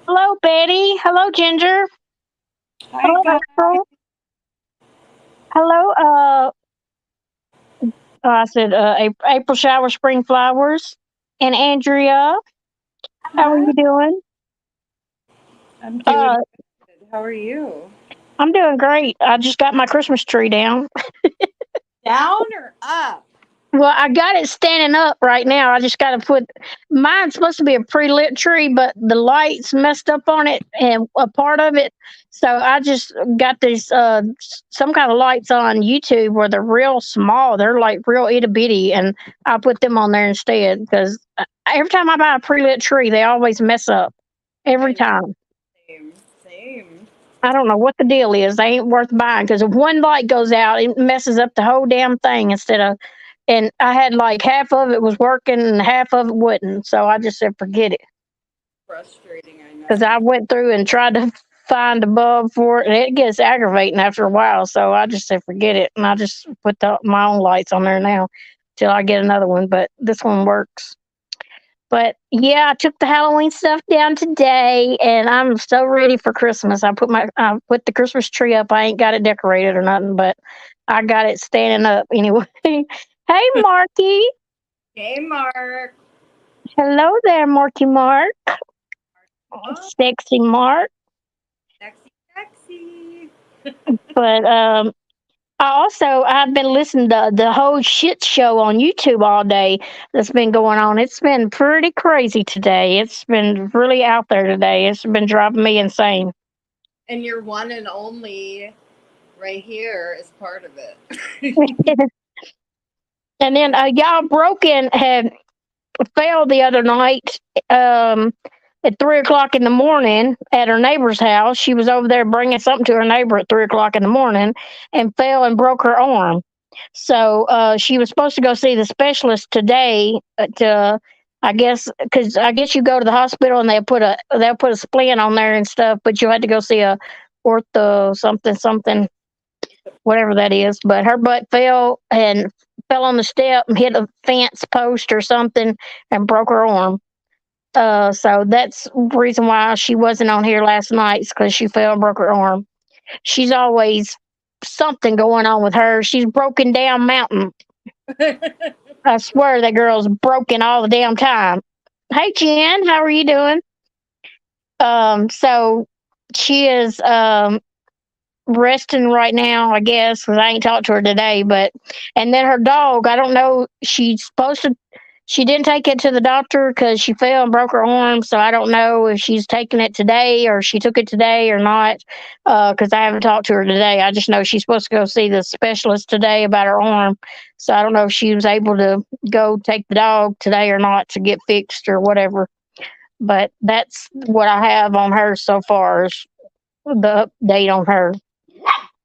Hello, Betty. Hello, Ginger. Hi, Hello, guys. April. Hello, I said April Shower Spring Flowers. And Andrea, how are Hi. you doing? I'm doing Uh, good. How are you? I'm doing great. I just got my Christmas tree down. Down or up? Well, I got it standing up right now. I just got to put mine's supposed to be a pre-lit tree, but the lights messed up on it and a part of it. So I just got these some kind of lights on YouTube where they're real small. They're like real itty bitty, and I put them on there instead because every time I buy a pre-lit tree, they always mess up I every know. time. Same. Same. I don't know what the deal is. They ain't worth buying because if one light goes out, it messes up the whole damn thing instead of. And I had like half of it was working and half of it wouldn't. So I just said, forget it. Frustrating, I Because know. I went through and tried to find a bulb for it and it gets aggravating after a while. So I just said, forget it. And I just put my own lights on there now till I get another one. But this one works. But yeah, I took the Halloween stuff down today, and I'm so ready for Christmas. I put the Christmas tree up. I ain't got it decorated or nothing, but I got it standing up anyway. Hey, Marky. Hey, Mark. Hello there, Marky Mark. Oh, Sexy Mark. sexy, sexy. But I've been listening to the whole shit show on YouTube all day that's been going on. It's been pretty crazy today. It's been really out there today. It's been driving me insane. And your one and only right here is part of it. And then y'all broken had fell the other night um, at 3 o'clock in the morning at her neighbor's house. She was over there bringing something to her neighbor at 3 o'clock in the morning and fell and broke her arm. So she was supposed to go see the specialist today to. I guess because I guess you go to the hospital and they'll put a splint on there and stuff, but you had to go see a ortho something whatever that is. But her butt fell on the step and hit a fence post or something and broke her arm. So that's the reason why she wasn't on here last night because she fell and broke her arm. She's always something going on with her. She's broken down mountain. I swear that girl's broken all the damn time. Hey Jen, how are you doing? So she is resting right now, I guess, because I ain't talked to her today. But and then her dog, I don't know. She's supposed to. She didn't take it to the doctor because she fell and broke her arm. So I don't know if she's taking it today or she took it today or not. Because I haven't talked to her today. I just know she's supposed to go see the specialist today about her arm. So I don't know if she was able to go take the dog today or not to get fixed or whatever. But that's what I have on her so far is the update on her.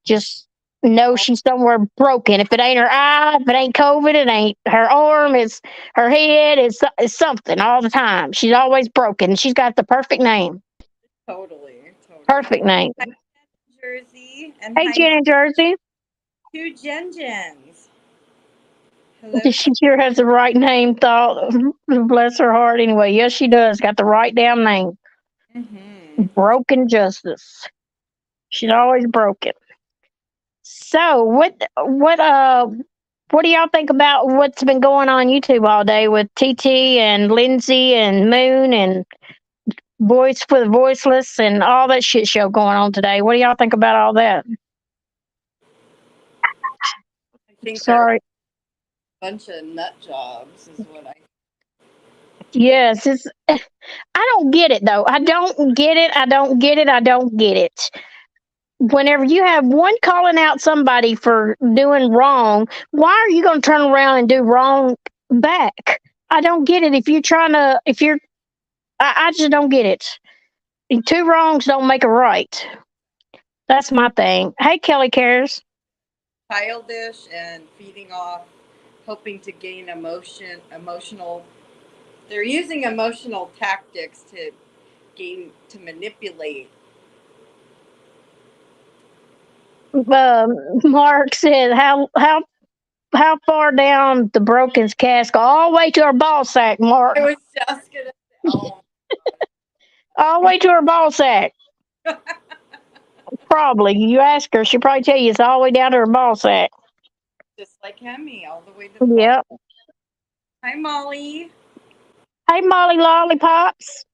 Just know she's somewhere broken. If it ain't her eye, if it ain't COVID, it ain't her arm, it's her head, it's something all the time. She's always broken. She's got the perfect name. Totally, totally. Perfect name. Hi, Jersey, and Hey, hi Jen in Jersey. to Jen Jens. Hello, She sure has the right name, thought. Bless her heart. Anyway, yes, she does. Got the right damn name. Mm-hmm. Broken Justice. She's Yes. always broken. So, what do y'all think about what's been going on YouTube all day with TT and Lindsay and Moon and Voice for the Voiceless and all that shit show going on today? What do y'all think about all that? I think they're a Sorry. bunch of nut jobs, is what I. Yes, it's I don't get it though. I don't get it. I don't get it. I don't get it. Whenever you have one calling out somebody for doing wrong, why are you going to turn around and do wrong back? I don't get it. If you're, I just don't get it. Two wrongs don't make a right. That's my thing. Hey, Kelly Cares. Childish and feeding off, hoping to gain emotional. They're using emotional tactics to manipulate. Mark said, how far down the broken's cask? All the way to her ball sack, I Mark. was just gonna say, oh, All the way to her ball sack. Probably. You ask her, she'll probably tell you it's all the way down to her ball sack. Just like Hemi, all the way to the ball. Yep. Hi, Molly. Hey, Molly Lollipops.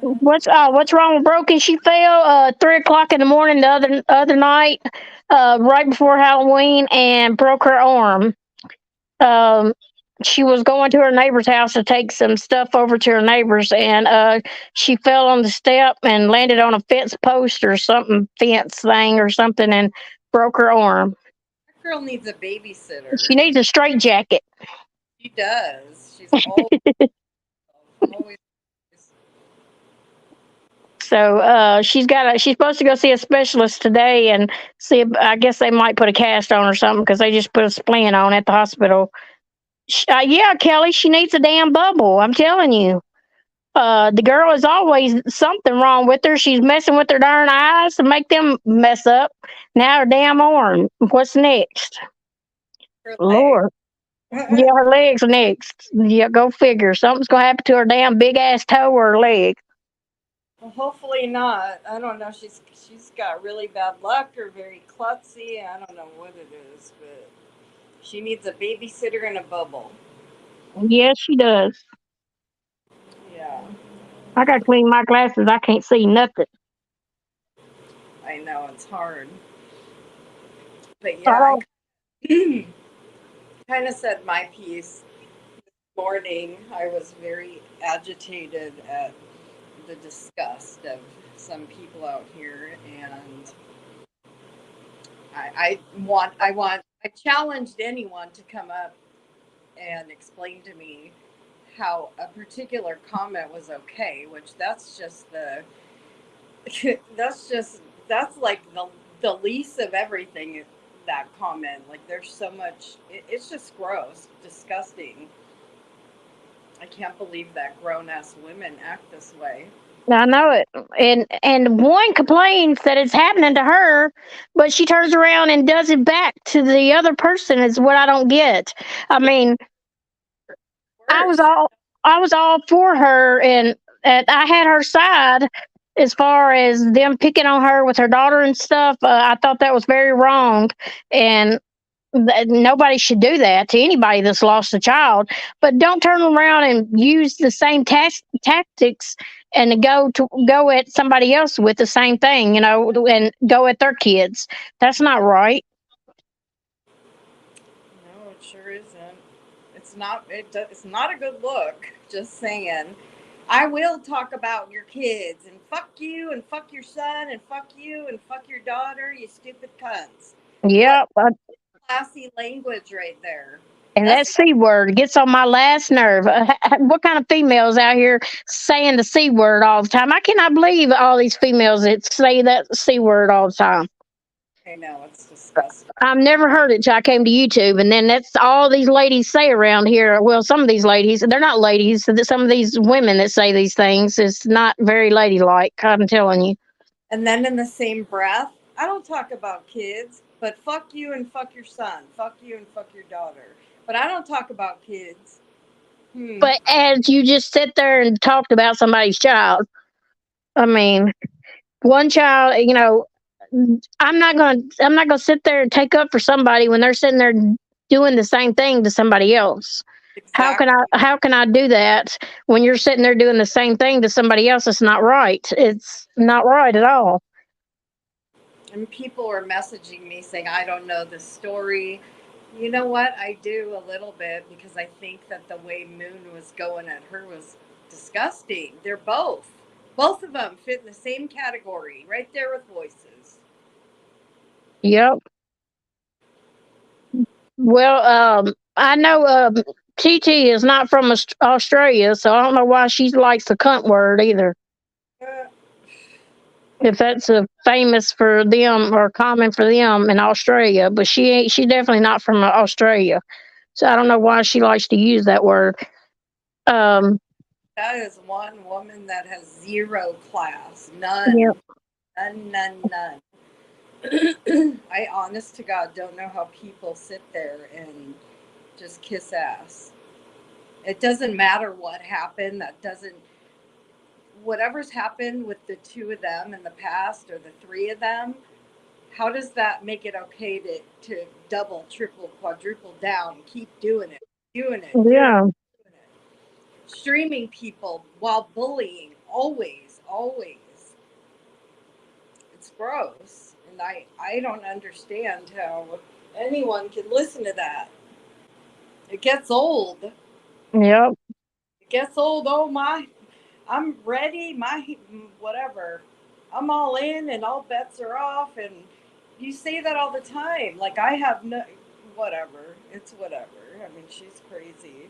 Lollipop, What's wrong with Broken? She fell 3 o'clock in the morning the other night, right before Halloween, and broke her arm. Um, she was going to her neighbor's house to take some stuff over to her neighbor's, and she fell on the step and landed on a fence post or something, fence thing or something, and broke her arm. That girl needs a babysitter. She needs a straight jacket. She does. She's always, always. So she's supposed to go see a specialist today and see. I guess they might put a cast on or something because they just put a splint on at the hospital. Yeah, Kelly, she needs a damn bubble. I'm telling you. The girl is always something wrong with her. She's messing with her darn eyes to make them mess up. Now her damn arm. What's next? Her leg. Lord. Yeah, her legs are next. Yeah, go figure. Something's gonna happen to her damn big ass toe or her leg. Well, hopefully not. I don't know. She's got really bad luck or very klutzy. I don't know what it is, but she needs a babysitter and a bubble. Yes, she does. Yeah, I gotta clean my glasses. I can't see nothing. I know it's hard, but yeah, Oh, I kind of said my piece this morning. I was very agitated at the disgust of some people out here, and I challenged anyone to come up and explain to me how a particular comment was okay, which that's just the that's just that's like the least of everything, that comment. Like there's so much, it's just gross, disgusting. I can't believe that grown ass women act this way. I know it. And one complains that it's happening to her, but she turns around and does it back to the other person is what I don't get. I mean, I was Worse. all I was all for her, and I had her side as far as them picking on her with her daughter and stuff. I thought that was very wrong, and nobody should do that to anybody that's lost a child. But don't turn around and use the same tactics and go at somebody else with the same thing, and go at their kids. That's not right. No, it sure isn't. It's not. It's not a good look. Just saying. I will talk about your kids and fuck you and fuck your son and fuck you and fuck your daughter. You stupid cunts. What Yeah, classy language right there. and that That's C word gets on my last nerve. What kind of females out here saying the C word all the time? I cannot believe all these females that say that C word all the time. I know it's disgusting. I've never heard it till I came to YouTube, and then that's all these ladies say around here. Well, some of these ladies, they're not ladies. Some of these women that say these things is not very ladylike. I'm telling you. And then in the same breath, I don't talk about kids, but fuck you and fuck your son. Fuck you and fuck your daughter. But I don't talk about kids. Hmm. But as you just sit there and talked about somebody's child, I mean, one child, I'm not gonna sit there and take up for somebody when they're sitting there doing the same thing to somebody else. Exactly. How can I do that when you're sitting there doing the same thing to somebody else? It's not right. It's not right at all. And people are messaging me saying, I don't know the story. You know what? I do a little bit because I think that the way Moon was going at her was disgusting. They're both of them fit in the same category, right there with voices. Yep. Well, I know TT is not from Australia, so I don't know why she likes the cunt word either. Uh, If that's a famous for them or common for them in Australia, but she ain't. She's definitely not from Australia, so I don't know why she likes to use that word. Um, that is one woman that has zero class. yeah, None. None, none, none. I honest to God don't know how people sit there and just kiss ass. It doesn't matter what happened. That doesn't. whatever's happened with the two of them in the past or the three of them, how does that make it okay to double, triple, quadruple down, keep doing it, doing it, doing it, Yeah. doing it, streaming people while bullying, always, always. It's gross, and I don't understand how anyone can listen to that. It gets old. It Yep. gets old. Oh my, I'm ready. My whatever. I'm all in, and all bets are off. And you say that all the time. Like I have no whatever. It's whatever. I mean, she's crazy.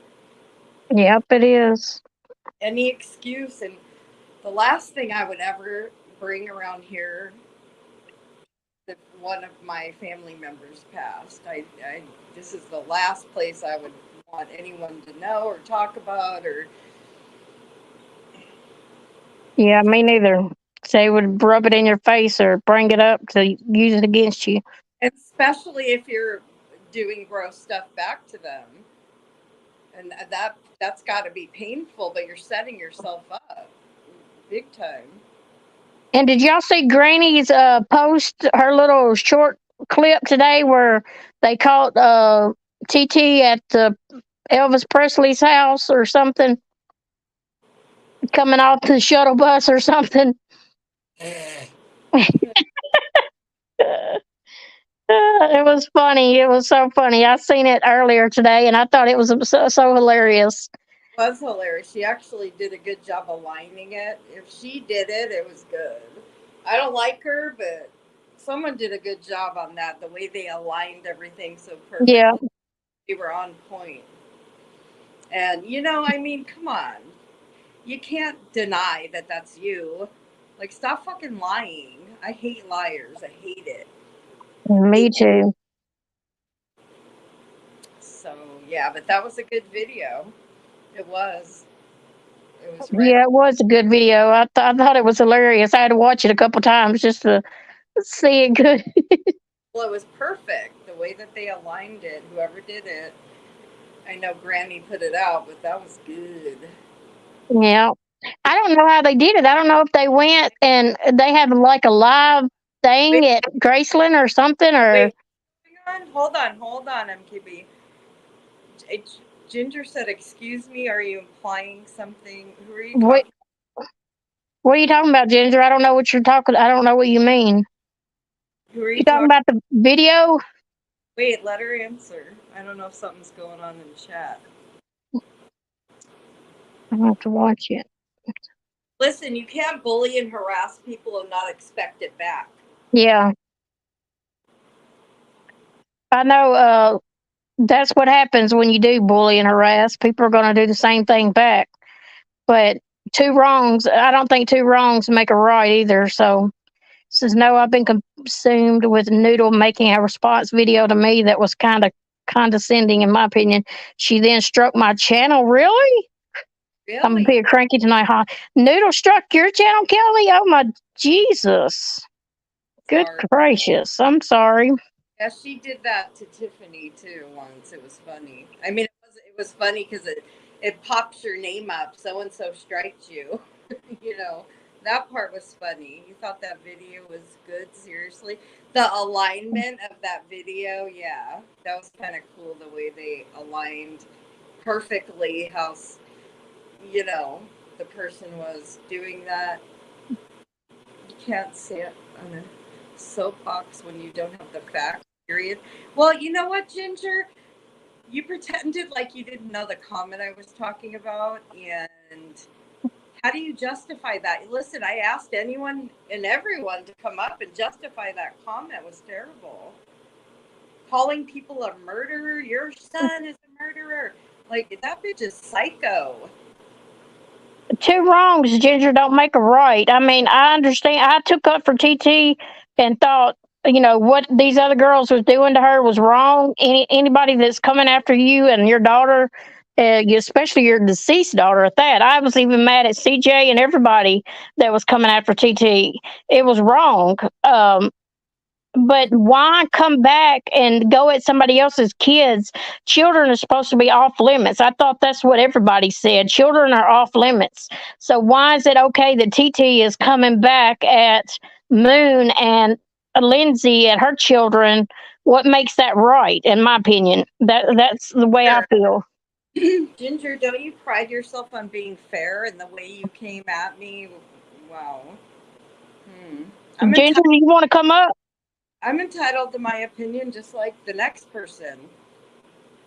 Yep, it is. Any excuse. And the last thing I would ever bring around here, if one of my family members passed, I this is the last place I would want anyone to know or talk about or Yeah, me neither. They would rub it in your face or bring it up to use it against you. especially if you're doing gross stuff back to them, and that's got to be painful, but you're setting yourself up big time. And did y'all see Granny's post, her little short clip today where they caught TT at Elvis Presley's house or something, coming off the shuttle bus or something? It was funny. It was so funny. I seen it earlier today, and I thought it was so hilarious. Was hilarious. She actually did a good job aligning it. If she did it, it was good. I don't like her, but someone did a good job on that. The way they aligned everything so Yeah, perfectly, they were on point. And I mean, come on, you can't deny that that's you. Like, stop fucking lying. I hate liars. I hate it. me too. So yeah, but that was a good video. It was. It was right on. Yeah, it was a good video. I thought it was hilarious. I had to watch it a couple times just to see it good. Well, it was perfect the way that they aligned it. Whoever did it, I know Granny put it out, but that was good. Yeah. I don't know how they did it. I don't know if they went and they had like a live Wait, thing at Graceland or something, or wait, hang on, hold on, MKB. Ginger said, "Excuse me, are you implying something? Who are you what? talking? What are you talking about, Ginger? I don't know what you're talking. I don't know what you mean. Who are You you talking talking? about the video? Wait, let her answer. I don't know if something's going on in the chat. I have to watch it. Listen, you can't bully and harass people and not expect it back. Yeah, I know. That's what happens when you do bully and harass. People are going to do the same thing back. But two wrongs, I don't think two wrongs make a right either. So says no, I've been consumed with Noodle making a response video to me that was kind of condescending, in my opinion. She then struck my channel. Really? I'm gonna Really? be a cranky tonight, huh? Noodle struck your channel, Kelly? Oh my Jesus. Good Sorry. gracious. I'm sorry. Yeah, she did that to Tiffany too once. It was funny. I mean, it was funny because it pops your name up. So and so strikes you. you know that part was funny. You thought that video was good. Seriously, the alignment of that video, yeah, that was kind of cool. The way they aligned perfectly. How you know the person was doing that. You can't say it on a soapbox when you don't have the facts, period. Well, you know what, Ginger? You pretended like you didn't know the comment I was talking about. And how do you justify that? Listen, I asked anyone and everyone to come up and justify that comment. It was terrible. Calling people a murderer, your son is a murderer. Like, that bitch is psycho. Two wrongs, Ginger, don't make a right. I mean, I understand. I took up for TT and thought, what these other girls was doing to her was wrong. Anybody that's coming after you and your daughter, especially your deceased daughter at that. I was even mad at CJ and everybody that was coming after TT. It was wrong. but why come back and go at somebody else's kids? Children are supposed to be off limits. I thought that's what everybody said. Children are off limits. So why is it okay that TT is coming back at Moon and Lindsay at her children? What makes that right? In my opinion, that's the way I feel. Ginger, don't you pride yourself on being fair in the way you came at me? Wow. Hmm. I'm Ginger, entitled. you want to come up? I'm entitled to my opinion, just like the next person.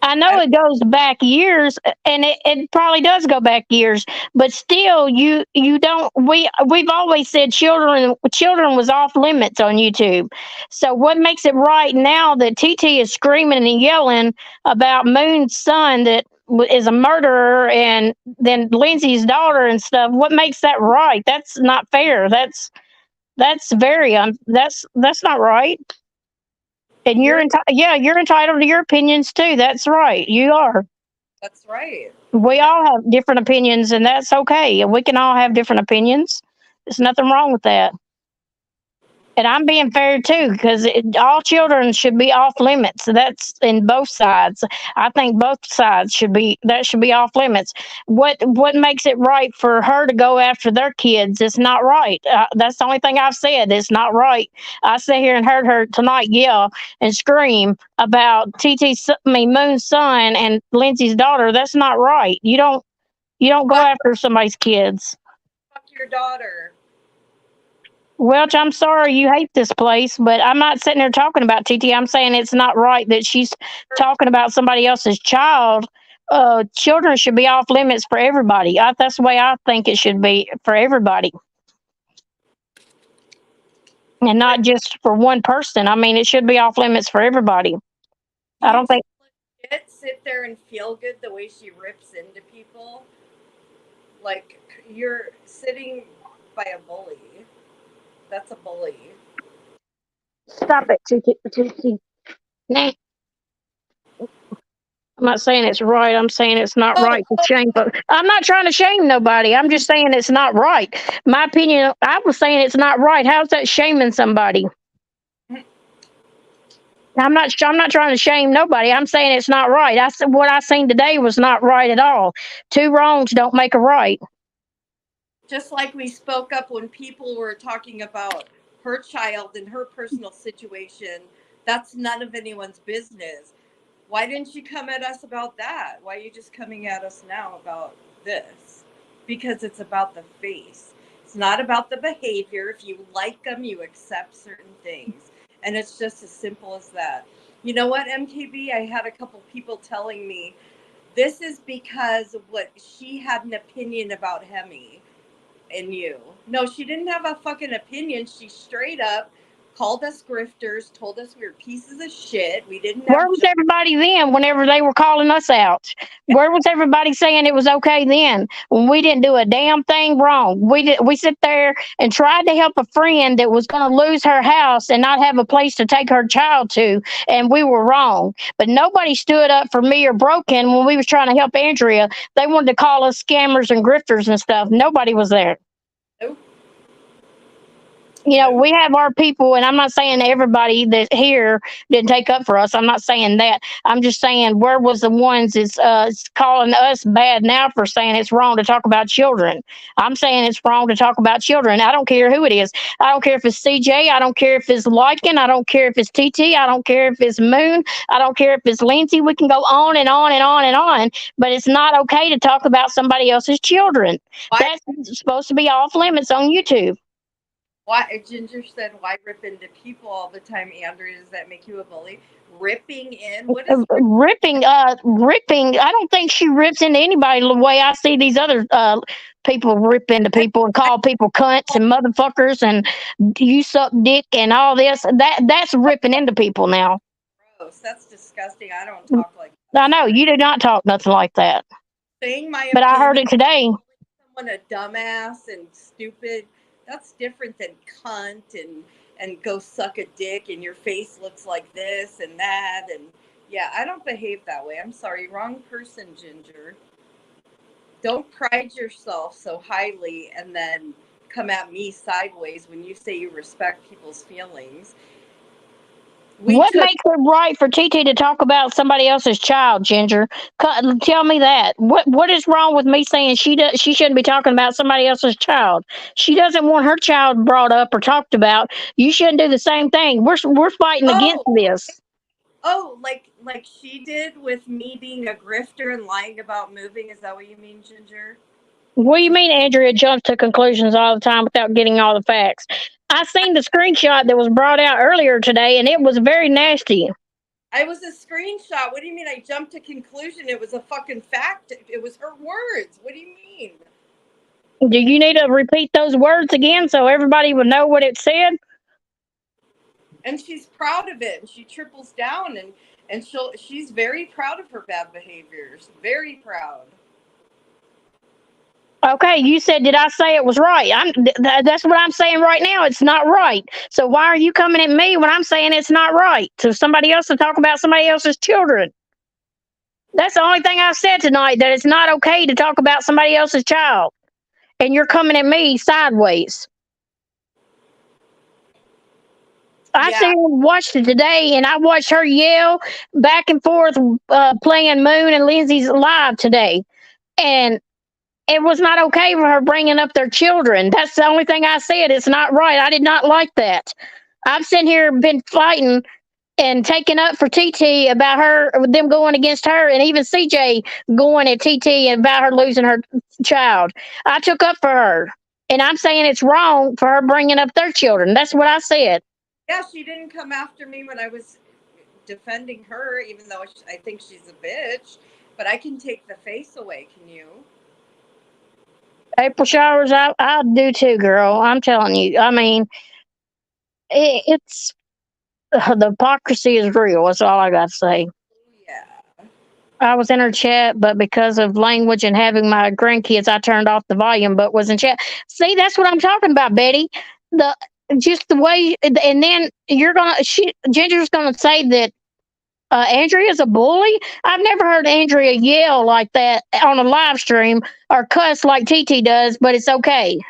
I I know don't. it goes back years, and it probably does go back years, but still, you don't. We've always said children was off limits on YouTube. So what makes it right now that TT is screaming and yelling about Moon's son that is a murderer, and then Lindsay's daughter and stuff? What makes that right? That's not fair. That's very that's not right. And You're. you're entitled to your opinions too. That's right. You are. That's right. We Yeah. all have different opinions, and that's okay. We can all have different opinions. There's nothing wrong with that. And I'm being fair too, because all children should be off limits. That's in both sides. I think both sides should be off limits. What makes it right for her to go after their kids? It's not right. That's the only thing I've said. It's not right. I sat here and heard her tonight yell and scream about Moon's son and Lindsay's daughter. That's not right. You don't go Fuck, after somebody's kids. fuck your daughter. Welch, I'm sorry you hate this place, but I'm not sitting there talking about TT. I'm saying it's not right that she's talking about somebody else's child. Children should be off limits for everybody. That's the way I think it should be for everybody, and But not just for one person. I mean, it should be off limits for everybody. do I you don't just think. legit sit there and feel good the way she rips into people? Like you're sitting by a bully. That's a bully. Stop it, TT. Nah. I'm not saying it's right. I'm saying it's not Oh, right to shame. But I'm not trying to shame nobody. I'm just saying it's not right. My opinion. I was saying it's not right. How's that shaming somebody? I'm not trying to shame nobody. I'm saying it's not right. I said what I seen today was not right at all. Two wrongs don't make a right. just like we spoke up when people were talking about her child and her personal situation, that's none of anyone's business. Why didn't you come at us about that? Why are you just coming at us now about this? Because it's about the face. It's not about the behavior. If you like them, you accept certain things. And it's just as simple as that. You know what, MKB? I had a couple people telling me this is because what she had an opinion about Hemi and you. No, she didn't have a fucking opinion. She straight up called us grifters, told us we were pieces of shit. We didn't Where have was jobs. everybody then whenever they were calling us out? Where was everybody saying it was okay then when we didn't do a damn thing wrong? We sit there and tried to help a friend that was going to lose her house and not have a place to take her child to, and we were wrong. But nobody stood up for me or Broken when we was trying to help Andrea. They wanted to call us scammers and grifters and stuff. Nobody was there. Nope. You know, Nope. we have our people, and I'm not saying everybody that here didn't take up for us. I'm not saying that. I'm just saying where was the ones that's calling us bad now for saying it's wrong to talk about children. I'm saying it's wrong to talk about children. I don't care who it is. I don't care if it's CJ. I don't care if it's Lycan. I don't care if it's TT. I don't care if it's Moon. I don't care if it's Lindsay. We can go on and on and on and on, but it's not okay to talk about somebody else's children. Why? That's supposed to be off limits on YouTube. Why? Ginger said, "Why rip into people all the time?" Andrea, does that make you a bully? Ripping in? What is? Ripping. I don't think she rips into anybody the way I see these other people rip into I, people and I, call people cunts and motherfuckers and you suck dick and all this. That's ripping into people now. gross. That's disgusting. I don't talk like that. I know Sorry. you do not talk nothing like that, Saying my but I heard opinion, it today. someone a dumbass and stupid. That's different than cunt and go suck a dick and your face looks like this and that and yeah, I don't behave that way. I'm sorry, wrong person, Ginger. Don't pride yourself so highly and then come at me sideways when you say you respect people's feelings. We What could. makes it right for TT to talk about somebody else's child, Ginger? Tell me that. What is wrong with me saying she shouldn't be talking about somebody else's child? She doesn't want her child brought up or talked about. You shouldn't do the same thing. We're fighting against Oh, this. oh, like she did with me being a grifter and lying about moving. Is that what you mean, Ginger? What do you She's. mean Andrea jumps to conclusions all the time without getting all the facts? I seen the screenshot that was brought out earlier today, and it was very nasty. I was a screenshot. What do you mean? I jumped to conclusion. It was a fucking fact. It was her words. What do you mean? Do you need to repeat those words again so everybody would know what it said? And she's proud of it, and she triples down, and she's very proud of her bad behaviors. Very proud. Okay, you said, did I say it was right? That's what I'm saying right now. It's not right. So why are you coming at me when I'm saying it's not right to somebody else to talk about somebody else's children? That's the only thing I said tonight, that it's not okay to talk about somebody else's child. And you're coming at me sideways. I Yeah. seen watched it today, and I watched her yell back and forth, playing Moon and Lindsay's live today, and it was not okay for her bringing up their children. That's the only thing I said. It's not right. I did not like that. I've sitting here been fighting and taking up for TT about her, them going against her, and even CJ going at TT about her losing her child. I took up for her, and I'm saying it's wrong for her bringing up their children. That's what I said. Yeah, she didn't come after me when I was defending her, even though I think she's a bitch. But I can take the face away. Can you? April showers, I do too, girl. I'm telling you. I mean, it's the hypocrisy is real. That's all I got to say. Yeah. I was in her chat, but because of language and having my grandkids, I turned off the volume, but was in chat. See, that's what I'm talking about, Betty. The just the way, and then Ginger's gonna say that Andrea's a bully. I've never heard Andrea yell like that on a live stream or cuss like TT does, but it's okay.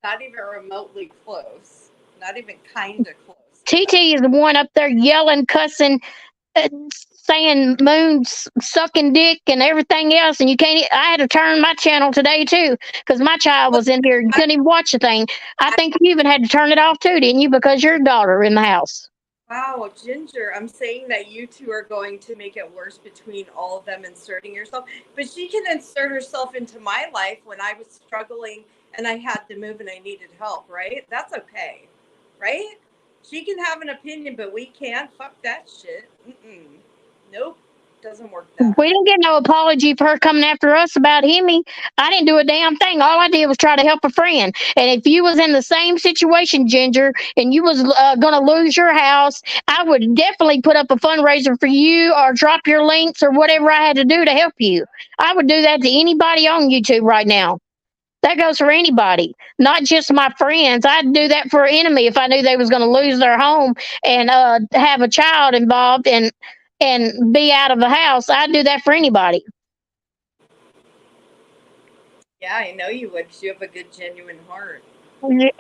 Not even remotely close. Not even kind of close to that. TT is the one up there yelling, cussing, uh, saying Moon's sucking dick and everything else, and you can't. I had to turn my channel today too because my child But was in here. You I, couldn't even watch the thing. I I, think you even had to turn it off too, didn't you? Because your daughter in the house. wow, Ginger, I'm saying that you two are going to make it worse between all of them inserting yourself. But she can insert herself into my life when I was struggling and I had to move and I needed help, right? That's okay, right? She can have an opinion, but we can't. Fuck that shit. Mm-mm. Nope, doesn't work that We way. didn't get no apology for her coming after us about Hemi. I didn't do a damn thing. All I did was try to help a friend. And if you was in the same situation, Ginger, and you was going to lose your house, I would definitely put up a fundraiser for you or drop your links or whatever I had to do to help you. I would do that to anybody on YouTube right now. That goes for anybody, not just my friends. I'd do that for an enemy if I knew they was going to lose their home and have a child involved and be out of the house. I'd do that for anybody. Yeah, I know you would, 'cause you have a good, genuine heart.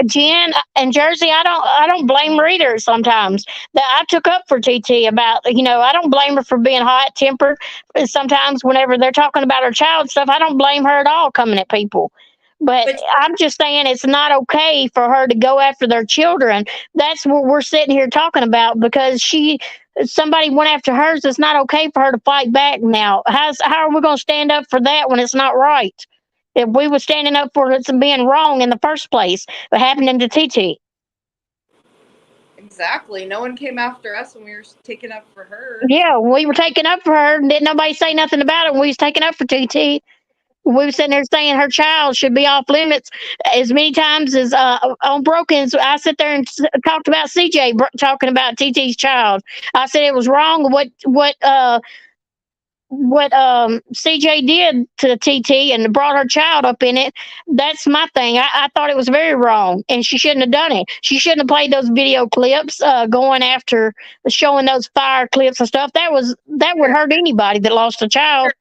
Jen and Jersey, I don't blame her either. Sometimes that I took up for TT about, I don't blame her for being hot tempered. Sometimes whenever they're talking about her child stuff, I don't blame her at all coming at people. But But I'm just saying it's not okay for her to go after their children. That's what we're sitting here talking about because somebody went after hers. It's not okay for her to fight back now. How are we going to stand up for that when it's not right? If we were standing up for it being wrong in the first place, but happening to TT. exactly, no one came after us when we were taking up for her. Yeah, we were taking up for her, and didn't nobody say nothing about it. We was taking up for TT. We were sitting there saying her child should be off limits as many times as on Brokens. I sit there and talked about CJ talking about TT's child. I said it was wrong what CJ did to TT and brought her child up in it. That's my thing. I thought it was very wrong, and she shouldn't have done it. She shouldn't have played those video clips, going after, showing those fire clips and stuff. That would hurt anybody that lost a child.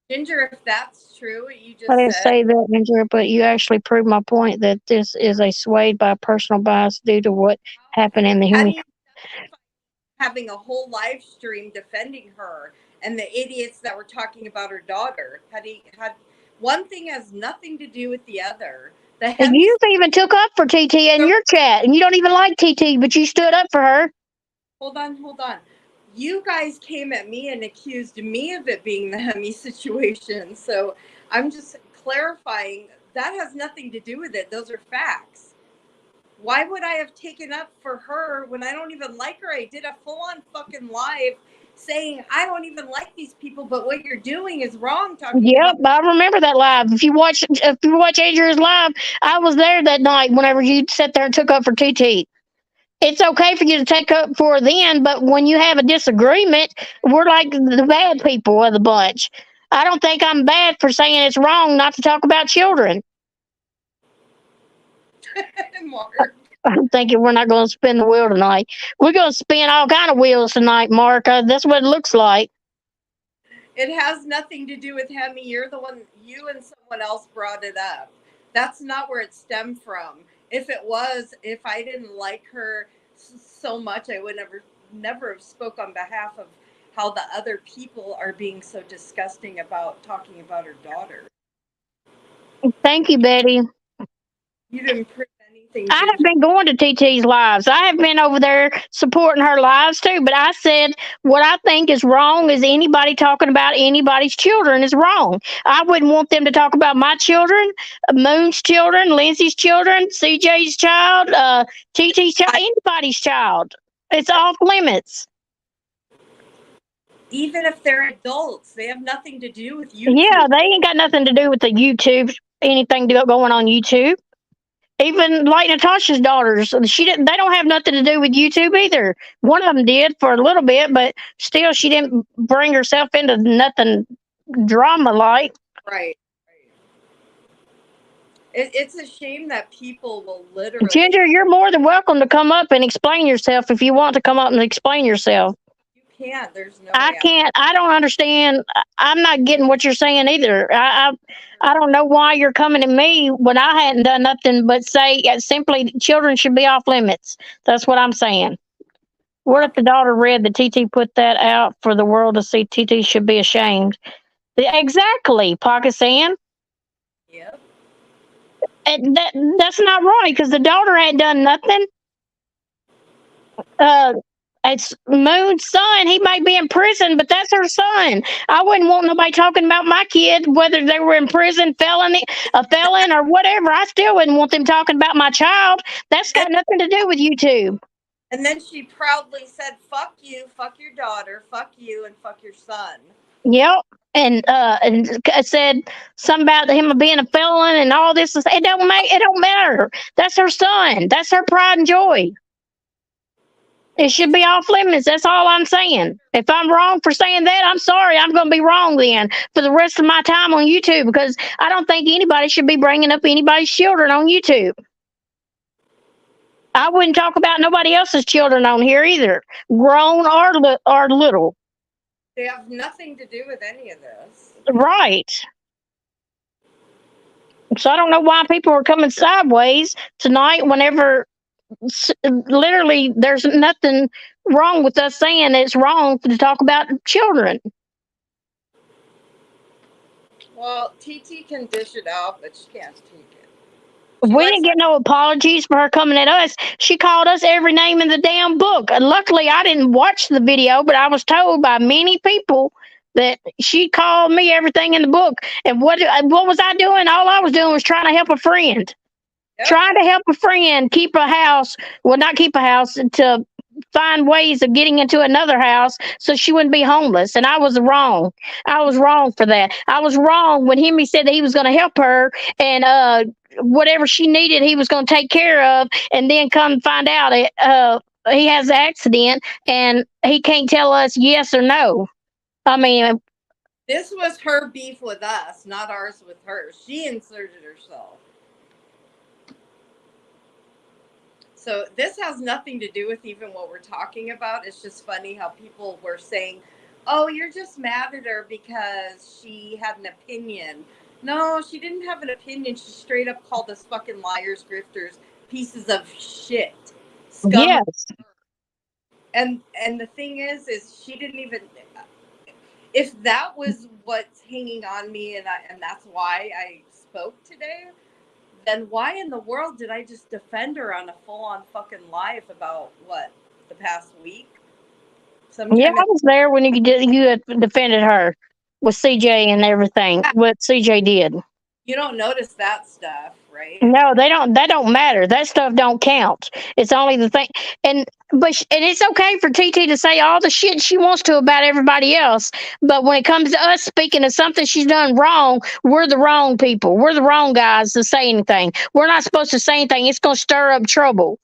Ginger, if that's true, what you I just didn't said, say that, Ginger, but you actually proved my point that this is a swayed by personal bias due to what happened in the how do human. you justify? having a whole live stream defending her and the idiots that were talking about her daughter. Had one thing has nothing to do with the other. The And Hemi. you even took up for TT in your chat, and you don't even like TT, but you stood up for her. Hold on. You guys came at me and accused me of it being the Hemi situation. So I'm just clarifying that has nothing to do with it. Those are facts. Why would I have taken up for her when I don't even like her? I did a full-on fucking live saying I don't even like these people, but what you're doing is wrong. Yep, I remember that live. If you watch Adria's live, I was there that night whenever you sat there and took up for TT. It's okay for you to take up for her then, but when you have a disagreement, we're like the bad people of the bunch. I don't think I'm bad for saying it's wrong not to talk about children. Mark. I'm thinking we're not going to spin the wheel tonight. We're going to spin all kind of wheels tonight, Mark. That's what it looks like. It has nothing to do with Hemi. You're the one, you and someone else brought it up. That's not where it stemmed from. If it was, if I didn't like her so much, I would never have spoke on behalf of how the other people are being so disgusting about talking about her daughter. Thank you, Betty. You didn't prove anything. I have been going to TT's lives. I have been over there supporting her lives too. But I said what I think is wrong is anybody talking about anybody's children is wrong. I wouldn't want them to talk about my children, Moon's children, Lindsay's children, CJ's child, TT's child, anybody's child. It's off limits. Even if they're adults, they have nothing to do with YouTube. Yeah, they ain't got nothing to do with the YouTube, anything going on YouTube. Even like Natasha's daughters, they don't have nothing to do with YouTube either. One of them did for a little bit, but still, she didn't bring herself into nothing drama like. Right. It's a shame that people will literally. Ginger, you're more than welcome to come up and explain yourself if you want to come up and explain yourself. You can't. There's no. I can't. I don't understand. I'm not getting what you're saying either. I don't know why you're coming at me when I hadn't done nothing but say simply children should be off limits. That's what I'm saying. What if the daughter read that TT put that out for the world to see? TT should be ashamed. Exactly, Pakistan. Yep. And that's not right because the daughter had done nothing. It's Moon's son. He might be in prison, but that's her son. I wouldn't want nobody talking about my kid, whether they were in prison, a felon, or whatever. I still wouldn't want them talking about my child. That's got nothing to do with YouTube. And then she proudly said, "Fuck you, fuck your daughter, fuck you, and fuck your son." Yep. And said something about him being a felon and all this. It don't matter. That's her son. That's her pride and joy. It should be off limits. That's all I'm saying. If I'm wrong for saying that, I'm sorry. I'm going to be wrong then for the rest of my time on YouTube because I don't think anybody should be bringing up anybody's children on YouTube. I wouldn't talk about nobody else's children on here either, grown or little. They have nothing to do with any of this. Right. So I don't know why people are coming sideways tonight whenever literally there's nothing wrong with us saying it's wrong to talk about children. Well, TT can dish it out, but she can't take it. We didn't get no apologies for her coming at us. She called us every name in the damn book. Luckily, I didn't watch the video, but I was told by many people that she called me everything in the book. And what was I doing? All I was doing was trying to help a friend. Yep. Trying to help a friend keep a house. Well, not keep a house, to find ways of getting into another house so she wouldn't be homeless. And I was wrong. I was wrong for that. I was wrong when Henry said that he was going to help her and whatever she needed, he was going to take care of. And then come find out he has an accident and he can't tell us yes or no. I mean, this was her beef with us, not ours with her. She inserted herself. So this has nothing to do with even what we're talking about. It's just funny how people were saying, oh, you're just mad at her because she had an opinion. No, she didn't have an opinion. She straight up called us fucking liars, grifters, pieces of shit. Scum. Yes. And the thing is she didn't even. If that was what's hanging on me, and that's why I spoke today, then why in the world did I just defend her on a full-on fucking live about what, the past week? Yeah, Sometime I was there when you had defended her with CJ and everything. What CJ did. you don't notice that stuff, right? No, they don't. That don't matter. That stuff don't count. It's only the thing, and and it's okay for TT to say all the shit she wants to about everybody else. But when it comes to us speaking of something she's done wrong, we're the wrong people. We're the wrong guys to say anything. We're not supposed to say anything. It's going to stir up trouble.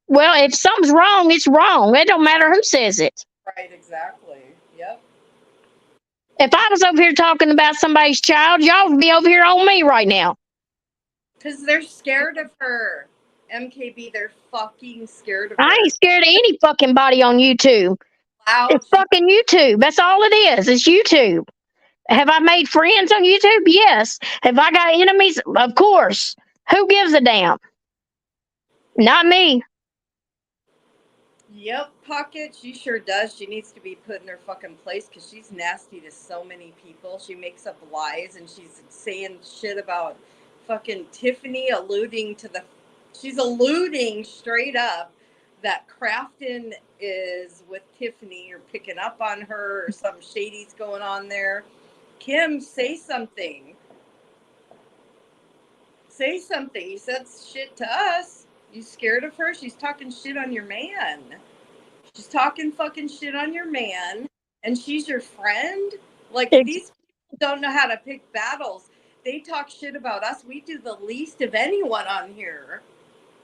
Well, if something's wrong, it's wrong. It don't matter who says it. Right, exactly. Yep. If I was over here talking about somebody's child, y'all would be over here on me right now. Because they're scared of her. MKB, they're fucking scared of I her. ain't scared of any fucking body on YouTube. Loud. It's fucking YouTube. That's all it is. It's YouTube. Have I made friends on YouTube? Yes. Have I got enemies? Of course. Who gives a damn? Not me. Yep, Pocket, she sure does. She needs to be put in her fucking place because she's nasty to so many people. She makes up lies and she's saying shit about fucking Tiffany, alluding to the. She's alluding straight up that Crafton is with Tiffany or picking up on her or something shady's going on there. Kim, say something. Say something. You said shit to us. You scared of her? She's talking shit on your man. She's talking fucking shit on your man, and she's your friend? Like, Ex- these people don't know how to pick battles. They talk shit about us. We do the least of anyone on here.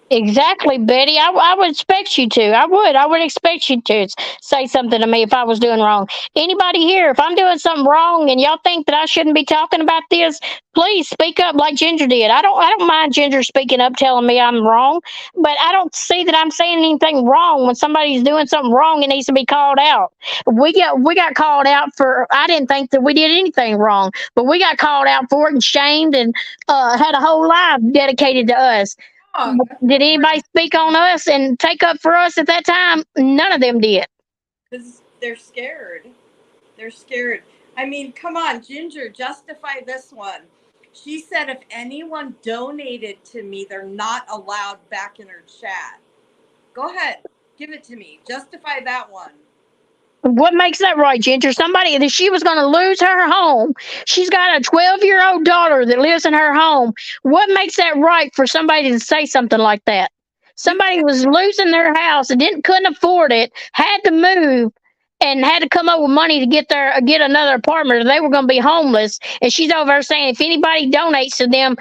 Exactly, Betty. I would expect you to. I would expect you to say something to me if I was doing wrong. Anybody here, if I'm doing something wrong and y'all think that I shouldn't be talking about this, please speak up like Ginger did. I don't mind Ginger speaking up, telling me I'm wrong, but I don't see that I'm saying anything wrong when somebody's doing something wrong. It needs to be called out. We got called out for. I didn't think that we did anything wrong, but we got called out for it and shamed and had a whole life dedicated to us. Did anybody speak on us and take up for us at that time? None of them did. Because they're scared. They're scared. I mean, come on, Ginger, justify this one. She said if anyone donated to me, they're not allowed back in her chat. Go ahead. Give it to me. Justify that one. What makes that right, Ginger? Somebody that she was going to lose her home. She's got a 12-year-old daughter that lives in her home. What makes that right for somebody to say something like that? You Somebody can't. was losing their house and couldn't afford it, had to move, and had to come up with money to get another apartment, or they were going to be homeless. And she's over there saying, if anybody donates to them,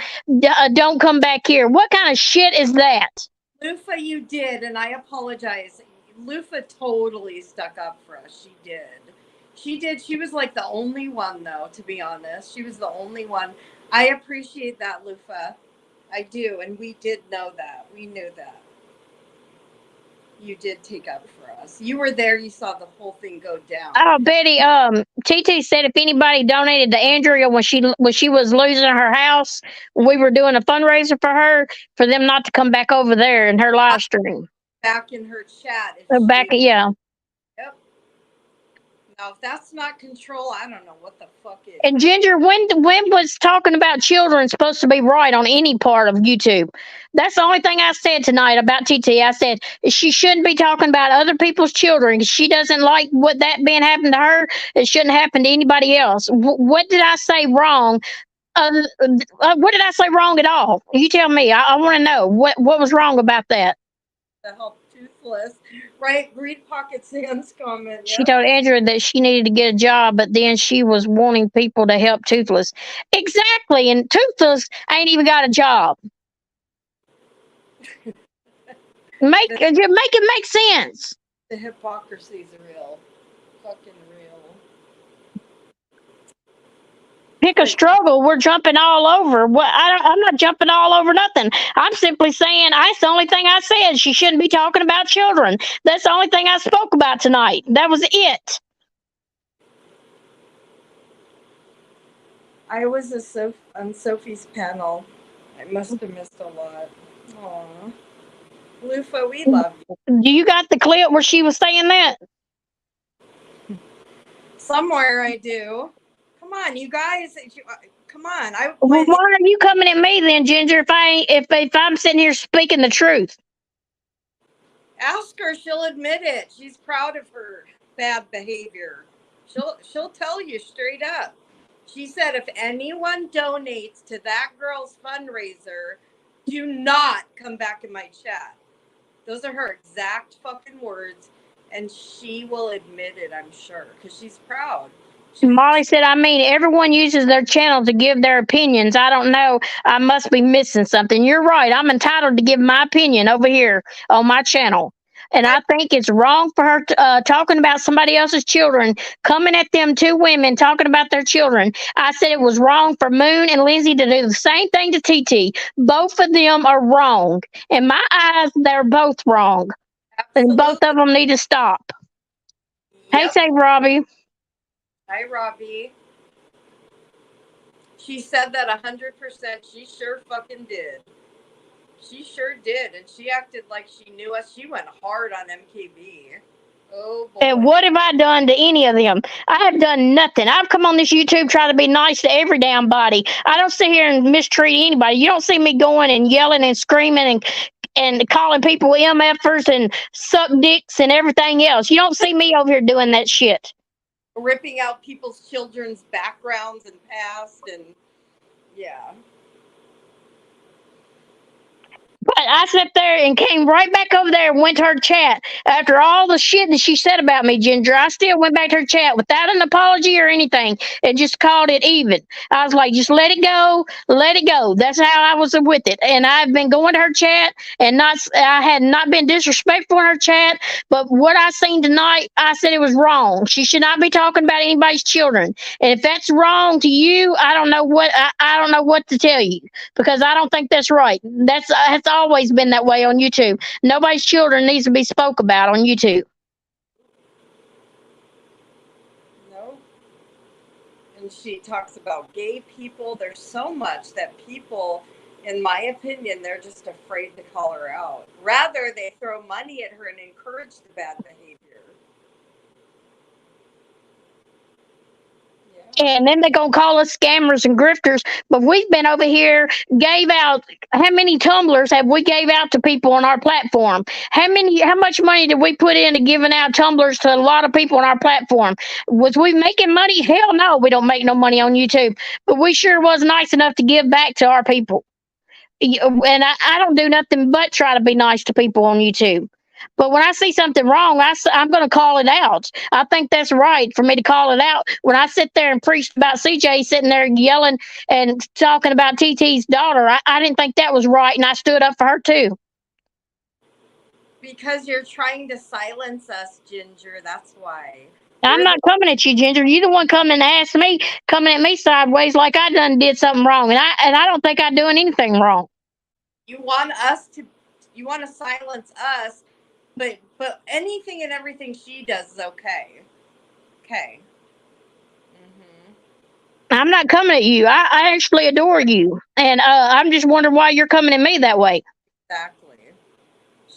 don't come back here. What kind of shit is that? Lufa, you did, and I apologize. Lufa totally stuck up for us. She did. She did. She was like the only one, though, to be honest. She was the only one. I appreciate that, Lufa. I do, and we did know that. We knew that. You did take up for us. You were there. You saw the whole thing go down. Oh, Betty, TT said if anybody donated to Andrea when she was losing her house, we were doing a fundraiser for her for them not to come back over there in her live stream. Back in her chat, if Back, she. yeah. Yep. Now, if that's not control, I don't know what the fuck is. And Ginger, when was talking about children supposed to be right on any part of YouTube? That's the only thing I said tonight about TT. I said she shouldn't be talking about other people's children. She doesn't like what that being happened to her. It shouldn't happen to anybody else. What did I say wrong? What did I say wrong at all? You tell me. I want to know what was wrong about that. The help toothless, right? Read Pocket Sam's comment. She Yep. told Andrea that she needed to get a job, but then she was wanting people to help Toothless. Exactly, and Toothless ain't even got a job. Make it make sense. The hypocrisy's real. Fucking real. Pick a struggle. We're jumping all over. What I'm not jumping all over nothing. I'm simply saying that's the only thing I said. She shouldn't be talking about children. That's the only thing I spoke about tonight. That was it. I was on Sophie's panel. I must have missed a lot. Aw. Lufa, we love you. Do you got the clip where she was saying that? Somewhere I do. Come on, you guys. Come on. Well, why are you coming at me then, Ginger? If I'm sitting here speaking the truth, ask her. She'll admit it. She's proud of her bad behavior. She'll tell you straight up. She said if anyone donates to that girl's fundraiser, do not come back in my chat. Those are her exact fucking words, and she will admit it, I'm sure, because she's proud. Molly said, I mean, everyone uses their channel to give their opinions. I don't know. I must be missing something. You're right. I'm entitled to give my opinion over here on my channel. And I think it's wrong for her talking about somebody else's children, coming at them two women, talking about their children. I said it was wrong for Moon and Lindsay to do the same thing to TT. Both of them are wrong. In my eyes, they're both wrong. Absolutely. And both of them need to stop. Yep. Hey, say Robbie. Hi, Robbie. She said that 100%. She sure fucking did. She sure did. And she acted like she knew us. She went hard on MKB. Oh, boy. And what have I done to any of them? I have done nothing. I've come on this YouTube trying to be nice to every damn body. I don't sit here and mistreat anybody. You don't see me going and yelling and screaming and calling people MFers and suck dicks and everything else. You don't see me over here doing that shit. Ripping out people's children's backgrounds and past, and yeah. But I sat there and came right back over there and went to her chat. After all the shit that she said about me, Ginger, I still went back to her chat without an apology or anything and just called it even. I was like, just let it go, let it go. That's how I was with it. And I've been going to her chat and I had not been disrespectful in her chat. But what I seen tonight, I said it was wrong. She should not be talking about anybody's children. And if that's wrong to you, I don't know what to tell you, because I don't think that's right. That's always been that way on YouTube. Nobody's children needs to be spoke about on YouTube. No. And she talks about gay people. There's so much that people, in my opinion, they're just afraid to call her out. Rather, they throw money at her and encourage the bad behavior. And then they're going to call us scammers and grifters. But we've been over here, gave out, how many tumblers have we gave out to people on our platform? How much money did we put into giving out tumblers to a lot of people on our platform? Was we making money? Hell no, we don't make no money on YouTube. But we sure was nice enough to give back to our people. And I don't do nothing but try to be nice to people on YouTube. But when I see something wrong, I'm going to call it out. I think that's right for me to call it out. When I sit there and preach about CJ sitting there yelling and talking about TT's daughter, I didn't think that was right, and I stood up for her too. Because you're trying to silence us, Ginger. That's why. I'm not coming at you, Ginger. You the one coming and asked me, coming at me sideways like I did something wrong, and I don't think I'm doing anything wrong. You want to silence us. But anything and everything she does is okay. Okay. I'm not coming at you. I actually adore you. And I'm just wondering why you're coming at me that way. Exactly.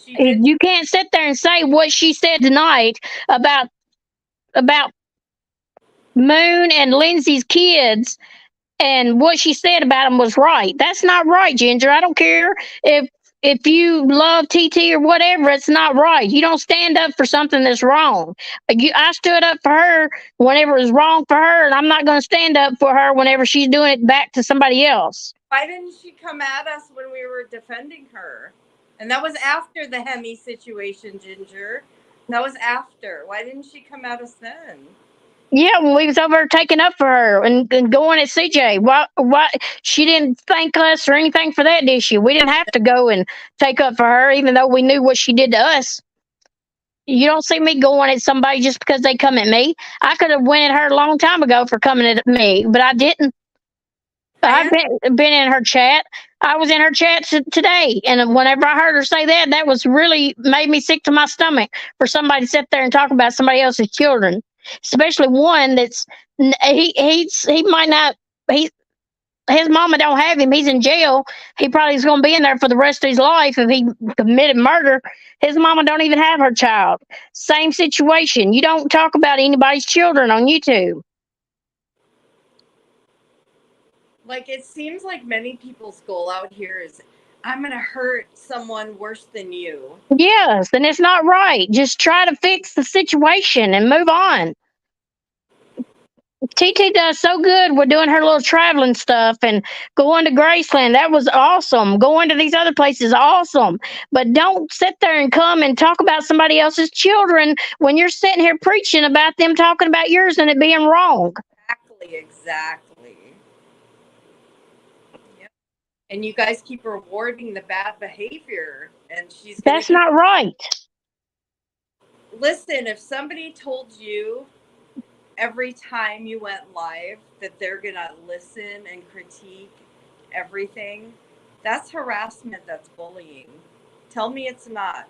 You can't sit there and say what she said tonight about Moon and Lindsay's kids and what she said about them was right. That's not right, Ginger. I don't care if you love TT or whatever, it's not right. You don't stand up for something that's wrong. I stood up for her whenever it was wrong for her, and I'm not going to stand up for her whenever she's doing it back to somebody else. Why didn't she come at us when we were defending her? And that was after the Hemi situation, Ginger. That was after. Why didn't she come at us then? Yeah, when we was over taking up for her and going at CJ. Why she didn't thank us or anything for that, did she? We didn't have to go and take up for her, even though we knew what she did to us. You don't see me going at somebody just because they come at me. I could have went at her a long time ago for coming at me, but I didn't. I've been in her chat. I was in her chat today, and whenever I heard her say that, that was really made me sick to my stomach for somebody to sit there and talk about somebody else's children, especially one that's he might not his mama don't have him. He's in jail. He probably is going to be in there for the rest of his life if he committed murder. His mama don't even have her child. Same situation. You don't talk about anybody's children on YouTube. Like, it seems like many people's goal out here is, I'm going to hurt someone worse than you. Yes, and it's not right. Just try to fix the situation and move on. TT does so good with doing her little traveling stuff and going to Graceland. That was awesome. Going to these other places, awesome. But don't sit there and come and talk about somebody else's children when you're sitting here preaching about them talking about yours and it being wrong. Exactly. Yep. And you guys keep rewarding the bad behavior, and she's gonna That's not right. Listen, if somebody told you every time you went live that they're gonna listen and critique everything, that's harassment, that's bullying. Tell me it's not.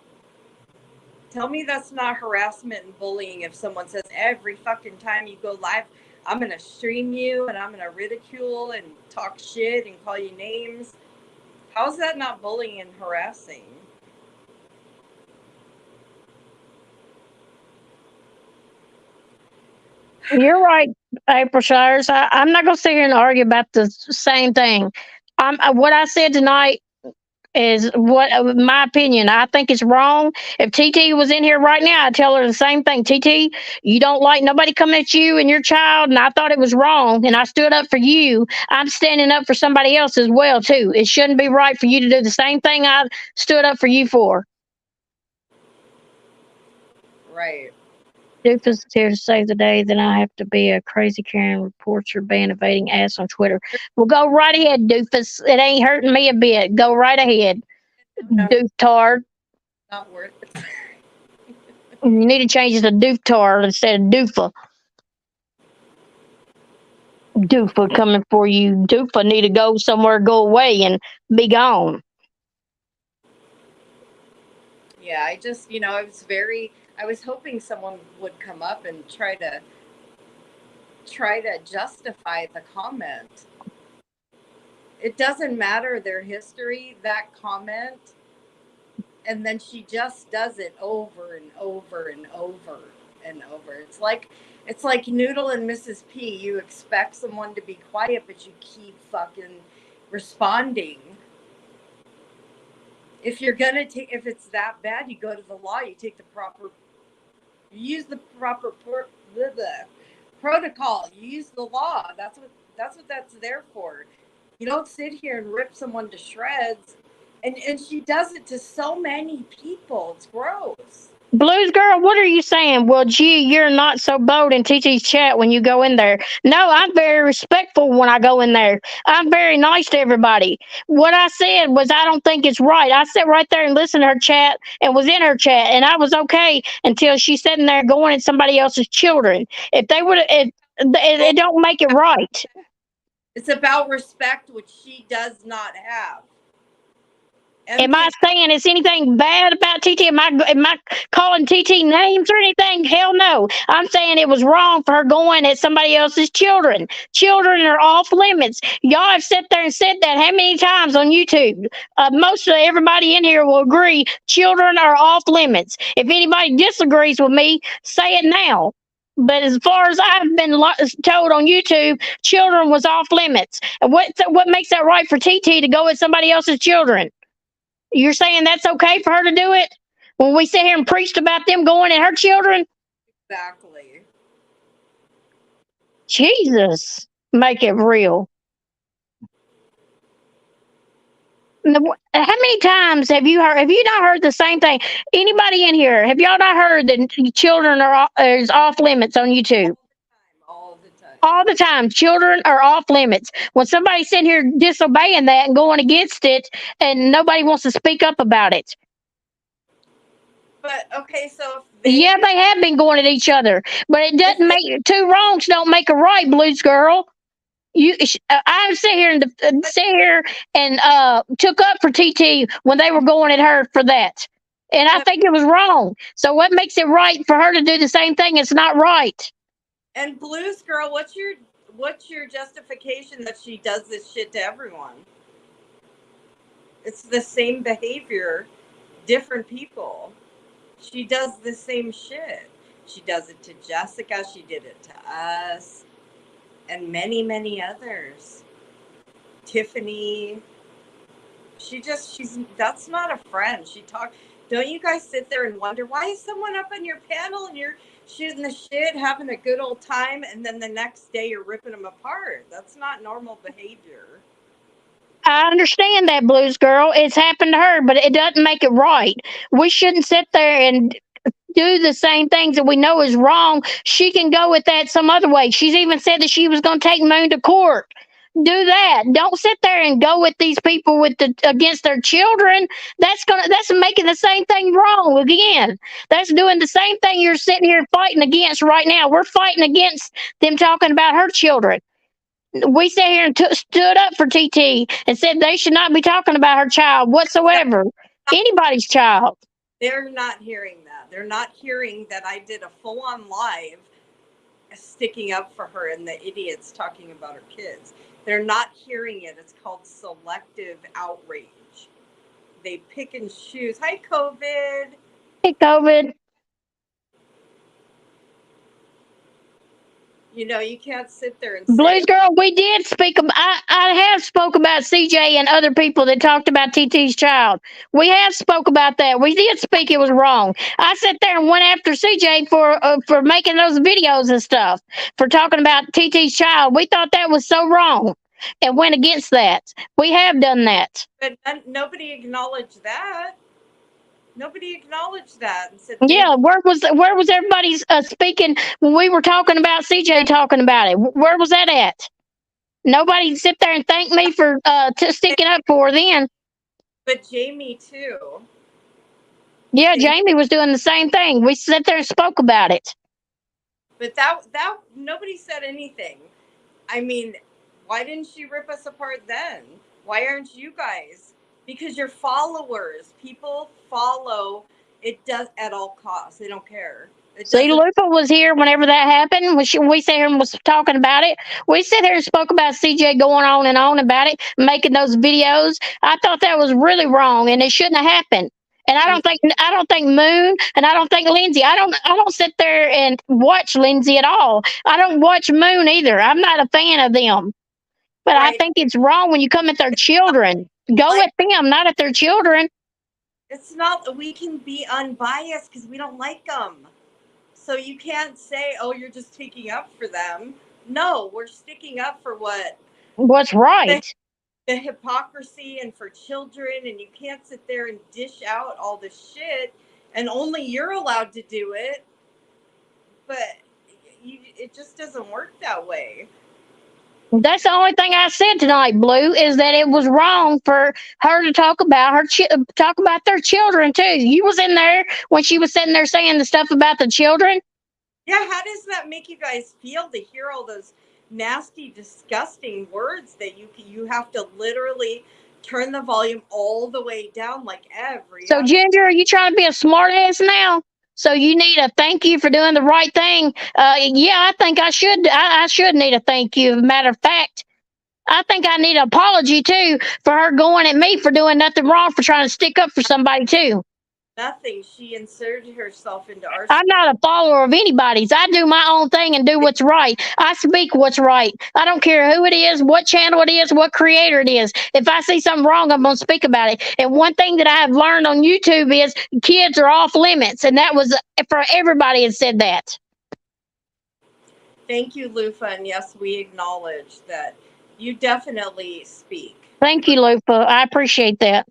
Tell me that's not harassment and bullying if someone says every fucking time you go live, I'm gonna stream you and I'm gonna ridicule and talk shit and call you names. How is that not bullying and harassing? You're right, April Shires. I'm not going to sit here and argue about the same thing. What I said tonight is what my opinion. I think it's wrong. If TT was in here right now, I'd tell her the same thing. TT, you don't like nobody coming at you and your child, and I thought it was wrong, and I stood up for you. I'm standing up for somebody else as well too. It shouldn't be right for you to do the same thing I stood up for you for. Right. Doofus is here to save the day. Then I have to be a crazy Karen reports your ban evading ass on Twitter. Well, go right ahead, Doofus. It ain't hurting me a bit. Go right ahead, No, Dooftard. not worth it. You need to change it to Dooftard instead of Doofa. Doofa coming for you. Doofa need to go somewhere, go away, and be gone. Yeah, I just, I was hoping someone would come up and try to justify the comment. It doesn't matter their history, that comment, and then she just does it over and over and over and over. It's like Noodle and Mrs. P. You expect someone to be quiet, but you keep fucking responding. If you're gonna take, if it's that bad, you go to the law. You take the proper, you use the proper protocol. You use the law. That's what that's there for. You don't sit here and rip someone to shreds. And she does it to so many people. It's gross. Blues girl, what are you saying? Well, gee, you're not so bold in TT's chat when you go in there. No, I'm very respectful when I go in there. I'm very nice to everybody. What I said was I don't think it's right. I sat right there and listened to her chat and was in her chat, and I was okay until she's sitting there going at somebody else's children. If they would, it don't make it right. It's about respect, which she does not have. Am I saying it's anything bad about TT? Am I calling TT names or anything? Hell no. I'm saying it was wrong for her going at somebody else's children. Children are off limits. Y'all have sat there and said that how many times on YouTube? Most of everybody in here will agree children are off limits. If anybody disagrees with me, say it now. But as far as I've been told on YouTube, children was off limits. And what makes that right for TT to go at somebody else's children? You're saying that's okay for her to do it when we sit here and preached about them going at her children? Exactly. Jesus, make it real. How many times have you heard? Have you not heard the same thing? Anybody in here? Have y'all not heard that children is off limits on YouTube? All the time. All the time, children are off limits. When somebody's sitting here disobeying that and going against it, and nobody wants to speak up about it. But okay, so they have been going at each other, but it doesn't make two wrongs don't make a right, Blues girl. I sit here and took up for TT when they were going at her for that, and I think it was wrong. So what makes it right for her to do the same thing? It's not right. And Blues girl, what's your justification that she does this shit to everyone? It's the same behavior, different people. She does the same shit. She does it to Jessica. She did it to us, and many, many others. Tiffany. She's that's not a friend. She talk. Don't you guys sit there and wonder why is someone up on your panel and you're shooting the shit, having a good old time, and then the next day you're ripping them apart? That's not normal behavior. I understand that, Blues Girl. It's happened to her, but it doesn't make it right. We shouldn't sit there and do the same things that we know is wrong. She can go with that some other way. She's even said that she was going to take Moon to court. Do that. Don't sit there and go with these people with the against their children. That's making the same thing wrong again. That's doing the same thing you're sitting here fighting against right now. We're fighting against them talking about her children. We sat here and stood up for TT and said they should not be talking about her child whatsoever, anybody's child. They're not hearing that. They're not hearing that I did a full-on live sticking up for her and the idiots talking about her kids. They're not hearing it. It's called selective outrage. They pick and choose. Hi, COVID. Hey, COVID. You know, you can't sit there and say, Blues Girl, we did speak. I have spoke about CJ and other people that talked about TT's child. We have spoke about that. We did speak. It was wrong. I sat there and went after CJ for making those videos and stuff, for talking about TT's child. We thought that was so wrong, and went against that. We have done that. but nobody acknowledged that. Nobody acknowledged that and said, Yeah, where was everybody speaking when we were talking about CJ talking about it? Where was that at? Nobody sit there and thank me for sticking up for her then. But Jamie too. Yeah, Jamie was doing the same thing. We sat there and spoke about it. But that nobody said anything. I mean, why didn't she rip us apart then? Why aren't you guys? Because you're followers. People follow. It does at all costs. They don't care. See, Lupa was here whenever that happened. We sat here and was talking about it. We sat here and spoke about CJ going on and on about it, making those videos. I thought that was really wrong, and it shouldn't have happened. And I don't think Moon, and I don't think Lindsay. I don't sit there and watch Lindsay at all. I don't watch Moon either. I'm not a fan of them. But right. I think it's wrong when you come at their children. Go at them, not at their children. It's not. We can be unbiased because we don't like them. So you can't say, "Oh, you're just taking up for them." No, we're sticking up for what's right. The hypocrisy and for children, and you can't sit there and dish out all this shit, and only you're allowed to do it. But it just doesn't work that way. That's the only thing I said tonight, Blue, is that it was wrong for her to talk about talk about their children too. You was in there when she was sitting there saying the stuff about the children. Yeah, how does that make you guys feel to hear all those nasty, disgusting words that you have to literally turn the volume all the way down like every? So, Ginger, are you trying to be a smart ass now? So you need a thank you for doing the right thing. Yeah, I think I should. I should need a thank you. As a matter of fact, I think I need an apology too for her going at me for doing nothing wrong, for trying to stick up for somebody too. Nothing. She inserted herself into our. I'm not a follower of anybody's. I do my own thing and do what's right. I speak what's right. I don't care who it is, what channel it is, what creator it is. If I see something wrong, I'm going to speak about it. And one thing that I have learned on YouTube is kids are off limits. And that was for everybody has said that. Thank you, Lufa. And yes, we acknowledge that you definitely speak. Thank you, Lufa. I appreciate that.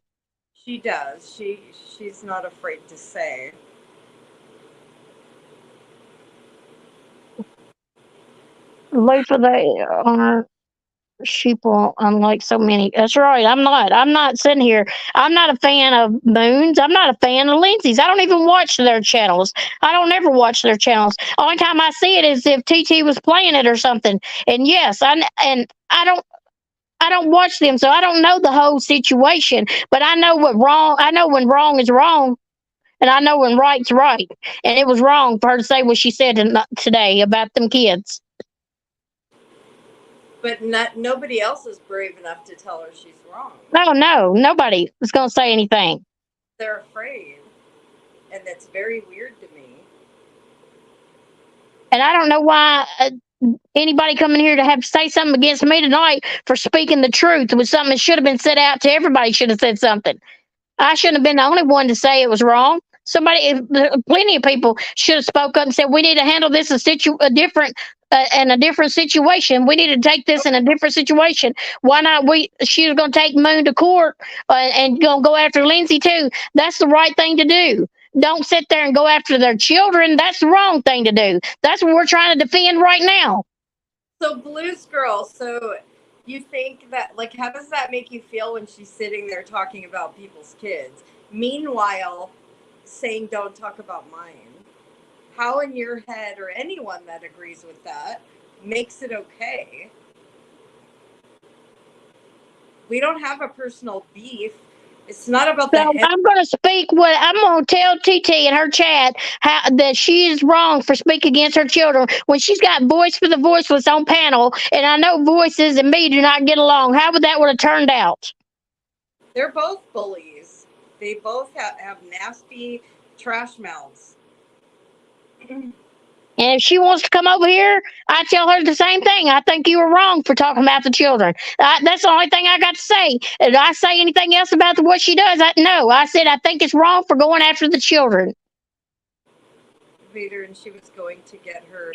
She does. She's not afraid to say. Lufa, they are sheeple, unlike so many. That's right. I'm not sitting here. I'm not a fan of Moons. I'm not a fan of Lindsay's. I don't even watch their channels. I don't ever watch their channels. Only time I see it is if TT was playing it or something. And yes, I don't watch them, so I don't know the whole situation. But I know I know when wrong is wrong, and I know when right's right. And it was wrong for her to say what she said today about them kids. But nobody else is brave enough to tell her she's wrong. No, nobody was going to say anything. They're afraid. And that's very weird to me. And I don't know why anybody coming here to have to say something against me tonight for speaking the truth was something that should have been said out to everybody. Should have said something. I shouldn't have been the only one to say it was wrong. Plenty of people should have spoke up and said we need to handle this a different in a different situation. We need to take this in a different situation. Why not? She was going to take Moon to court and going to go after Lindsay too. That's the right thing to do. Don't sit there and go after their children. That's the wrong thing to do. That's what we're trying to defend right now. So Blues Girl, so you think that, like, how does that make you feel when she's sitting there talking about people's kids? Meanwhile, saying don't talk about mine. How in your head, or anyone that agrees with that, makes it okay? We don't have a personal beef. It's not about So I'm going to speak what I'm going to tell TT in her chat that she is wrong for speaking against her children when she's got Voice for the Voiceless on panel, and I know Voices and me do not get along. How would that would have turned out? They're both bullies. They both have nasty trash mouths. And if she wants to come over here, I tell her the same thing. I think you were wrong for talking about the children. That's the only thing I got to say. Did I say anything else about what she does? No. I said I think it's wrong for going after the children. Vader, and she was going to get her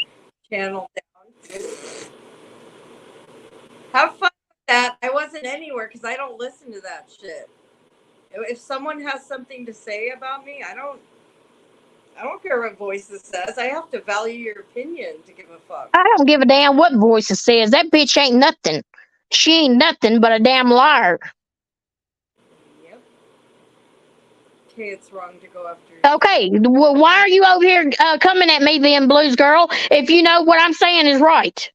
channel down. Have fun with that. I wasn't anywhere because I don't listen to that shit. If someone has something to say about me, I don't care what Voices says. I have to value your opinion to give a fuck. I don't give a damn what Voices says. That bitch ain't nothing. She ain't nothing but a damn liar. Yep. Okay, it's wrong to go after. Okay, well, why are you over here coming at me then, Blues Girl, if you know what I'm saying is right?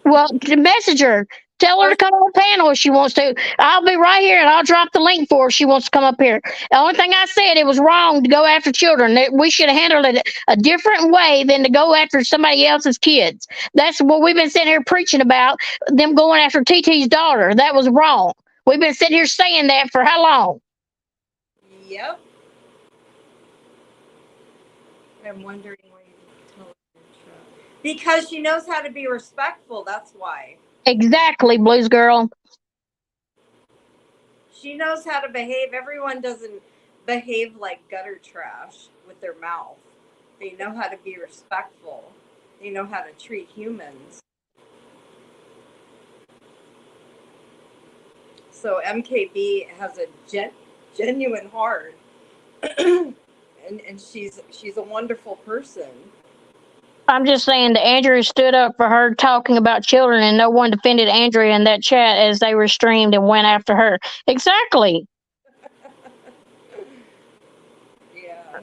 Well, message her. Tell her to come on panel if she wants to. I'll be right here and I'll drop the link for her if she wants to come up here. The only thing I said, it was wrong to go after children. That we should have handled it a different way than to go after somebody else's kids. That's what we've been sitting here preaching about, them going after TT's daughter. That was wrong. We've been sitting here saying that for how long? Yep. I'm wondering why you didn't tell her. Because she knows how to be respectful, that's why. Exactly, Blues Girl. She knows how to behave. Everyone doesn't behave like gutter trash with their mouth. They know how to be respectful. They know how to treat humans. So MKB has a genuine heart. and she's a wonderful person. I'm just saying that Andrea stood up for her talking about children, and no one defended Andrea in that chat as they were streamed and went after her. Exactly. Yeah.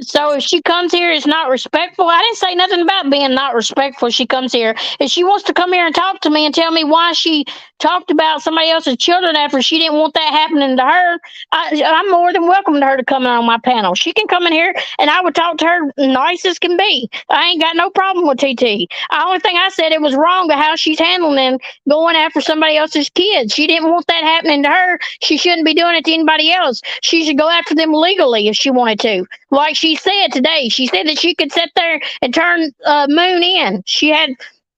So if she comes here, it's not respectful. I didn't say nothing about being not respectful. She comes here. If she wants to come here and talk to me and tell me why she talked about somebody else's children after she didn't want that happening to her, I'm more than welcome to her to come on my panel. She can come in here and I would talk to her nice as can be. I ain't got no problem with TT. The only thing I said, it was wrong to how she's handling going after somebody else's kids. She didn't want that happening to her. She shouldn't be doing it to anybody else. She should go after them legally if she wanted to. Like she said today, she said that she could sit there and turn Moon in. She had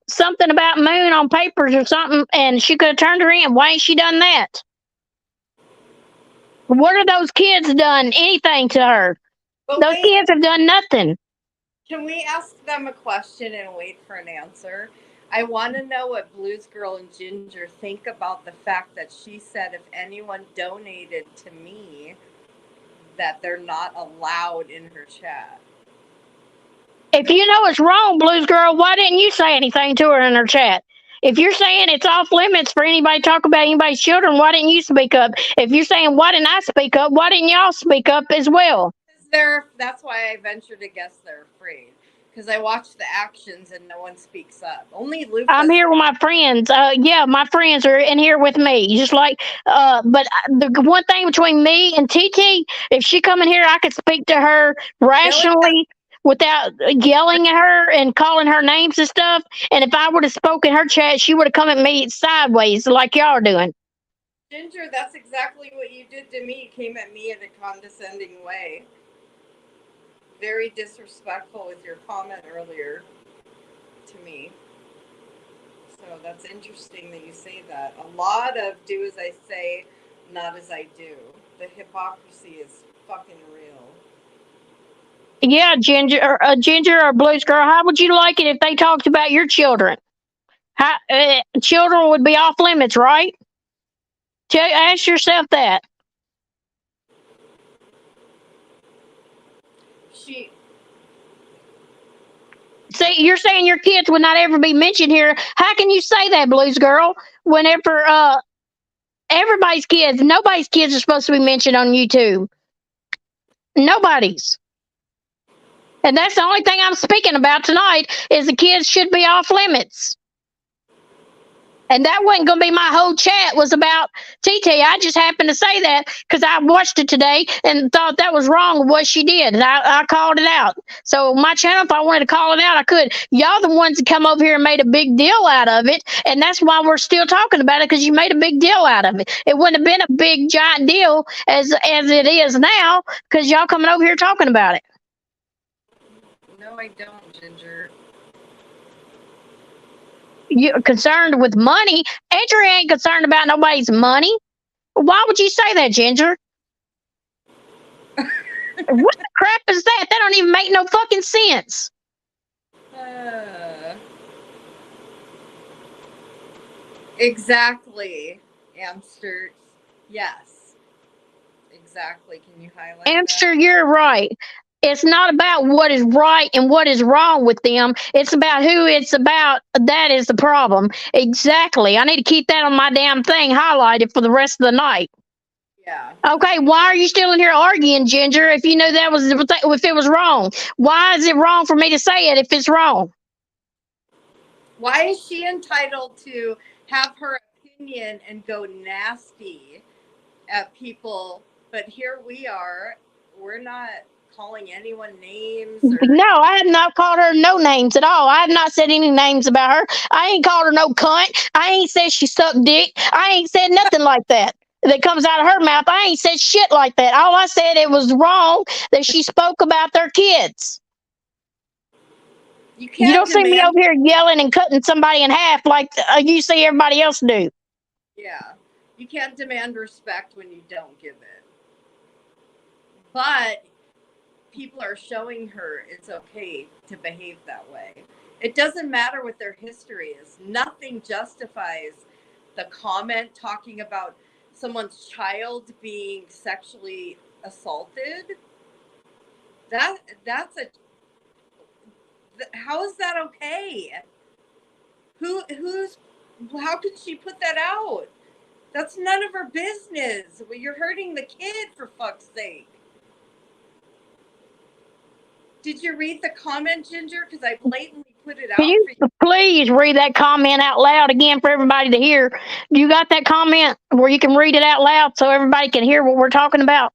something about Moon on papers or something, and she could have turned her in. Why ain't she done that? What are those kids done anything to her? But those kids have done nothing. Can we ask them a question and wait for an answer? I want to know what Blues Girl and Ginger think about the fact that she said if anyone donated to me, that they're not allowed in her chat. If you know it's wrong, Blues Girl, why didn't you say anything to her in her chat? If you're saying it's off limits for anybody to talk about anybody's children, why didn't you speak up? If you're saying why didn't I speak up, why didn't y'all speak up as well? That's why I venture to guess they're afraid. Because I watch the actions and no one speaks up. Only Luke. I'm here with my friends. Yeah, my friends are in here with me. Just like, but the one thing between me and TT, if she come in here, I could speak to her rationally. without yelling at her and calling her names and stuff. And if I would have spoken her chat, she would have come at me sideways like y'all are doing. Ginger, that's exactly what you did to me. Came at me in a condescending way. Very disrespectful with your comment earlier to me. So that's interesting that you say that. A lot of do as I say, not as I do. The hypocrisy is fucking real. Yeah, Ginger or Blues Girl, how would you like it if they talked about your children? How, children would be off limits, right? Ask yourself that. She See, you're saying your kids would not ever be mentioned here. How can you say that, Blues Girl? Whenever everybody's kids, nobody's kids are supposed to be mentioned on YouTube. Nobody's. And that's the only thing I'm speaking about tonight is the kids should be off limits. And that wasn't going to be my whole chat was about TT. I just happened to say that because I watched it today and thought that was wrong with what she did. And I called it out. So my channel, if I wanted to call it out, I could. Y'all the ones that come over here and made a big deal out of it. And that's why we're still talking about it, because you made a big deal out of it. It wouldn't have been a big giant deal as it is now because y'all coming over here talking about it. No, I don't, Ginger. You're concerned with money. Andrew ain't concerned about nobody's money. Why would you say that, Ginger? What the crap is that? That don't even make no fucking sense. Exactly, Amsters. Yes. Exactly. Can you highlight Amster, you're right. It's not about what is right and what is wrong with them. It's about who it's about. That is the problem. Exactly. I need to keep that on my damn thing highlighted for the rest of the night. Yeah. Okay, why are you still in here arguing, Ginger, if you know that was if it was wrong? Why is it wrong for me to say it if it's wrong? Why is she entitled to have her opinion and go nasty at people? But here we are. We're not calling anyone names. No, I have not called her no names at all. I have not said any names about her. I ain't called her no cunt. I ain't said she sucked dick. I ain't said nothing like that comes out of her mouth. I ain't said shit like that. All I said, it was wrong that she spoke about their kids. You don't see me over here yelling and cutting somebody in half like you see everybody else do. Yeah. You can't demand respect when you don't give it. But people are showing her it's okay to behave that way. It doesn't matter what their history is. Nothing justifies the comment talking about someone's child being sexually assaulted. That's a how is that okay? How could she put that out? That's none of her business. You're hurting the kid, for fuck's sake. Did you read the comment, Ginger? Because I blatantly put it out. Can you please read that comment out loud again for everybody to hear? You got that comment where you can read it out loud so everybody can hear what we're talking about?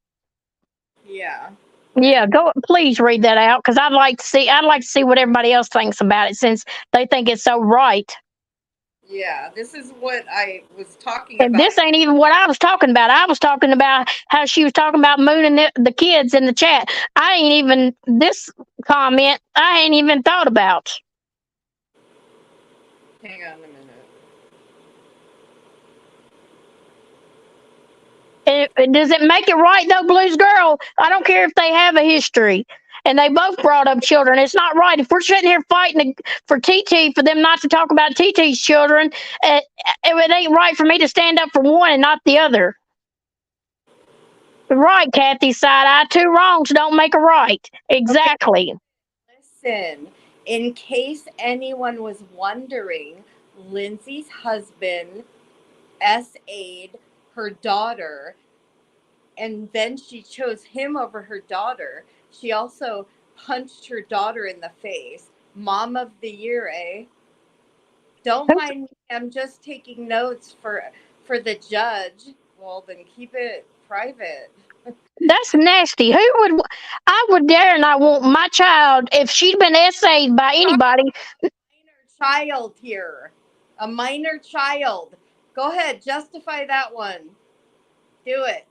Yeah. Yeah, go. Please read that out because I'd like to see what everybody else thinks about it since they think it's so right. Yeah, this is what I was talking and about. This ain't even what I was talking about. I was talking about how she was talking about mooning the kids in the chat. I ain't even this comment. I ain't even thought about. Hang on a minute. Does it make it right though, Blues Girl? I don't care if they have a history and they both brought up children. It's not right. If we're sitting here fighting for TT for them not to talk about TT's children, it ain't right for me to stand up for one and not the other. Right, Kathy side eye. Two wrongs don't make a right. Exactly. Okay. Listen, in case anyone was wondering, Lindsay's husband SA'd her daughter, and then she chose him over her daughter. She also punched her daughter in the face. Mom of the year, eh? Don't mind me. I'm just taking notes for the judge. Well, then keep it private. That's nasty. Who would? I would dare not want my child, if she'd been essayed by anybody. Child here. A minor child. Go ahead, justify that one. Do it.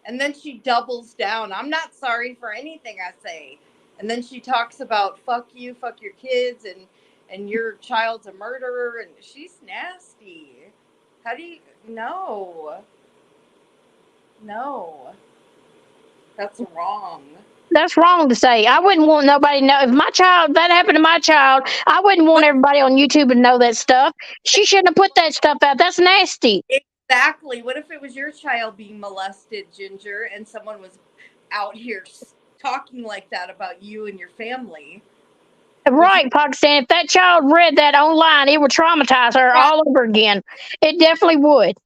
And then she doubles down. I'm not sorry for anything I say. And then she talks about fuck you, fuck your kids, and your child's a murderer, and she's nasty. How do you no. No. That's wrong. That's wrong to say. I wouldn't want nobody to know. If that happened to my child, I wouldn't want everybody on YouTube to know that stuff. She shouldn't have put that stuff out. That's nasty. Exactly. What if it was your child being molested, Ginger, and someone was out here talking like that about you and your family? Right, Pakistan. If that child read that online, it would traumatize her all over again. It definitely would.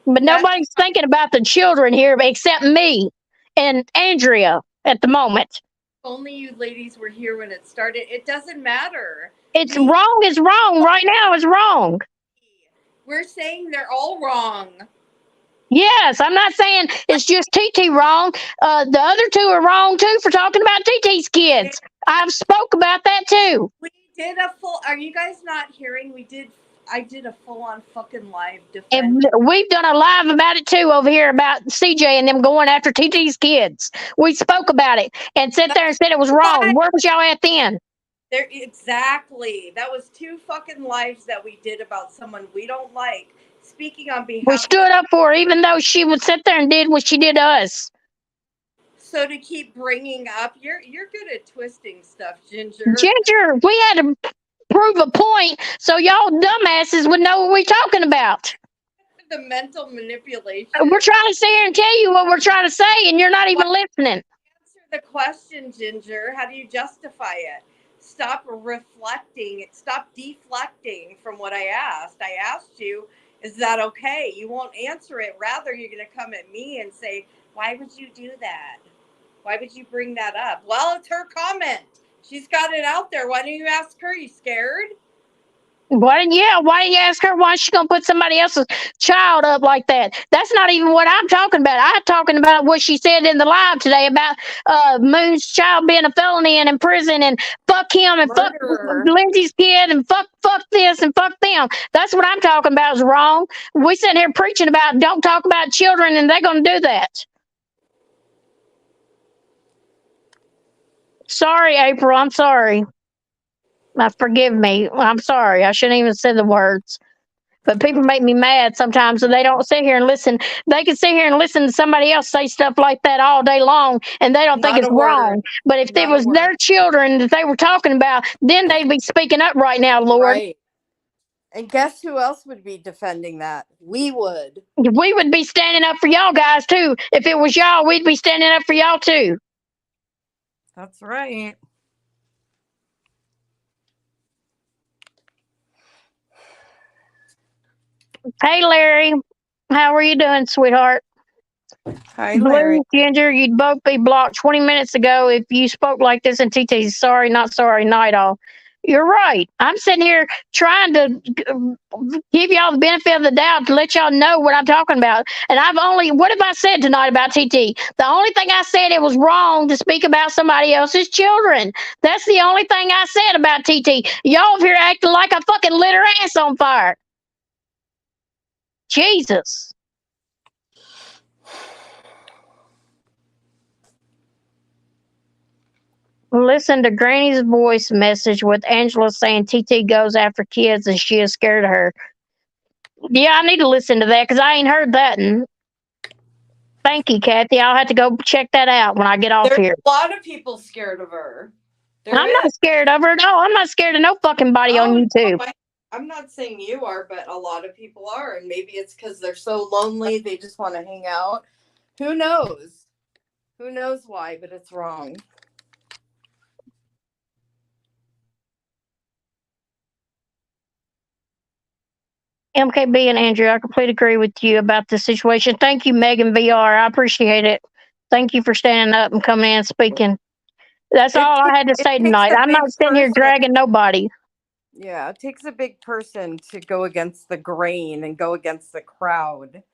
But nobody's thinking about the children here except me and Andrea at the moment. Only you ladies were here when it started. It doesn't matter. It's wrong is wrong. Right now is wrong. We're saying they're all wrong. Yes, I'm not saying it's just TT wrong. The other two are wrong too for talking about TT's kids. I've spoke about that too. We did a full. Are you guys not hearing? I did a full-on fucking live defense. And we've done a live about it too over here about CJ and them going after TT's kids. We spoke about it and sat there and said it was wrong. Where was y'all at then? There, exactly. That was 2 fucking lives that we did about someone we don't like. Speaking on behalf. We stood up for her, even though she would sit there and did what she did to us. So to keep bringing up, you're good at twisting stuff, Ginger. Ginger, we had to prove a point so y'all dumbasses would know what we're talking about. The mental manipulation. We're trying to sit here and tell you what we're trying to say, and you're not even listening. Answer the question, Ginger. How do you justify it? Stop reflecting. Stop deflecting from what I asked. I asked you, is that okay? You won't answer it. Rather, you're going to come at me and say, why would you do that? Why would you bring that up? Well, it's her comment. She's got it out there. Why don't you ask her? You scared? Why didn't you ask her why she gonna put somebody else's child up like that? That's not even what I'm talking about. I'm talking about what she said in the live today about Moon's child being a felony and in prison and fuck him and Murderer. fuck Lindsay's kid and fuck this and fuck them. That's what I'm talking about is wrong. We sitting here preaching about don't talk about children and they're gonna do that. Sorry, April. I'm sorry. Forgive me. I'm sorry. I shouldn't even say the words. But people make me mad sometimes, and they don't sit here and listen. They can sit here and listen to somebody else say stuff like that all day long, and they don't think it's wrong. But if it was their children that they were talking about, then they'd be speaking up right now, Lord. Right. And guess who else would be defending that? We would. We would be standing up for y'all guys, too. If it was y'all, we'd be standing up for y'all, too. That's right. Hey, Larry. How are you doing, sweetheart? Hi, Larry. Blue, Ginger, you'd both be blocked 20 minutes ago if you spoke like this in TT's sorry, not sorry night all. You're right. I'm sitting here trying to give y'all the benefit of the doubt to let y'all know what I'm talking about. And what have I said tonight about TT? The only thing I said it was wrong to speak about somebody else's children. That's the only thing I said about TT. Y'all over here acting like I fucking lit her ass on fire. Jesus. Listen to Granny's voice message with Angela saying TT goes after kids and she is scared of her. Yeah, I need to listen to that because I ain't heard that. And thank you, Kathy. I'll have to go check that out when I get off here. A lot of people scared of her. I'm not scared of her. No, I'm not scared of no fucking body on YouTube. No, I'm not saying you are, but a lot of people are. And maybe it's because they're so lonely, they just want to hang out. Who knows? Who knows why, but it's wrong. MKB and Andrew, I completely agree with you about this situation. Thank you, Megan VR. I appreciate it. Thank you for standing up and coming in and speaking. That's all I had to say tonight. I'm not sitting here dragging nobody. Yeah, it takes a big person to go against the grain and go against the crowd.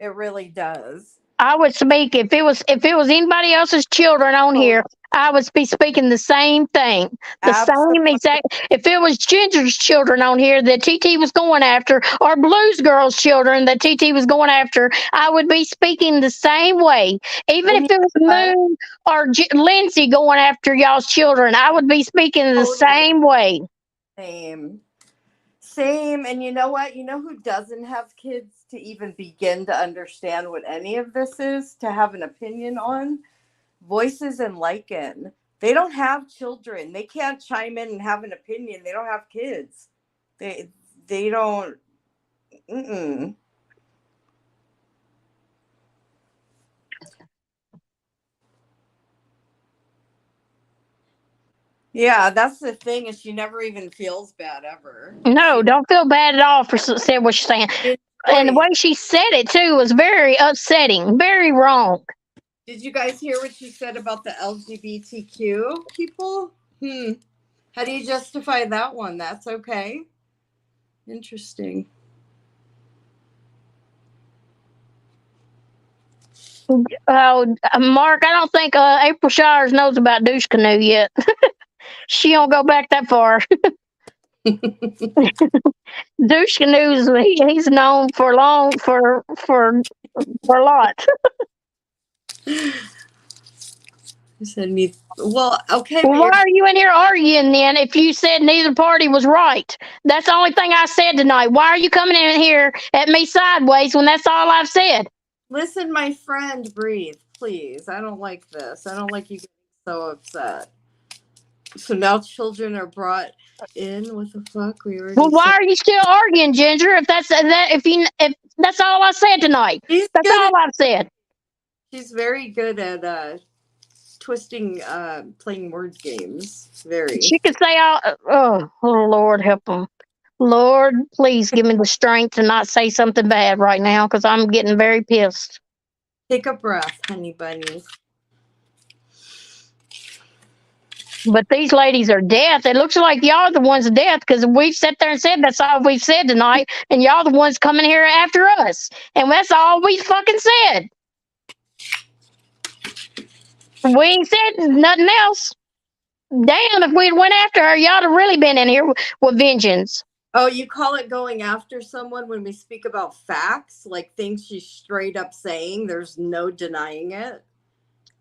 It really does. I would speak if it was anybody else's children on here. I would be speaking the same thing, the same exact. If it was Ginger's children on here that TT was going after, or Blue's girl's children that TT was going after, I would be speaking the same way. Even if it was Moon or Lindsay going after y'all's children, I would be speaking the same way. Same. And you know what? You know who doesn't have kids to even begin to understand what any of this is, to have an opinion on? Voices and Lycan. They don't have children. They can't chime in and have an opinion. They don't have kids. They don't. Mm-mm. Yeah, that's the thing, is she never even feels bad ever. No, don't feel bad at all for saying what she's saying. And the way she said it too was very upsetting, very wrong. Did you guys hear what she said about the LGBTQ people? How do you justify that one? That's okay. Interesting. Mark, I don't think April Shires knows about douche canoe yet. She don't go back that far. Douche canoes, he's known for a lot. I said me. Well, okay. Well, why are you in here arguing then if you said neither party was right? That's the only thing I said tonight. Why are you coming in here at me sideways when that's all I've said? Listen, my friend, breathe, please. I don't like this. I don't like you getting so upset. So now children are brought in. What the fuck? Well, why are you still arguing, Ginger? If that's all I said tonight, that's all I've said. She's very good at twisting, playing word games. Very. She could say, "Oh, Lord, help them. Lord, please give me the strength to not say something bad right now, because I'm getting very pissed." Take a breath, honey bunny. But these ladies are deaf. It looks like y'all are the ones deaf, because we've sat there and said that's all we've said tonight, and y'all the ones coming here after us, and that's all we fucking said. We ain't said nothing else. Damn, if we'd went after her, y'all'd have really been in here with vengeance. Oh, you call it going after someone when we speak about facts, like things she's straight up saying? There's no denying it.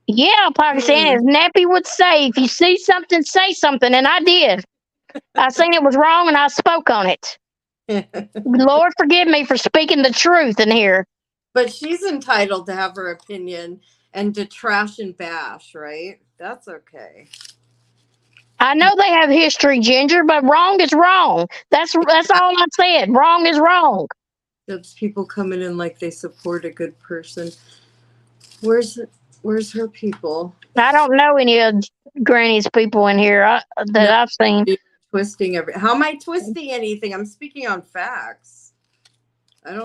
Yeah, Pakistan, as Nappy would say, if you see something, say something, and I did. I seen it was wrong, and I spoke on it. Lord forgive me for speaking the truth in here. But she's entitled to have her opinion and to trash and bash, right? That's okay. I know they have history, Ginger, but wrong is wrong. That's all I said. Wrong is wrong. Those people coming in like they support a good person. Where's her people? I don't know any of Granny's people in here I've seen. Twisting How am I twisting anything? I'm speaking on facts.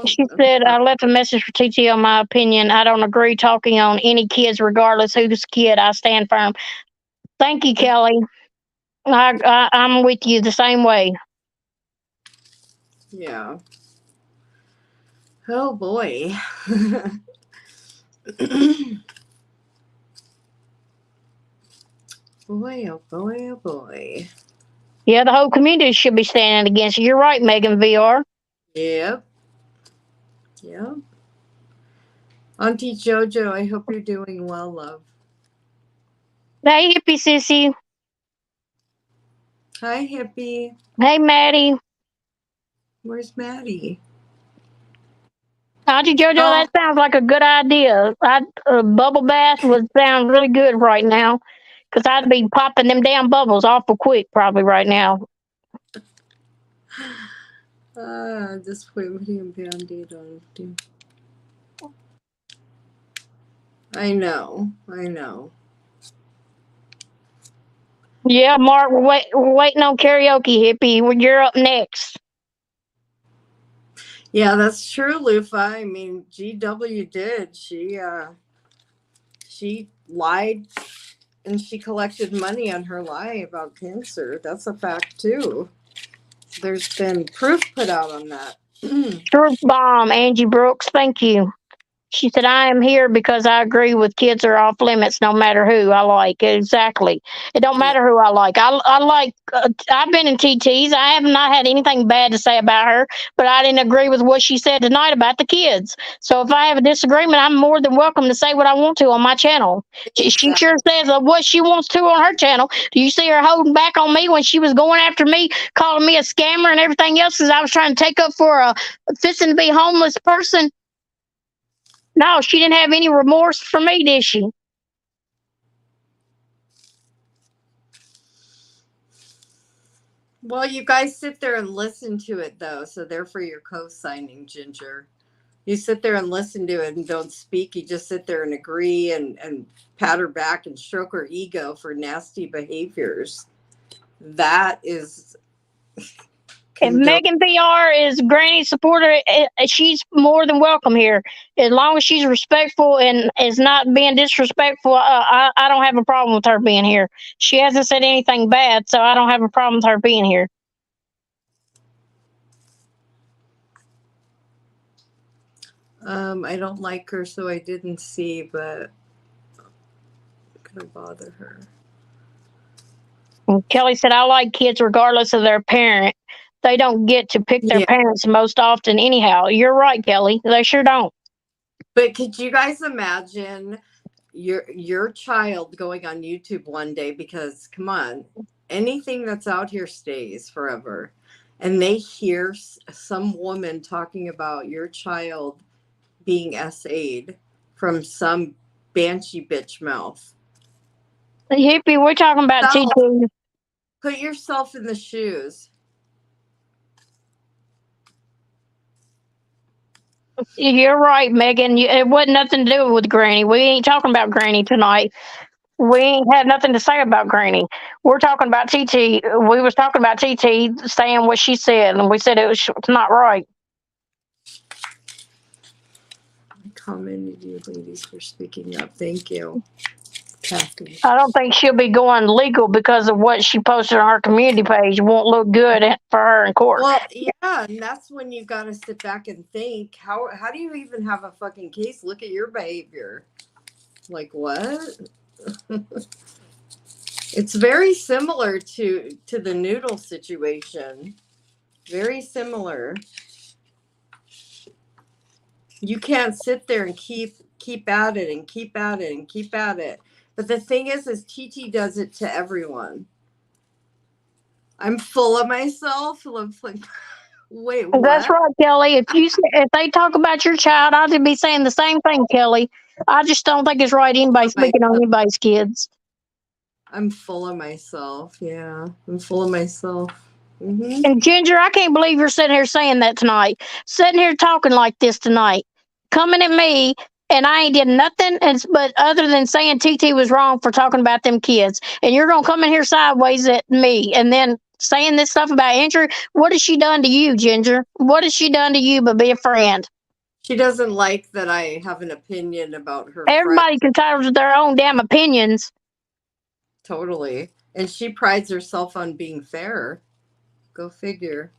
She said, I left a message for TT on my opinion. I don't agree talking on any kids, regardless who's kid. I stand firm. Thank you, Kelly. I'm with you the same way. Yeah. Oh boy. Boy, oh boy, oh boy. Yeah, the whole community should be standing against you. You're right, Megan VR. Yep. Yep. Auntie Jojo, I hope you're doing well, love. Hey, hippie sissy. Hi, hippie. Hey, Maddie. Where's Maddie? Auntie Jojo, that sounds like a good idea. A bubble bath would sound really good right now, because I'd be popping them damn bubbles awful quick probably right now. Just putting a Band-Aid on. I know. Yeah, Mark, we're waiting on karaoke, hippie. You're up next. Yeah, that's true, Lufa. I mean, GW did. She lied, and she collected money on her lie about cancer. That's a fact too. There's been proof put out on that. Truth bomb, Angie Brooks. Thank you. She said, I am here because I agree with kids are off limits no matter who I like. Exactly. It don't Yeah. matter who I like. I like, I've been in TTs. I have not had anything bad to say about her, but I didn't agree with what she said tonight about the kids. So if I have a disagreement, I'm more than welcome to say what I want to on my channel. She Exactly. sure says what she wants to on her channel. Do you see her holding back on me when she was going after me, calling me a scammer and everything else because I was trying to take up for a fixing to be homeless person? No, she didn't have any remorse for me, did she? Well, you guys sit there and listen to it though, so therefore you're co-signing, Ginger. You sit there and listen to it and don't speak. You just sit there and agree and pat her back and stroke her ego for nasty behaviors. That is If condone. Megan PR is Granny's supporter, she's more than welcome here. As long as she's respectful and is not being disrespectful, I don't have a problem with her being here. She hasn't said anything bad, so I don't have a problem with her being here. I don't like her, so I didn't see, but I'm gonna bother her. And Kelly said, I like kids regardless of their parent. They don't get to pick their Yeah, parents most often, anyhow. You're right, Kelly. They sure don't. but could you guys imagine your child going on YouTube one day? Because come on, anything that's out here stays forever, and they hear some woman talking about your child being SA'd from some banshee bitch mouth. Hippie, we're talking about Self, TT. put yourself in the shoes. You're right, Megan. It wasn't nothing to do with Granny. We ain't talking about Granny tonight. We ain't had nothing to say about Granny. We're talking about TT. We was talking about TT saying what she said, and we said it's not right. I commended you ladies for speaking up. Thank you, Kathy. I don't think she'll be going legal because of what she posted on her community page. Won't look good for her in court. Well, yeah, and that's when you got to sit back and think, how do you even have a fucking case? Look at your behavior. Like what? It's very similar to the noodle situation. Very similar. You can't sit there and keep at it and keep at it and keep at it. But the thing is TT does it to everyone. I'm full of myself. I'm like, wait, That's what? right, Kelly. If they talk about your child, I'd be saying the same thing, Kelly. I just don't think it's right anybody speaking on anybody's kids. I'm full of myself. Yeah, I'm full of myself. Mm-hmm. And Ginger, I can't believe you're sitting here saying that tonight. Sitting here talking like this tonight, coming at me, and I ain't did nothing, but other than saying TT was wrong for talking about them kids, and you're gonna come in here sideways at me, and then saying this stuff about Andrew. What has she done to you, Ginger? What has she done to you but be a friend? She doesn't like that I have an opinion about her friend. Everybody's entitled to their own damn opinions. Totally. And she prides herself on being fair. Go figure.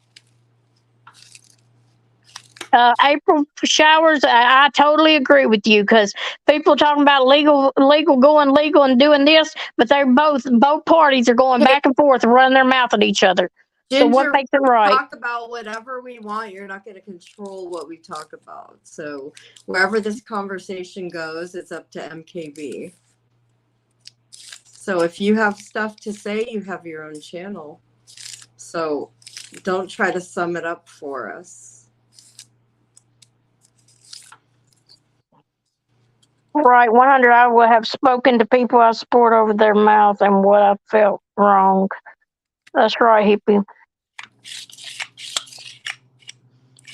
April Showers, I totally agree with you because people talking about going legal and doing this, but they're both parties are going back and forth and running their mouth at each other. So what Ginger, makes it right? talk about whatever we want. You're not going to control what we talk about. So wherever this conversation goes, it's up to MKB. So if you have stuff to say, you have your own channel. So don't try to sum it up for us. Right, 100. I will have spoken to people I support over their mouth and what I felt wrong. That's right, hippie.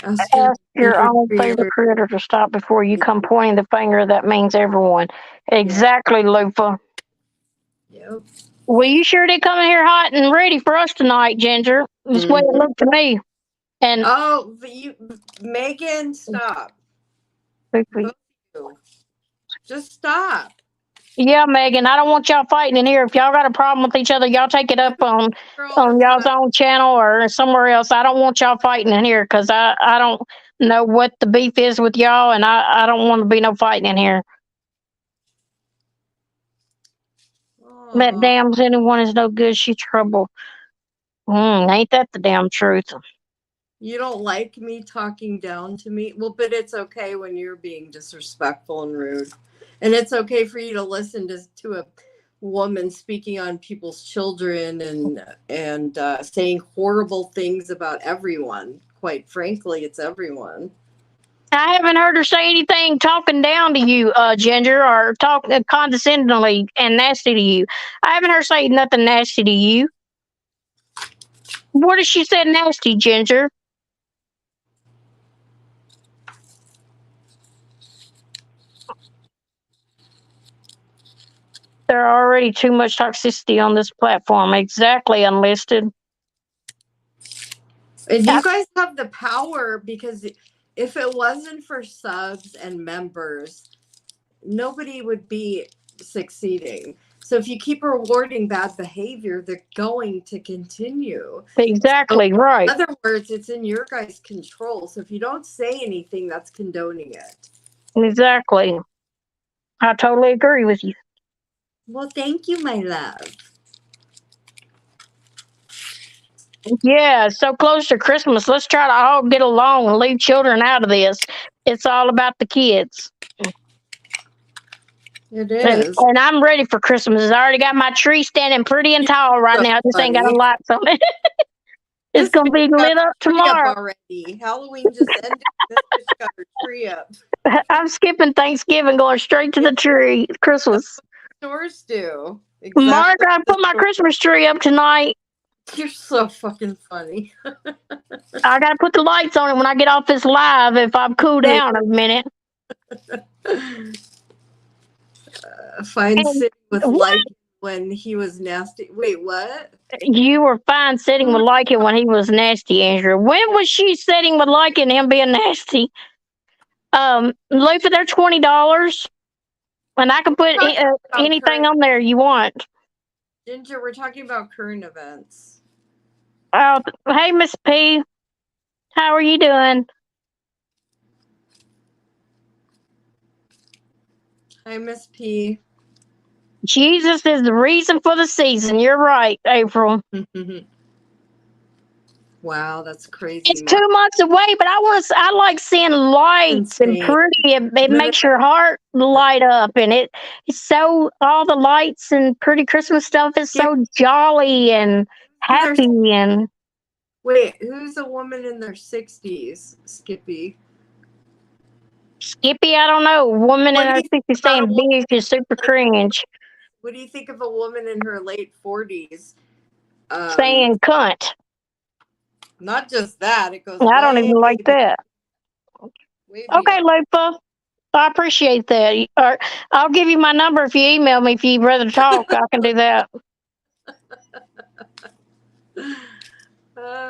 Ask Your favorite own favorite creator. creator to stop before you come pointing the finger. That means everyone. Exactly, Lufa. Yep. Well, you sure did come in here hot and ready for us tonight, Ginger. That's the way it looked to me. And oh, Megan, stop. Just stop. Yeah, Megan, I don't want y'all fighting in here. If y'all got a problem with each other, y'all take it up on y'all's own channel or somewhere else. I don't want y'all fighting in here because I don't know what the beef is with y'all, and I don't want to be no fighting in here. That Aw. damn anyone is no good. She trouble. Ain't that the damn truth? You don't like me talking down to me? Well, but it's okay when you're being disrespectful and rude. And it's okay for you to listen to a woman speaking on people's children and saying horrible things about everyone. Quite frankly, it's everyone. I haven't heard her say anything talking down to you, Ginger, or talk condescendingly and nasty to you. I haven't heard her say nothing nasty to you. What has she said nasty, Ginger? There are already too much toxicity on this platform. Exactly, Unlisted. And you guys have the power because if it wasn't for subs and members, nobody would be succeeding. So if you keep rewarding bad behavior, they're going to continue. Exactly, So, right. in other words, it's in your guys' control. So if you don't say anything, that's condoning it. Exactly. I totally agree with you. Well, thank you, my love. Yeah, so close to Christmas. Let's try to all get along and leave children out of this. It's all about the kids. It And, is. and I'm ready for Christmas. I already got my tree standing pretty and tall right So now. Just ain't got funny. no lights on it. It's This gonna be bitch got lit up her tree up tomorrow. already. Halloween just ended. This bitch got her tree up. I'm skipping Thanksgiving, going straight to the tree. Christmas. Stores do. Mark, Exactly. I put my Christmas tree up tonight. You're so fucking funny. I gotta put the lights on it when I get off this live if I'm cool down a minute. Fine And sitting with what? like when he was nasty. Wait, what? You were fine sitting with liking when he was nasty, Andrew. When was she sitting with liking him being nasty? Look for their $20, and I can put anything on there you want. Ginger, we're talking about current events. Hey, Miss P, how are you doing? Hi, Miss P. Jesus is the reason for the season. You're right, April. Wow, that's crazy. It's 2 months away, but I like seeing lights and pretty. It makes your heart light up, and it's so all the lights and pretty Christmas stuff is so jolly and happy. And wait, who's a woman in their 60s? Skippy. Skippy, I don't know. Woman in her 60s saying bitch is super cringe. What do you think of a woman in her late 40s saying cunt? Not just that, it goes. I don't even like that. Okay, Lupa. I appreciate that. Or I'll give you my number if you email me if you'd rather talk. I can do that.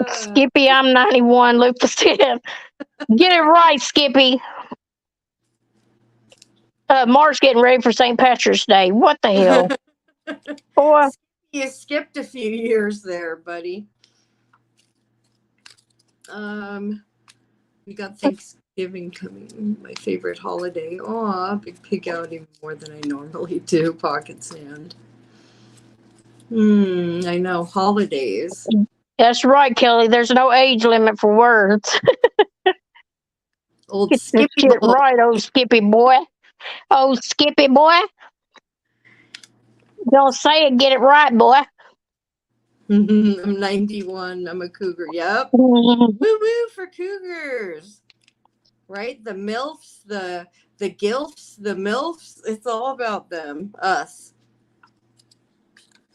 Skippy, I'm 91. Lupa said, "Get it right, Skippy." Mark's getting ready for St. Patrick's Day. What the hell? Boy, you skipped a few years there, buddy. We got Thanksgiving coming, my favorite holiday. Aw, big pig out even more than I normally do. Pocket sand. I know, holidays. That's right, Kelly. There's no age limit for words. Old Get this shit right, old Skippy boy. Old Skippy boy. Don't say it, get it right, boy. I'm 91. I'm a cougar. Yep. Woo woo for cougars. Right? The MILFs, the GILFs, the MILFs. It's all about them. Us.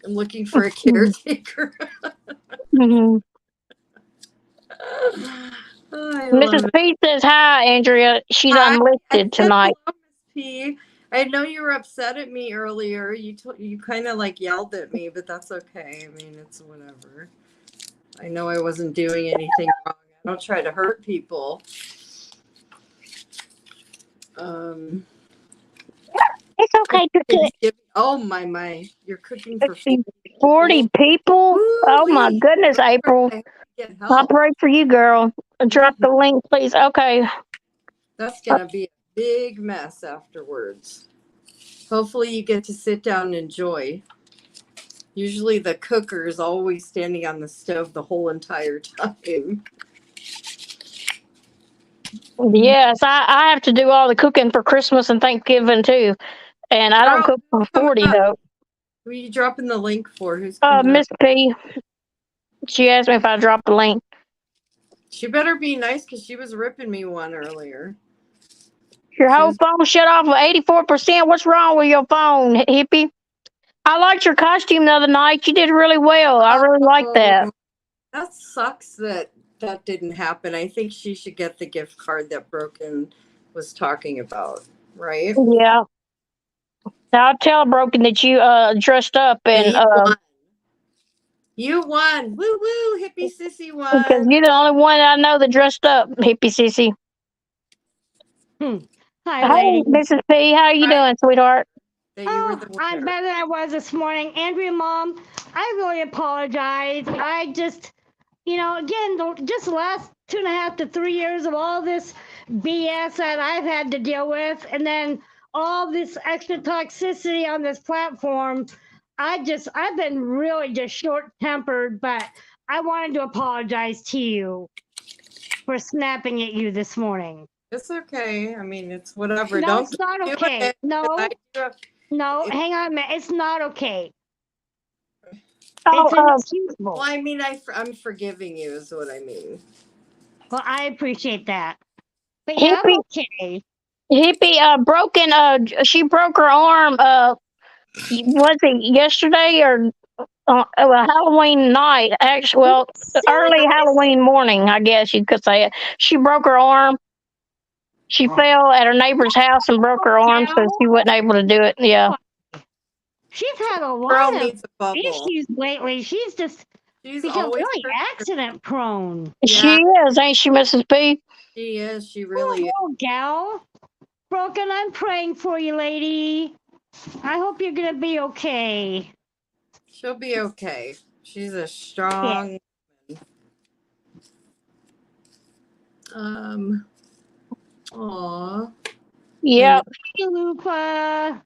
I'm looking for a caretaker. Mrs. P says hi, Andrea. She's unlisted tonight. Hello, Miss P. I know you were upset at me earlier. You kind of like yelled at me, but that's okay. I mean, it's whatever. I know I wasn't doing anything wrong. I don't try to hurt people. It's okay to cook. Oh my! You're cooking for 40 people? Oh my goodness, April. I pray for you, girl. Drop the link, please. Okay. That's gonna be a big mess afterwards. Hopefully you get to sit down and enjoy. Usually the cooker is always standing on the stove the whole entire time. Yes, I have to do all the cooking for Christmas and Thanksgiving too. And I don't Girl, cook for who's coming 40 up? though. Who are you dropping the link for? Who's coming up? Miss P, she asked me if I dropped the link. She better be nice because she was ripping me one earlier. Your She whole was, phone shut off at 84%. What's wrong with your phone, hippie? I liked your costume the other night. You did really well. I really liked that. oh, that sucks that that didn't happen. I think she should get the gift card that Broken was talking about, right? Yeah. I'll tell Broken that you dressed up and You won. You won. Woo woo. Hippie Sissy because won. you're the only one I know that dressed up, hippie sissy. Hi, Hey, ladies. Mrs. P, how you doing, sweetheart? That you were the I'm winner. better than I was this morning. Andrea, Mom, I really apologize. I just, again, just the last 2.5 to 3 years of all this BS that I've had to deal with, and then all this extra toxicity on this platform, I've been really just short tempered, but I wanted to apologize to you for snapping at you this morning. It's okay. I mean, it's whatever. No, Don't it's not keep okay. doing it. 'Cause No, I do have- no, it- hang on a minute. It's not okay. Oh, It's inexcusable. well, I mean, I'm forgiving you, is what I mean. Well, I appreciate that. But yeah, I'm hippie, okay. Broken. She broke her arm. Was it yesterday or Halloween night? Actually, well, early Serious? Halloween morning, I guess you could say it. She broke her arm. She fell at her neighbor's house and broke her arm, so she wasn't able to do it. Yeah, She's had a Girl lot of needs a bubble. issues lately. She's just She's become always really accident prone. she is, ain't she, Mrs. P? She is. She Poor really is. little gal. Broken, I'm praying for you, lady. I hope you're gonna be okay. She'll be okay. She's a strong woman. Aw. Yep. Hey, Lupa.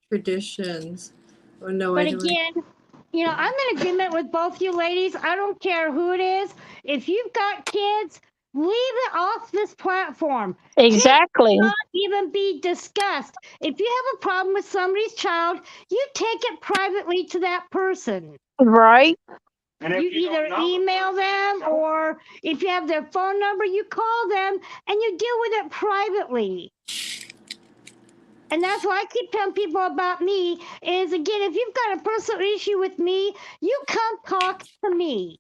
Traditions. Oh no, But I don't. again, I'm in agreement with both you ladies. I don't care who it is. If you've got kids, leave it off this platform. Exactly. Kids not even be discussed. If you have a problem with somebody's child, you take it privately to that person. Right. You either email them or if you have their phone number, you call them and you deal with it privately. And that's why I keep telling people about me is again, if you've got a personal issue with me, you come talk to me.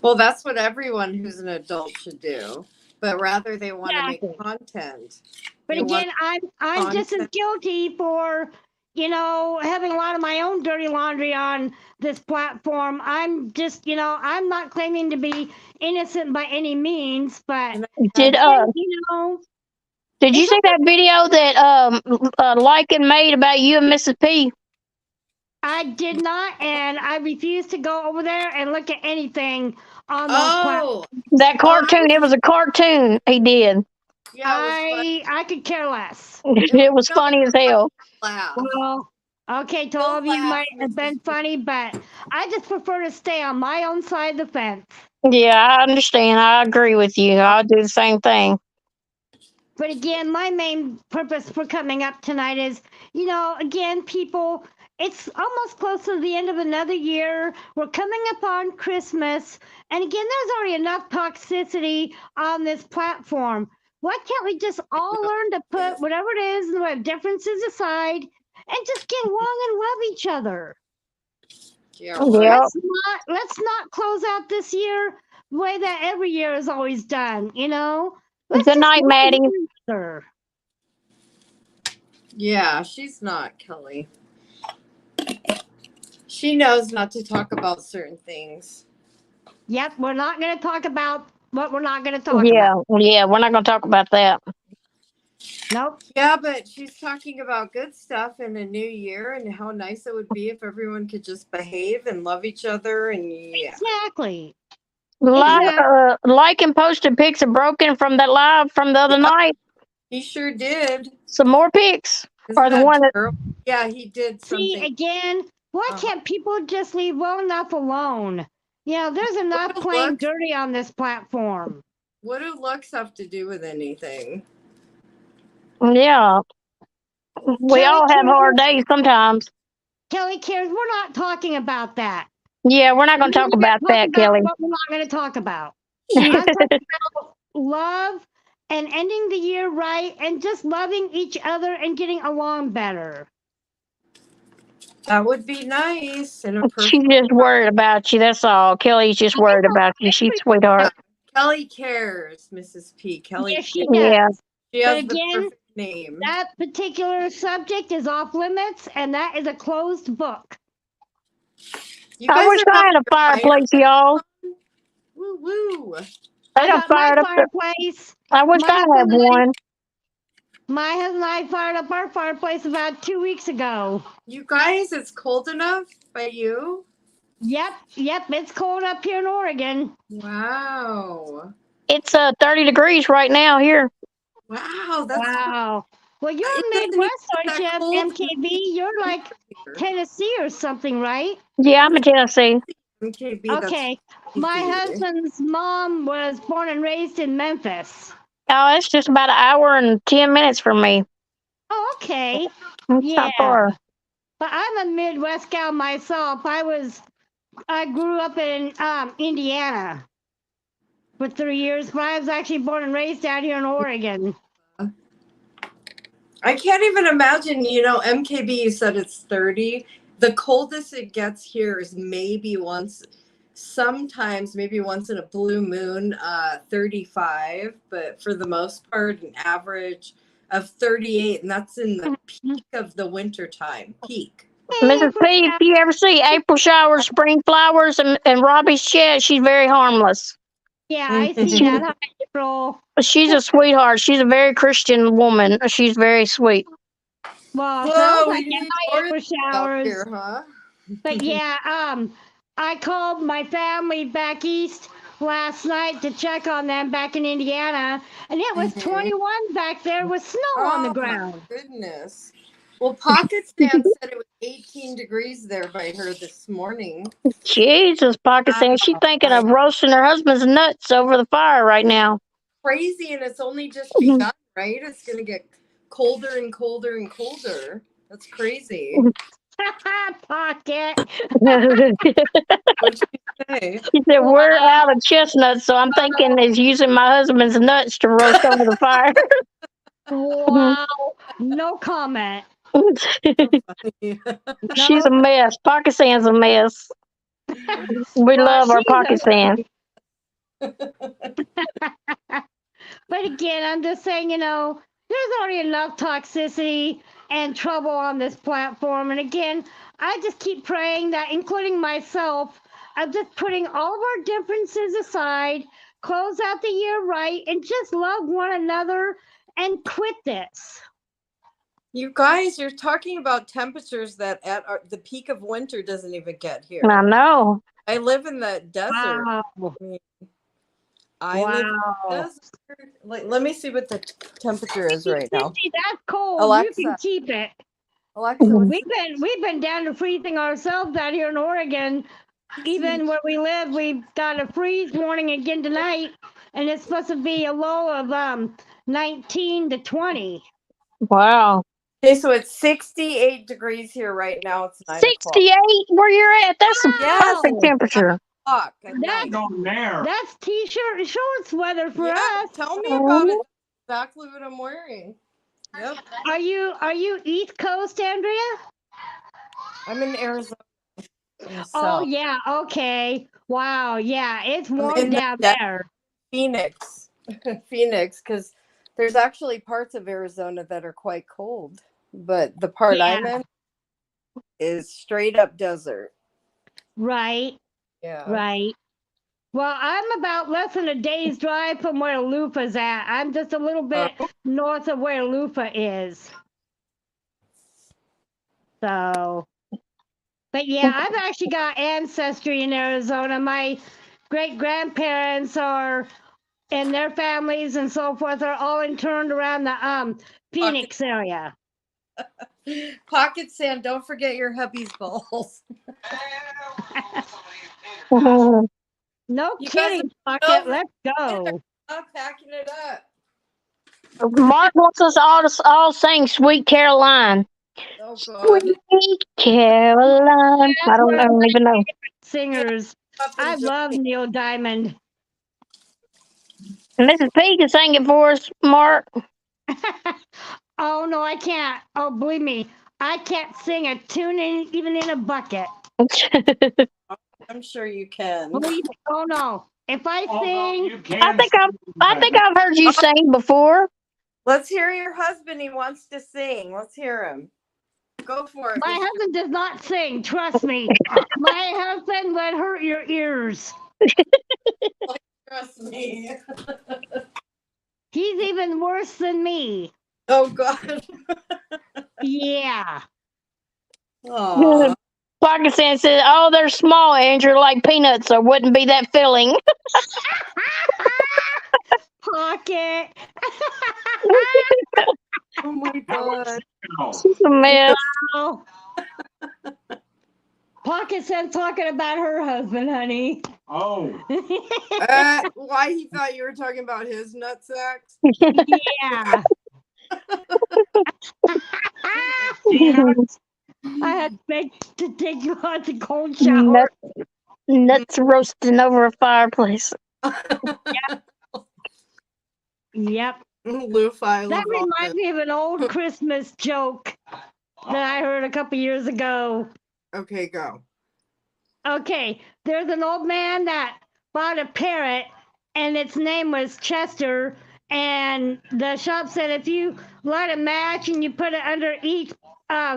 Well, that's what everyone who's an adult should do. But rather, they want to make content. But They again, want I'm just as content. guilty for having a lot of my own dirty laundry on this platform. I'm just I'm not claiming to be innocent by any means, but Did again, did you it's see that video that Lycan made about you and Mrs. P? I did not, and I refuse to go over there and look at anything on those platforms. That cartoon. It was a cartoon he did. Yeah, it was I could care less. It was funny as hell. laugh. Well, okay, to all of you might have been funny, but I just prefer to stay on my own side of the fence. Yeah, I understand. I agree with you. I'll do the same thing. But again, my main purpose for coming up tonight is, again, people, it's almost close to the end of another year. We're coming up on Christmas. And again, there's already enough toxicity on this platform. Why can't we just all learn to put whatever it is and our differences aside and just get along and love each other? Yeah, Yep. Let's not close out this year the way that every year is always done, Let's Good just night, love Maddie. each other. Yeah, she's not, Kelly. She knows not to talk about certain things. Yep, we're not going to talk about what we're not going to talk Yeah, about. yeah, we're not going to talk about that. Nope. Yeah, but she's talking about good stuff in a new year and how nice it would be if everyone could just behave and love each other and Exactly. Like and posted pics of broken from that live from the other night. He sure did. Some more pics. Isn't Or the that one that terrible? Yeah, he did See, something. again, why Uh-huh. can't people just leave well enough alone? You know, there's enough do playing looks- dirty on this platform. What do looks have to do with anything? yeah. We Kelly all have cares. hard days sometimes. Kelly cares. We're not talking about that. Yeah, we're not gonna We're talk gonna about talk that, about Kelly. what we're not going to talk about. I'm talking about love and ending the year right and just loving each other and getting along better. That would be nice in a She's perfect. just worried about you, that's all. Kelly's just worried about you. She's a sweetheart. Kelly cares, Mrs. P. Kelly Yes, she cares. does. Yeah. She But has the again, perfect name. that particular subject is off limits, and that is a closed book. You I guys wish are I having had a your fire. fireplace, y'all. Woo woo. They I done got my fired up the fireplace. I wish My I had husband and one. My husband and I fired up our fireplace about 2 weeks ago. You guys, it's cold enough by you? Yep, it's cold up here in Oregon. Wow. It's 30 degrees right now here. Wow, that's Wow. Well, it you're doesn't even Midwest, get aren't that you, cold MKB? You're like here. Tennessee or something, right? Yeah, I'm in Tennessee. MKB, that's Okay. My easy. husband's mom was born and raised in Memphis. Oh, it's just about an hour and 10 minutes from me. Oh, okay. It's Yeah. not far. But I'm a Midwest gal myself. I grew up in Indiana for 3 years, but I was actually born and raised out here in Oregon. I can't even imagine, MKB, you said it's 30. The coldest it gets here is maybe once in a blue moon, 35, but for the most part, an average of 38, and that's in the peak of the winter time. Peak. Mrs. P, if you ever see April showers, spring flowers, and Robbie's chat, she's very harmless. Yeah, I see She, that. Hi, April. she's a sweetheart. She's a very Christian woman. She's very sweet. Well, Whoa, sounds we like need hi, more April out showers. here, huh? But yeah, I called my family back east last night to check on them back in Indiana, and it was Mhm. 21 back there with snow on the Oh my ground. goodness. Well, Pocket Sand said it was 18 degrees there by her this morning. Jesus, Pakistan. She's thinking of roasting her husband's nuts over the fire right now. Crazy, and it's only just begun, right? It's going to get colder and colder and colder. That's crazy. Pocket. What'd you say? She said, we're out of chestnuts, so I'm thinking is using my husband's nuts to roast over the fire. Wow. No comment. She's a mess. Pakistan's a mess. We love our Pakistan. But again, I'm just saying, there's already enough toxicity and trouble on this platform. And again, I just keep praying that, including myself, I'm just putting all of our differences aside, close out the year right, and just love one another and quit this. You guys, you're talking about temperatures that the peak of winter doesn't even get here. I know. I live in the desert. Wow. I live in the desert. Let me see what the temperature is right now. That's cold. Alexa. You can keep it. Alexa, We've been down to freezing ourselves out here in Oregon. Even where we live, we've got a freeze warning again tonight, and it's supposed to be a low of 19 to 20. Wow. Okay, so it's 68 degrees here right now. It's 9 o'clock. 68 where you're at? That's a Yes. perfect temperature. That's t-shirt and shorts weather for us. Tell me about it. Exactly what I'm wearing. Yep. Are you East Coast, Andrea? I'm in Arizona. Oh yeah, okay. Wow, yeah, it's warm down there. Phoenix. Phoenix, because there's actually parts of Arizona that are quite cold. But the part I'm in is straight up desert. Right. Yeah. Right. Well, I'm about less than a day's drive from where Lupa's at. I'm just a little bit north of where Lupa is. So, but yeah, I've actually got ancestry in Arizona. My great grandparents are and their families and so forth are all interned around the Phoenix area. Pocket Sand, don't forget your hubby's bowls. No You guys kidding, are Pocket. over Let's go. I'm packing it up. Mark wants us all to sing Sweet Caroline. Oh God. Sweet Caroline. I don't even know. Singers. Up and I love join. Neil Diamond. And Mrs. P can sing it for us, Mark. Oh no, I can't. Oh, believe me, I can't sing a tune even in a bucket. I'm sure you can. Believe me. Oh no, if I sing, You can. I think I've heard you sing before. Let's hear your husband. He wants to sing. Let's hear him. Go for it. my husband does not sing. Trust me, my husband would hurt your ears. Trust me. He's even worse than me. Oh God. Yeah. Aw. Pakistan said, "Oh, they're small, Andrew, like peanuts, so wouldn't be that filling." Pocket. Oh my God. She's a mess. Oh. Pocket said talking about her husband, honey. Oh. Why he thought you were talking about his nutsacks? Yeah. I had to take you out the cold shower. Nuts roasting over a fireplace. Yep. Lu-fi That reminds me of an old Christmas joke that I heard a couple years ago. Okay, go. Okay, there's an old man that bought a parrot and its name was Chester. And the shop said if you light a match and you put it under each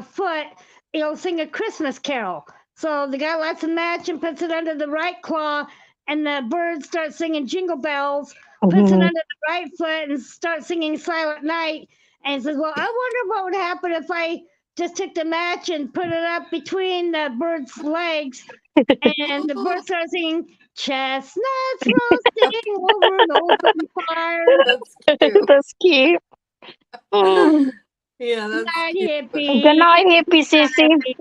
foot, it'll sing a Christmas carol. So the guy lights a match and puts it under the right claw, and the bird starts singing Jingle Bells, puts it under the right foot and starts singing Silent Night. And says, well, I wonder what would happen if I just took the match and put it up between the bird's legs. And the bird starts singing, chestnuts roasting over an open fire. That's cute. That's cute. Mm. Yeah, Good that's night, cute. hippie. Good night, hippie sissy.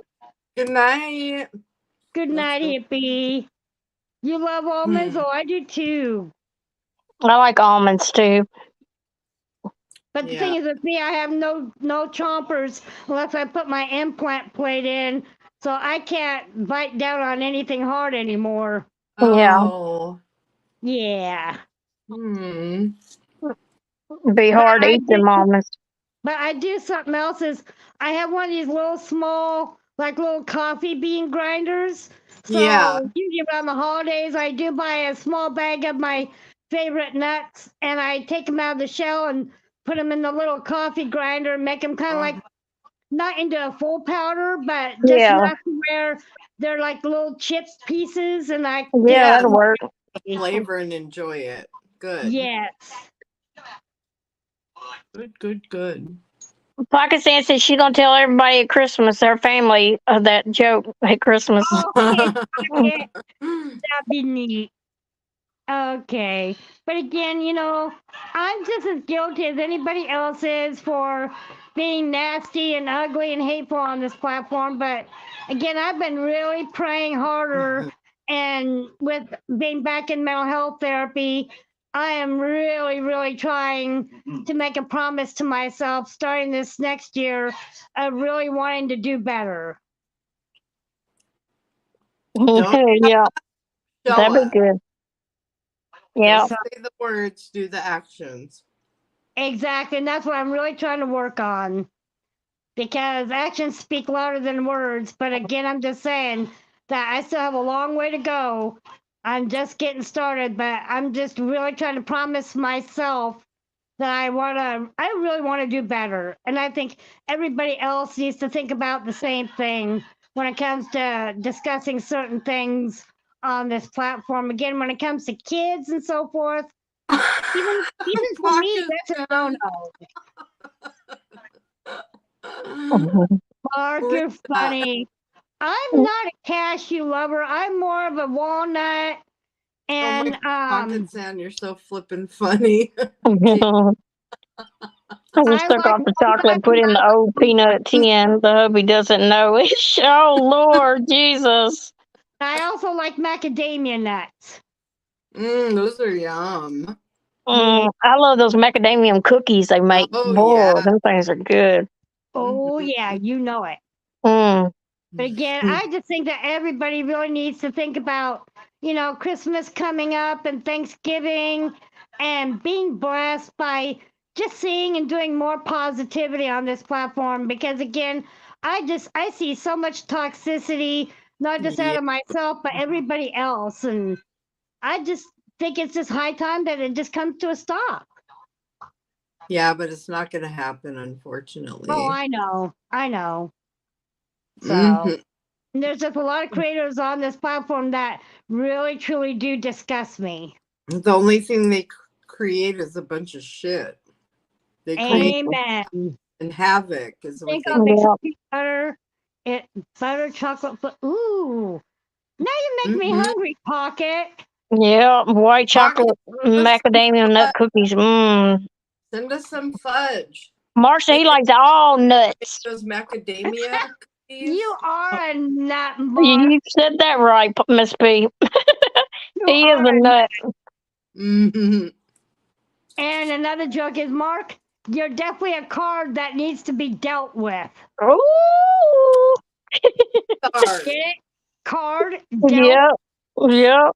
Good night. Good night, hippie. You love almonds? Oh, I do too. I like almonds too. But the Yeah. thing is, with me, I have no chompers unless I put my implant plate in, so I can't bite down on anything hard anymore. Yeah. Oh. Yeah. Hmm. It'd be hard to eat them almonds. But I do something else is I have one of these little small, like little coffee bean grinders. So Yeah. usually around the holidays, I do buy a small bag of my favorite nuts, and I take them out of the shell and put them in the little coffee grinder and make them kind of like not into a full powder, but just Yeah. enough to where they're like little chip pieces, and I Yeah, that'll work. Flavor and enjoy it. Good. Yes. Good. Pakistan said she's gonna tell everybody at Christmas, her family, that joke at Christmas. Okay. That'd be neat. Okay. But again, I'm just as guilty as anybody else is for being nasty and ugly and hateful on this platform. But again, I've been really praying harder. And with being back in mental health therapy, I am really, really trying to make a promise to myself starting this next year of really wanting to do better. Yeah, Show that'd us. be good. Yeah. Don't say the words, do the actions. Exactly. And that's what I'm really trying to work on. Because actions speak louder than words. But again, I'm just saying that I still have a long way to go. I'm just getting started, but I'm just really trying to promise myself that I really want to do better. And I think everybody else needs to think about the same thing when it comes to discussing certain things on this platform. Again, when it comes to kids and so forth, even for me, that's a no-no. Mark, you're funny. I'm not a cashew lover. I'm more of a walnut And Pocket Sand, you're so flippin' funny. I just I took like off the chocolate, put in the old peanut tin. The hubby doesn't know it. Oh Lord Jesus! I also like macadamia nuts. Those are yum. I love those macadamia cookies they make. Oh Boy, yeah. them things are good. Oh Mhm. yeah, you know it. Mm. But again, I just think that everybody really needs to think about, Christmas coming up and Thanksgiving and being blessed by just seeing and doing more positivity on this platform because again, I see so much toxicity, not just out Yeah. of myself, but everybody else. And I just think it's just high time that it just comes to a stop. Yeah, but it's not going to happen, Oh, unfortunately. I know. I know. So Mhm. and there's just a lot of creators on this platform that really truly do disgust me. The only thing they create is a bunch of shit. They create Amen. and havoc is what Think they. I'll make some Yeah, peanut butter, butter chocolate. Ooh, now you make me Mm-hmm. hungry, Pocket. yeah. White Pocket, chocolate macadamia nut cookies. send us some fudge. Marcia, Make he likes all nuts. those macadamia You cookies. are a nut, Mark. You said that right, Miss P. You He is are a a nut. nut. Mm-hmm. And another joke is, Mark, you're definitely a card that needs to be dealt with. Ooh. Sorry. Get it? Card dealt. Yep. Yep.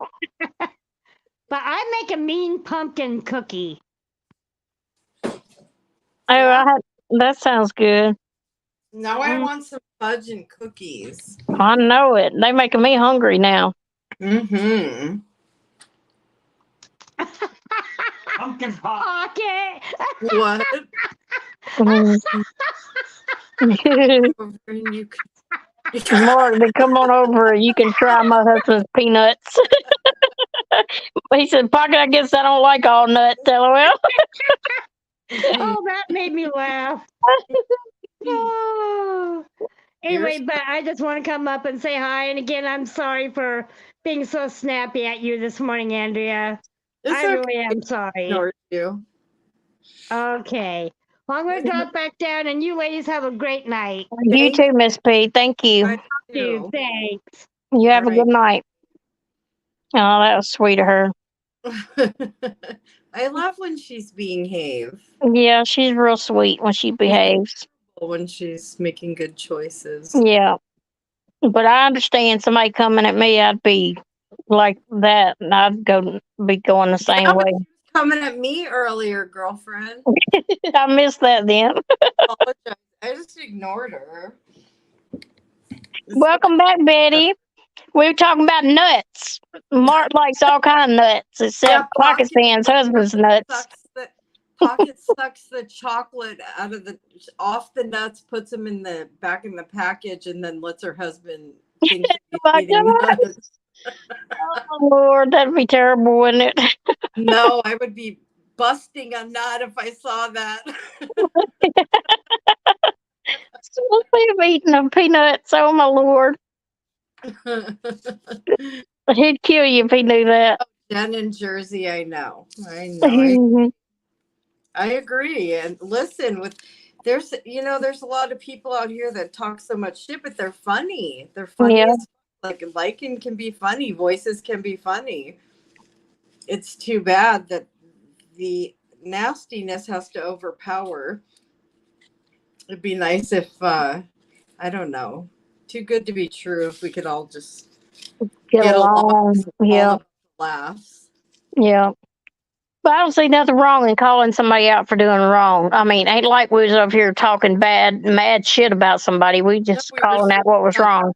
But I make a mean pumpkin cookie. Oh, Yeah. that sounds good. Now I Mm. want some fudge and cookies. I know it. They making me hungry now. Mm-hmm. Pumpkin Pocket. What? Mm. And you Marty, come on over. You can try my husband's peanuts. He said, Pocket, I guess I don't like all nuts. LOL. Oh, that made me laugh. Oh. You're Anyway, but I just want to come up and say hi. And again, I'm sorry for being so snappy at you this morning, Andrea. it's I okay. really am sorry. Ignore you. Okay. Well, I'm going to drop back down, and you ladies have a great night. You Thank too, Miss P. Thank you. Dude, you. thanks. You All have a right. good night. Oh, that was sweet of her. I love when she's behave. Yeah, she's real sweet when she behaves. When she's making good choices. Yeah. But I understand somebody coming at me, I'd be like that, and I'd be going the same Yeah, but way. she was coming at me earlier, girlfriend. I missed that then. Apologize. I just ignored her. Welcome back, Betty. We were talking about nuts. Mark likes all kind of nuts, Yeah, except Pakistan's husband's nuts. Pocket sucks the chocolate out of the off the nuts, puts them in the back in the package, and then lets her husband think that he's My eating God. nuts. Oh, Lord, that'd be terrible, wouldn't it? No, I would be busting a nut if I saw that. Especially if eating a peanuts. Oh, my Lord. He'd kill you if he knew that. Jen in Jersey, I know. I agree. And listen, there's a lot of people out here that talk so much shit, but they're funny. They're funny Yeah. as like liking can be funny, voices can be funny. It's too bad that the nastiness has to overpower. It'd be nice if I don't know. Too good to be true if we could all just Get get along, along. all Yeah. of the laughs. Yeah. But I don't see nothing wrong in calling somebody out for doing wrong. I mean, ain't like we was over here talking mad shit about somebody. We No, just we were calling out what was saying wrong.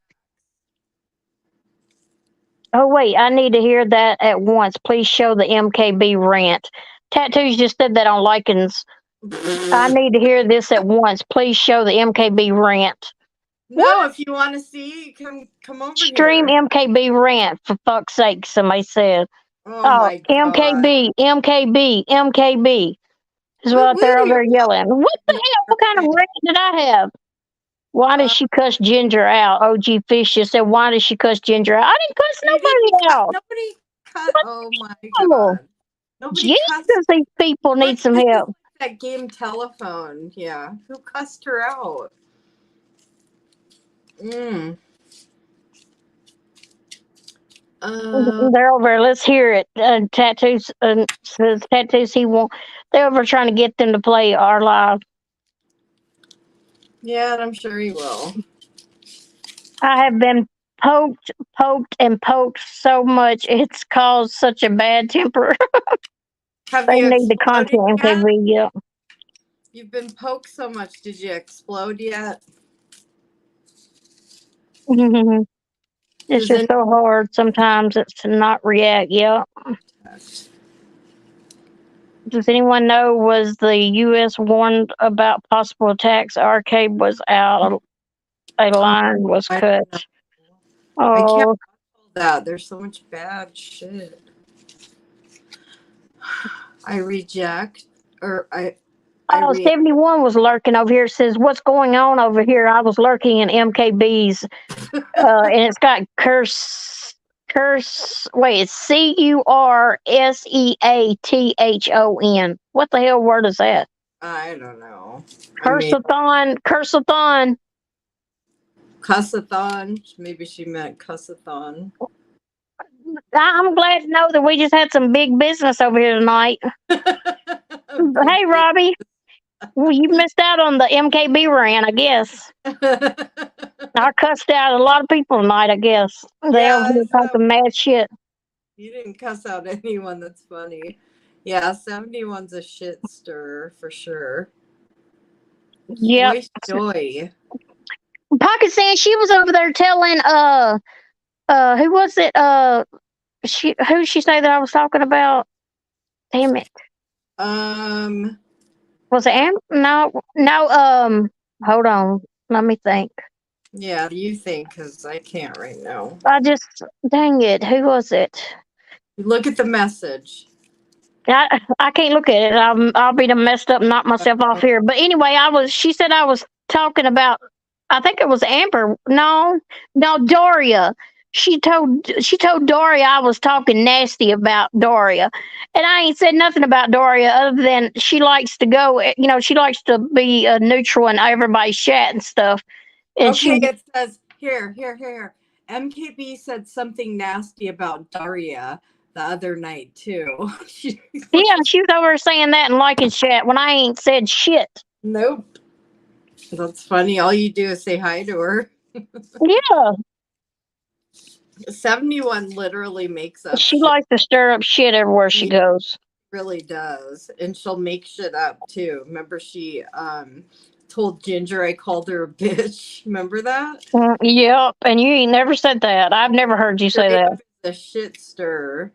Oh, wait, I need to hear that at once. Please show the MKB rant. Tattoos just said that on Likens. I need to hear this at once. Please show the MKB rant. No, if you want to see, come over Stream here. MKB rant, for fuck's sake, somebody said. Oh Oh, my god. MKB is Woo what they're over woo. there yelling. What the hell? What kind of rant did I have? Why did she cuss Ginger out? OG Fish just said, why did she cuss Ginger out? I didn't cuss You didn't nobody out. nobody Oh my Oh, god. Nobody Jesus, cussed. these people need Like, some this is help. like that game Telephone. Yeah. Who cussed her out? Mm. They're over. Let's hear it. Tattoos says tattoos he want. They're over trying to get them to play our live. Yeah, and I'm sure he will. I have been poked, and poked so much it's caused such a bad temper. Have They you need the exploded content, yet? MKB. Yeah. You've been poked so much. Did you explode yet? It's Does just so hard sometimes it's to not react. Yeah. Does anyone know was the U.S. warned about possible attacks? Arcade was out. A line was I cut. don't know. I can't Oh, watch all that. There's so much bad shit. I reject, or I oh, 71 was lurking over here. It says, what's going on over here? I was lurking in MKB's. And it's got wait, it's CURSEATHON. What the hell word is that? I don't know. I mean, Cursathon. cussathon. Maybe she meant cussathon. I'm glad to know that we just had some big business over here tonight. Big Hey, Robbie. Well, you missed out on the MKB rant, I guess. I cussed out a lot of people tonight, I guess. They over Yeah, here talking mad shit. you didn't cuss out anyone. That's funny. Yeah, 71's a shit stir for sure. Yep. Voice joy. Pakistan, she was over there telling who was it? Who she say that I was talking about? Damn it. Um, Was it no, hold on. Let me think. yeah, you think, because I can't right now. Dang it, who was it? Look at the message. I can't look at it. I'll be done messed up and knock myself off here. But anyway, she said I was talking about, I think it was Amber. No, Doria. She told Doria I was talking nasty about Doria. And I ain't said nothing about Doria other than she likes to go, she likes to be neutral in everybody's chat and stuff. And Okay, it says here. MKB said something nasty about Daria the other night too. she was over saying that and liking chat when I ain't said shit. Nope. That's funny. All you do is say hi to her. Yeah. 71 literally makes up She shit. likes to stir up shit everywhere she goes. Really does. And she'll make shit up too. Remember she told Ginger I called her a bitch. Remember that? Yep, and you ain't never said that. I've never heard you say that. The shit stir.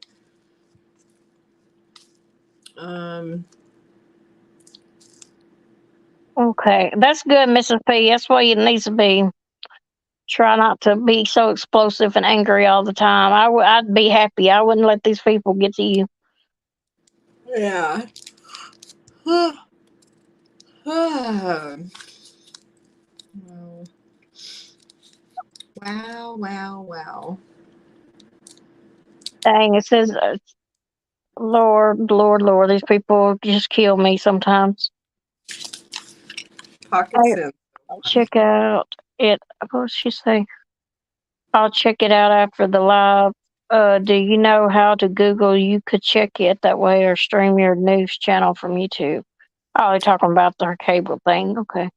Okay, that's good, Mrs. P. That's what it needs to be. Try not to be so explosive and angry all the time. I'd be happy. I wouldn't let these people get to you. Yeah. Wow. Dang, it says, Lord, these people just kill me sometimes. Pockets in. Check out it. What did she say? I'll check it out after the live. Do you know how to Google? You could check it that way or stream your news channel from YouTube. Oh, they're talking about their cable thing. Okay.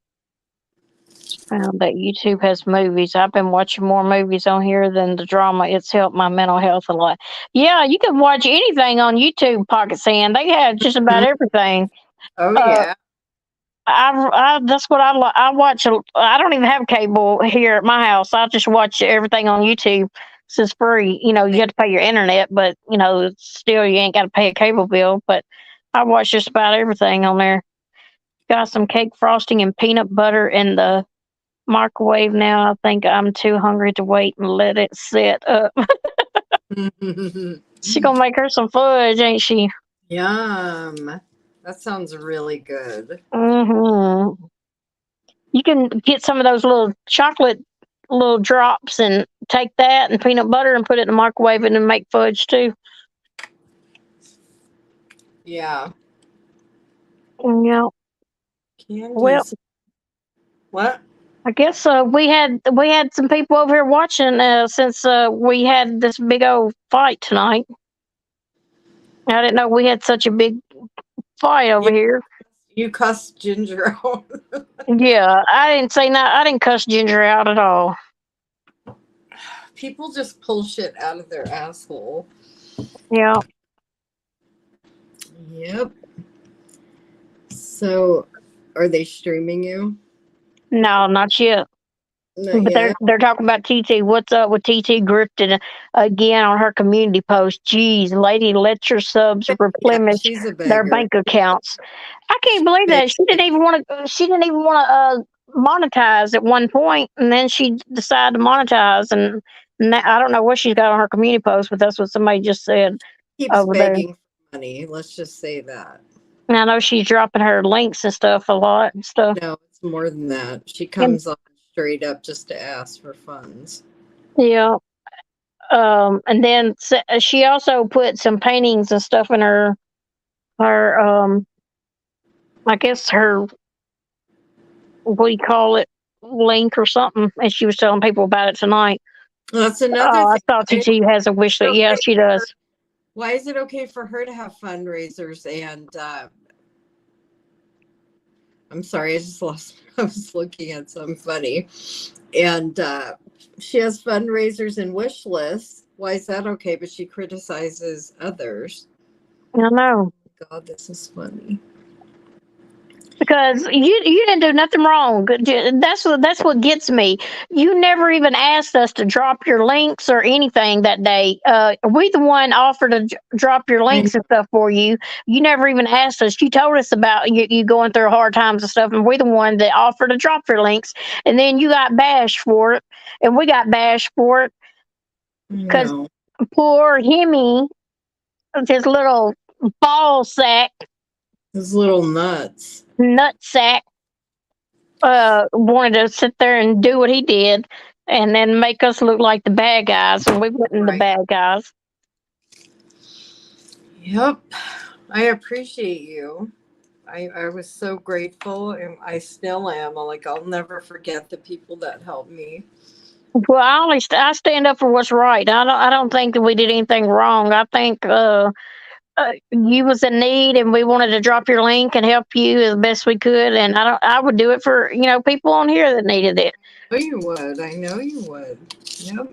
Found that YouTube has movies. I've been watching more movies on here than the drama. It's helped my mental health a lot. Yeah, you can watch anything on YouTube, Pocket Sand. They have just about everything. Oh Uh, yeah. I that's what I watch. I don't even have cable here at my house. I just watch everything on YouTube. It's free. You have to pay your internet, but still you ain't got to pay a cable bill. But I watch just about everything on there. Got some cake frosting and peanut butter in the microwave now. I think I'm too hungry to wait and let it set up. She gonna make her some fudge, ain't she? Yum. That sounds really good. Mm-hmm. You can get some of those little chocolate little drops and take that and peanut butter and put it in the microwave and then make fudge too. Yeah. Yeah. Well, Candies. What? I guess we had some people over here watching since we had this big old fight tonight. I didn't know we had such a big fight over Yeah, here. you cussed Ginger out. Yeah, I didn't say that. I didn't cuss Ginger out at all. People just pull shit out of their asshole. Yeah. Yep. So, are they streaming you? No, not yet. Not But they're yet. they're talking about TT. What's up with TT grifted again on her community post? Geez, lady, let your subs Yeah, replenish she's a their beggar. bank accounts. I can't believe that she didn't even want to. She didn't even want to monetize at one point, and then she decided to monetize. And I don't know what she's got on her community post, but that's what somebody just said Keeps over there. begging for money. Let's just say that. And I know she's dropping her links and stuff a lot and stuff. No, it's more than that. She And comes on straight up just to ask for funds. yeah. And then she also put some paintings and stuff in her I guess her, what do you call it, link or something, and she was telling people about it tonight. That's another Oh, I thing. thought Why is TT has a wish it list. Yeah, okay she for her? does. Why is it okay for her to have fundraisers? And I'm sorry, I just lost. I was looking at something funny, and she has fundraisers and wish lists. Why is that okay? But she criticizes others. I know. God, this is funny. Because you didn't do nothing wrong. That's what gets me. You never even asked us to drop your links or anything that day. We the one offered to drop your I know. links and stuff for you. You never even asked us. You told us about you going through hard times and stuff, and we the one that offered to drop your links, and then you got bashed for it, and we got bashed for it I because know. poor Hemi, his little ball sack, Those little nuts. nut sack, wanted to sit there and do what he did and then make us look like the bad guys, and we wasn't the Right. bad guys. Yep. I appreciate you. I was so grateful, and I still am. Like, I'll never forget the people that helped me. Well, I stand up for what's right. I don't think that we did anything wrong. I think you was in need, and we wanted to drop your link and help you as best we could. And I would do it for people on here that needed it. Oh, you would. I know you would. Yep.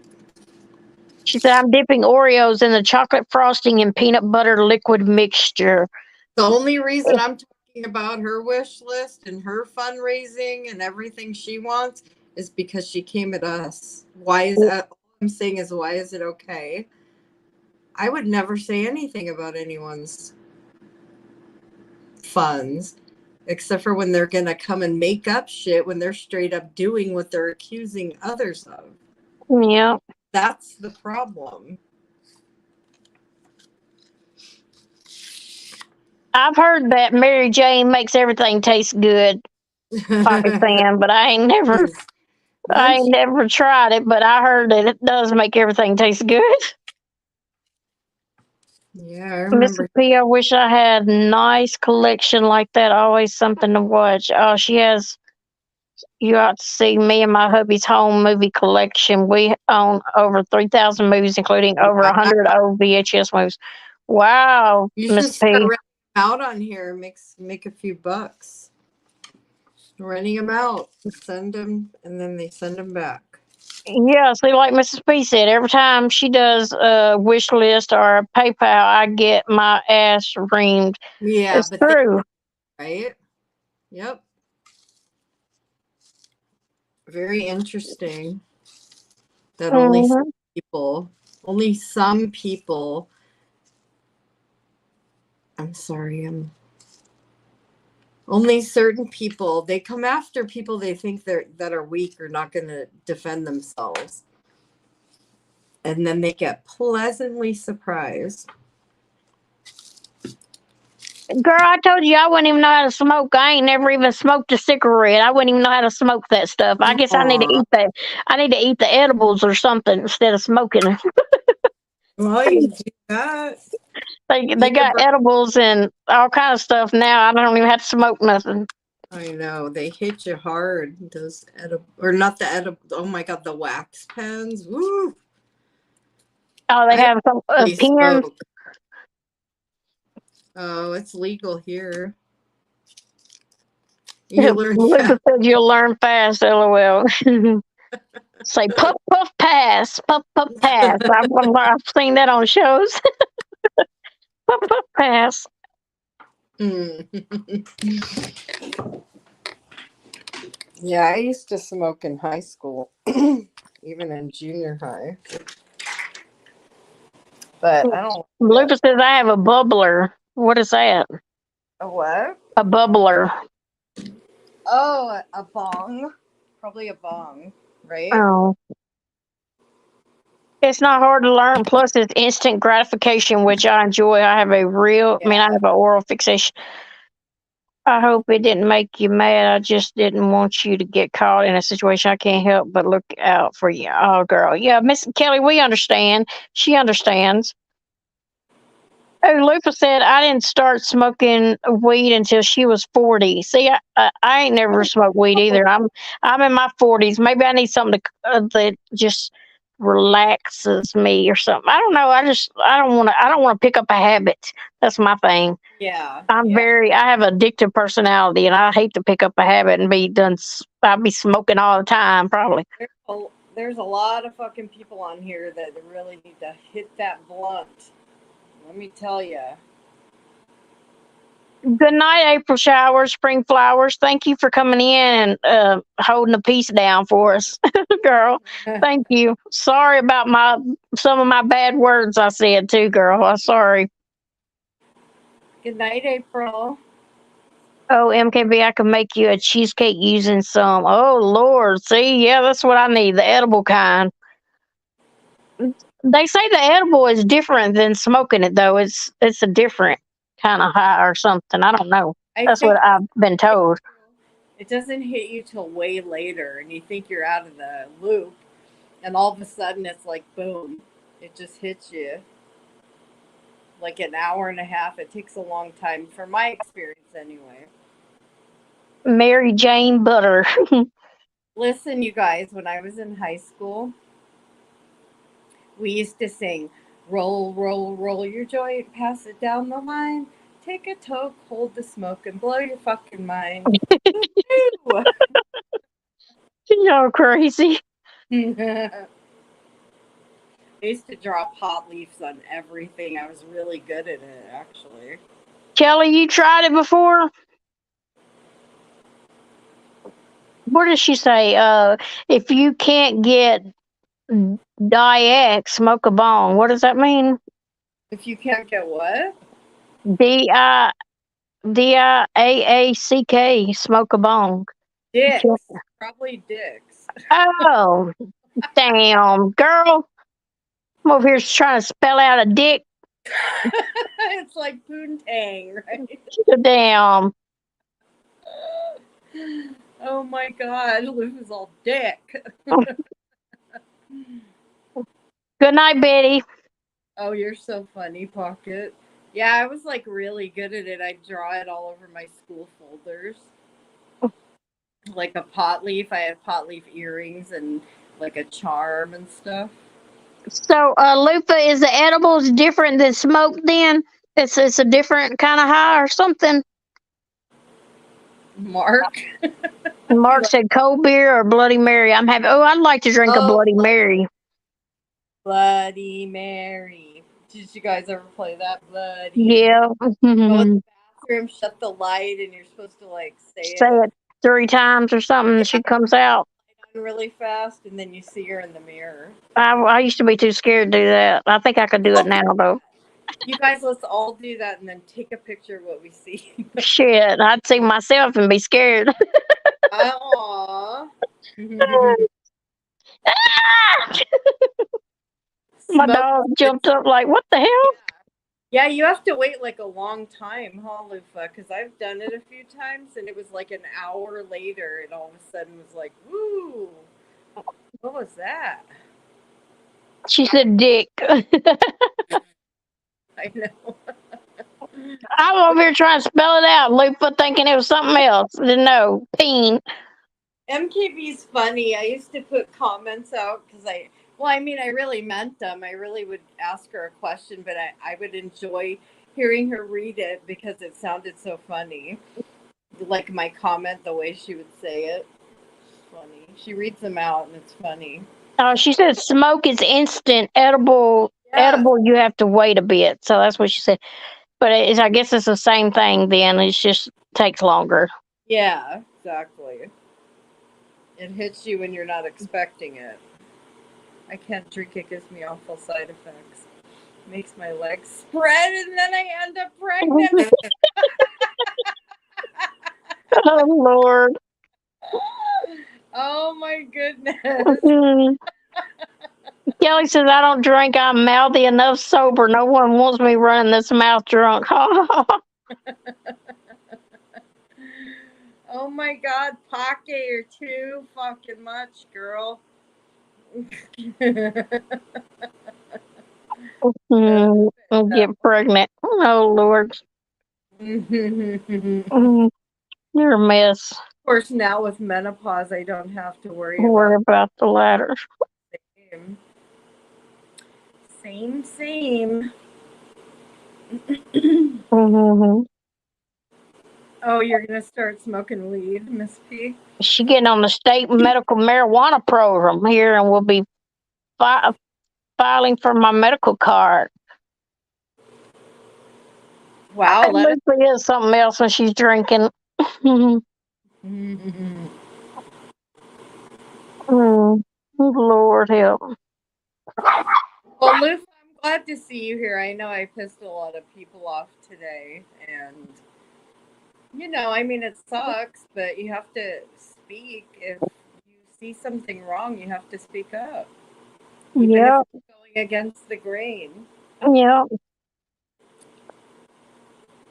She said, "I'm dipping Oreos in the chocolate frosting and peanut butter liquid mixture." The only reason I'm talking about her wish list and her fundraising and everything she wants is because she came at us. Why is that? All I'm saying is, why is it okay? I would never say anything about anyone's funds except for when they're going to come and make up shit when they're straight up doing what they're accusing others of. Yeah. That's the problem. I've heard that Mary Jane makes everything taste good, Pakistan, but I ain't never tried it, but I heard that it does make everything taste good. Yeah, I Mrs. remember. P, I wish I had a nice collection like that. Always something to watch. Oh, she has. You ought to see me and my hubby's home movie collection. We own over 3,000 movies, including over Wow. 100 old VHS movies. Wow, You Miss should start P. renting out on here. Make a few bucks. Renting them out. Send them, and then they send them back. Yeah, see, like Mrs. P said, every time she does a wish list or a PayPal, I get my ass reamed. Yeah, It's but they true. right. Yep. Very interesting. That Hmm. only some people. I'm sorry. Only certain people. They come after people they think that are weak or not going to defend themselves, and then they get pleasantly surprised. Girl, I told you I wouldn't even know how to smoke. I ain't never even smoked a cigarette. I wouldn't even know how to smoke that stuff. I guess I need to Aw. eat that. I need to eat the edibles or something instead of smoking. Well, you can do that. They Eat the got edibles and all kind of stuff now. I don't even have to smoke nothing. I know they hit you hard. Those edible or not the edible? Oh my god, the wax pens. Woo! Oh, they I have some really pen. smoke. Oh, it's legal here. You learn Lucas fast. said you'll learn fast. LOL. Say puff puff pass, puff puff pass. I've seen that on shows. Puff puff pass. Yeah, I used to smoke in high school, even in junior high. But I don't. Lucas says I have a bubbler. What is that? A what? A bubbler. Oh, a bong. Probably a bong, right? Oh. It's not hard to learn. Plus, it's instant gratification, which I enjoy. I have I have an oral fixation. I hope it didn't make you mad. I just didn't want you to get caught in a situation I can't help but look out for you. Oh, girl. Yeah, Miss Kelly, we understand. She understands. Oh, Lupa said I didn't start smoking weed until she was 40. See, I ain't never smoked weed either. I'm in my 40s. Maybe I need something that just relaxes me or something. I don't know. I don't want to pick up a habit. That's my thing. Yeah. I have an addictive personality, and I hate to pick up a habit and be done. I'd be smoking all the time, probably. There's a lot of fucking people on here that really need to hit that blunt. Let me tell you. Good night, April showers, spring flowers. Thank you for coming in and holding the piece down for us, girl. Thank you. Sorry about some of my bad words I said too, girl. I'm sorry. Good night, April. Oh, MKB, I can make you a cheesecake using some. Oh Lord, see, yeah, that's what I need, the edible kind. They say the edible is different than smoking it, though. It's a different kind of high or something. I don't know. That's what I've been told. It doesn't hit you till way later, and you think you're out of the loop, and all of a sudden it's like boom, it just hits you. Like an hour and a half. It takes a long time, from my experience, anyway. Mary Jane Butter. Listen, you guys, when I was in high school, we used to sing, roll, roll, roll your joint, pass it down the line, take a toke, hold the smoke, and blow your fucking mind. Y'all crazy. I used to drop hot leaves on everything. I was really good at it, actually. Kelly, you tried it before? What does she say? If you can't get Diex, smoke a bong. What does that mean? If you can't get what? DIAACK, smoke a bong. Dicks. Probably dicks. Oh, damn, girl. I'm over here trying to spell out a dick. It's like poontang, right? Damn. Oh my god, Luke is all dick. Good night, Betty. Oh, you're so funny, Pocket. Yeah, I was like really good at it. I draw it all over my school folders. Like a pot leaf. I have pot leaf earrings and like a charm and stuff. So, Lupa, is the edibles different than smoke then? It's a different kind of high or something? Mark. Mark said cold beer or Bloody Mary. I'd like to drink a Bloody Mary. Bloody Mary. Did you guys ever play that? Bloody Yeah. Go in the bathroom, shut the light, and you're supposed to like say it 3 times or something. Yeah. She comes out really fast, and then you see her in the mirror. I used to be too scared to do that. I think I could do it now, though. You guys, let's all do that and then take a picture of what we see. Shit, I'd see myself and be scared. Aww. My dog jumped up like, what the hell? Yeah, you have to wait like a long time, huh, Lufa? Because I've done it a few times, and it was like an hour later, and all of a sudden was like, woo, what was that? She said dick. I know. I was over here trying to spell it out, Lupa, thinking it was something else. Didn't know. Peen. MKB's funny. I used to put comments out because I really meant them. I really would ask her a question, but I would enjoy hearing her read it because it sounded so funny. Like my comment, the way she would say it. It's funny. She reads them out and it's funny. Oh, she said smoke is instant. Edible, Yeah. edible. You have to wait a bit. So that's what she said. But I guess it's the same thing. Then it just takes longer. Yeah, exactly. It hits you when you're not expecting it. I can't drink, it gives me awful side effects. Makes my legs spread and then I end up pregnant. Oh Lord. Oh my goodness. Mm. Kelly says I don't drink. I'm mouthy enough sober. No one wants me running this mouth drunk. Oh my god, Pocket, you're too fucking much, girl. I'll get pregnant. Oh Lord. Of Mm, you're a mess. course, now with menopause, I don't have to worry Don't worry about about the latter. same. Same. Mm-hmm. Oh, you're gonna start smoking weed, Miss P? She getting on the state medical marijuana program here, and will be fi- filing for my medical card. Wow, And let us. Lucy is something else when she's drinking. Lord help. Well, Luke, I'm glad to see you here. I know I pissed a lot of people off today, and it sucks, but you have to speak. If you see something wrong, you have to speak up, even if Yeah, it's going against the grain. yeah.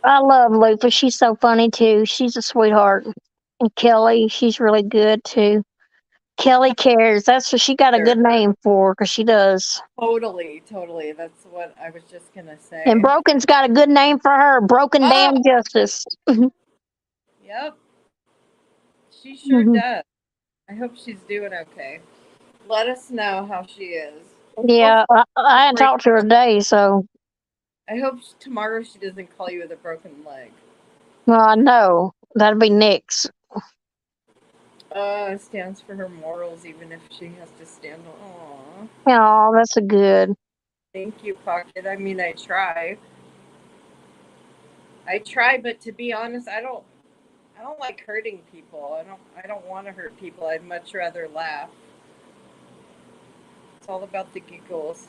I love Lupa. She's so funny too. She's a sweetheart. And Kelly, she's really good too. Kelly cares. That's what she got a There, good name for, 'cause she does. totally. That's what I was just gonna And say. Broken's got a good name for her. Broken Oh, Damn Justice. yep, she sure does. I hope she's doing okay. Let us know how she is. Yeah, Hopefully, I hadn't break. talked to her today, so I hope tomorrow she doesn't call you with a broken leg. well, I know that'll be next. It stands for her morals, even if she has to stand. Aw, Oh, that's a good. thank you, Pocket. I try. I try, but to be honest, I don't. I don't like hurting people. I don't want to hurt people. I'd much rather laugh. It's all about the giggles.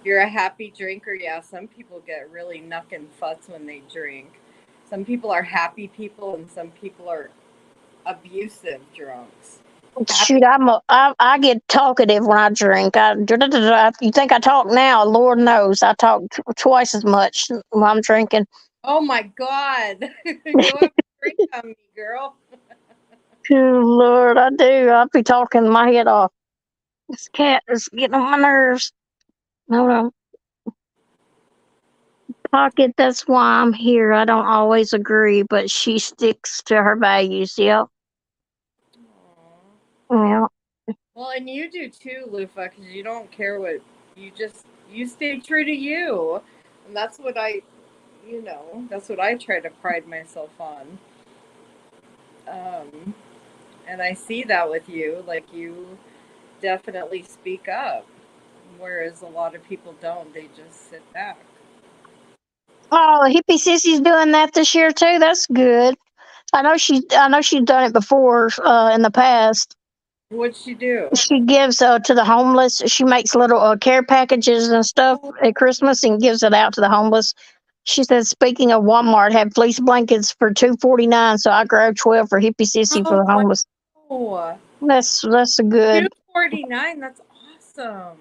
You're a happy drinker, yeah. Some people get really knuck and futz when they drink. Some people are happy people, and some people are abusive drunks. Shoot, Happy. I get talkative when I drink. You think I talk now? Lord knows I talk twice as much when I'm drinking. Oh my God! Go have a drink on me, girl. Oh, Lord, I do. I'll be talking my head off. This cat is getting on my nerves. No, no. Pocket, that's why I'm here. I don't always agree, but she sticks to her values. Yep. Aw. Yeah. Well, and you do too, Lufa, because you don't care what you stay true to you, and that's what I try to pride myself on. Um, and I see that with you, like you definitely speak up, whereas a lot of people don't. They just sit back. Oh, hippie sissy's doing that this year too. That's good. I know she's done it before in the past. What'd she do? She gives to the homeless. She makes little care packages and stuff Oh, at Christmas and gives it out to the homeless. She said, speaking of Walmart, had fleece blankets for $2.49, so I grabbed 12 for hippie sissy for oh the homeless. wow, That's a good. 249. That's awesome.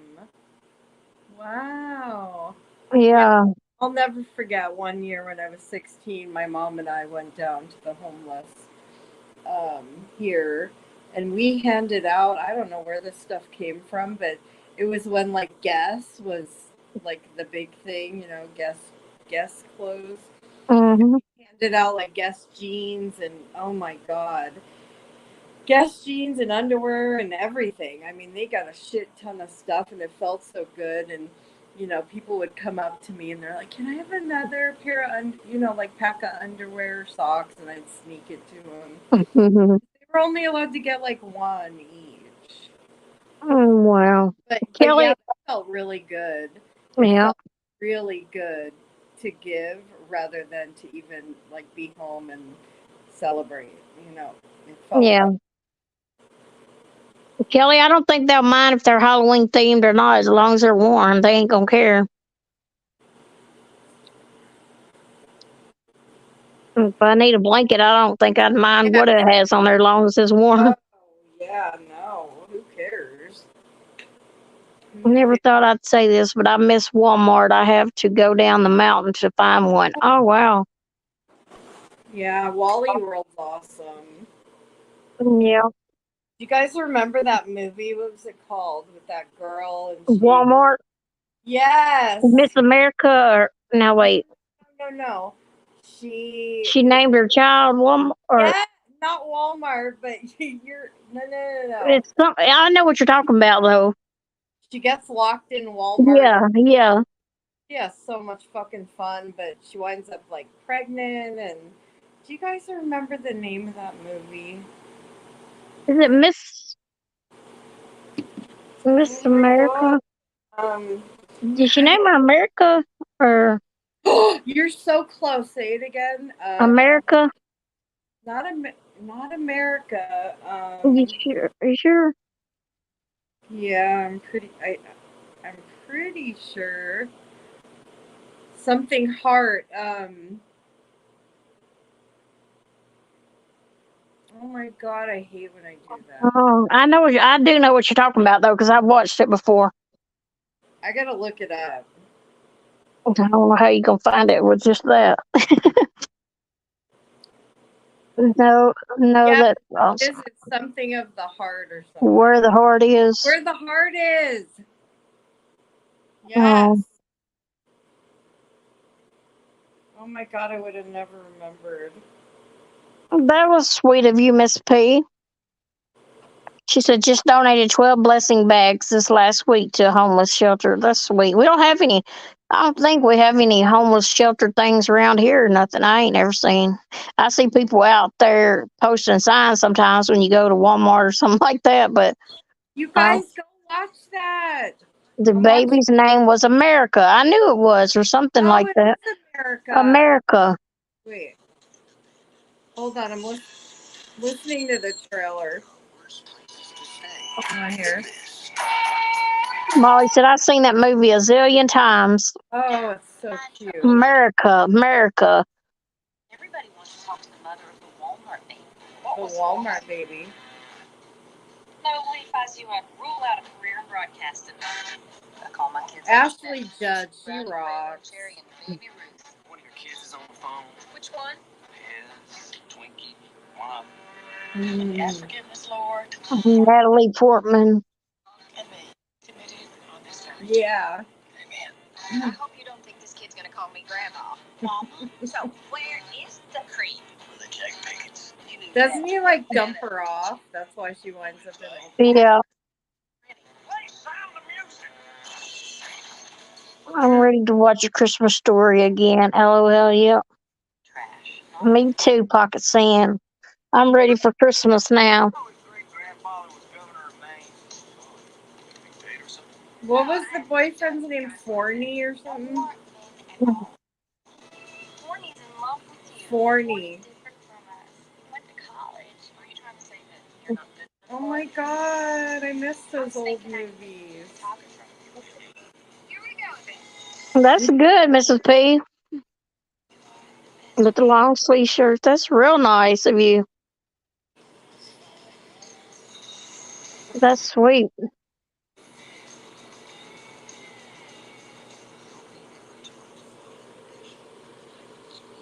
Wow. Yeah, Yeah. I'll never forget one year when I was 16. My mom and I went down to the homeless here, and we handed out. I don't know where this stuff came from, but it was when like Guess was like the big thing. Guess clothes. Mm-hmm. Handed out like Guess jeans and oh my god, Guess jeans and underwear and everything. I mean, they got a shit ton of stuff, and it felt so good. And people would come up to me and they're like, "Can I have another pair of like pack of underwear or socks?" And I'd sneak it to them. Mm-hmm. They were only allowed to get like one each. Oh, wow. But Kelly, yeah, it felt really good. It yeah, felt really good to give rather than to even like be home and celebrate. It felt yeah. right. Kelly, I don't think they'll mind if they're Halloween themed or not, as long as they're warm. They ain't gonna care. If I need a blanket, I don't think I'd mind Yeah. what it has on there, as long as it's warm. Oh, yeah, no. Who cares? I Who never cares? thought I'd say this, but I miss Walmart. I have to go down the mountain to find one. Oh, wow. Yeah, Wally World's awesome. Yeah. Do you guys remember that movie? What was it called? With that girl and she. Walmart, Miss Yes. America, or no, No, wait. no, no. She. She named her child Walmart, or Yeah, not Walmart, but you're. No, no, no, no. it's something. I know what you're talking about, though. She gets locked in Walmart. Yeah, yeah. She has so much fucking fun, but she winds up like pregnant. And do you guys remember the name of that movie? Is it Miss Oh my god. America? Um, Did she name her America or you're so close. Say it again. America? Not not America. You sure? Are you sure? Yeah, I'm pretty sure. Something heart. Oh my god, I hate when I do that. Oh, I know. I do know what you're talking about, though, because I've watched it before. I gotta look it up. I don't know how you gonna find it with just that. No, no, Yeah, that it's something of the heart or something. where the heart is. Where the heart is. Oh, Yes. Oh my god, I would have never remembered. that was sweet of you, Miss P. She said just donated 12 blessing bags this last week to a homeless shelter. That's sweet. We don't have any. I don't think we have any homeless shelter things around here or nothing. I ain't ever seen. I see people out there posting signs sometimes when you go to Walmart or something like that, but You uh, guys go watch that. the I'm watching. baby's name was America. I knew it was, or something Oh, like it that. is America. America. Wait, hold on. I'm listening to the trailer. Not here. Molly said, I've seen that movie a zillion times. Oh, it's so cute. America, America. Everybody wants to talk to the mother of the Walmart baby. The Walmart baby. No, Leaf, as you rule out a career in broadcasting. I call my kids Ashley Judd, she rocks. Cherry and baby Ruth. One of your kids is on the phone. Which one? His, Twinkie, one of Ask forgiveness, Lord. Natalie Portman. And me. Committed on this earth. Yeah. Amen. I hope you don't think this kid's gonna call me grandma. Mama? So where is the creep? Well, the Jack Pickets. You knew Doesn't that. he like dump her off? That's why she winds up in Yeah, Play Sound of Music. I'm ready to watch A Christmas Story again. LOL, yeah. Trash. Me too, Pocket Sand. I'm ready for Christmas now. Oh, his great-grandfather was governor of Maine. Dictator or something. What was the boyfriend's name? Forney or something? Forney's in love with you. Forney. Different from us. He went to college. Are you trying to say that you're not good? Oh my god, I miss those old movies. Here we go then. That's good, Mrs. P. With the long sleeve shirt. That's real nice of you. That's sweet.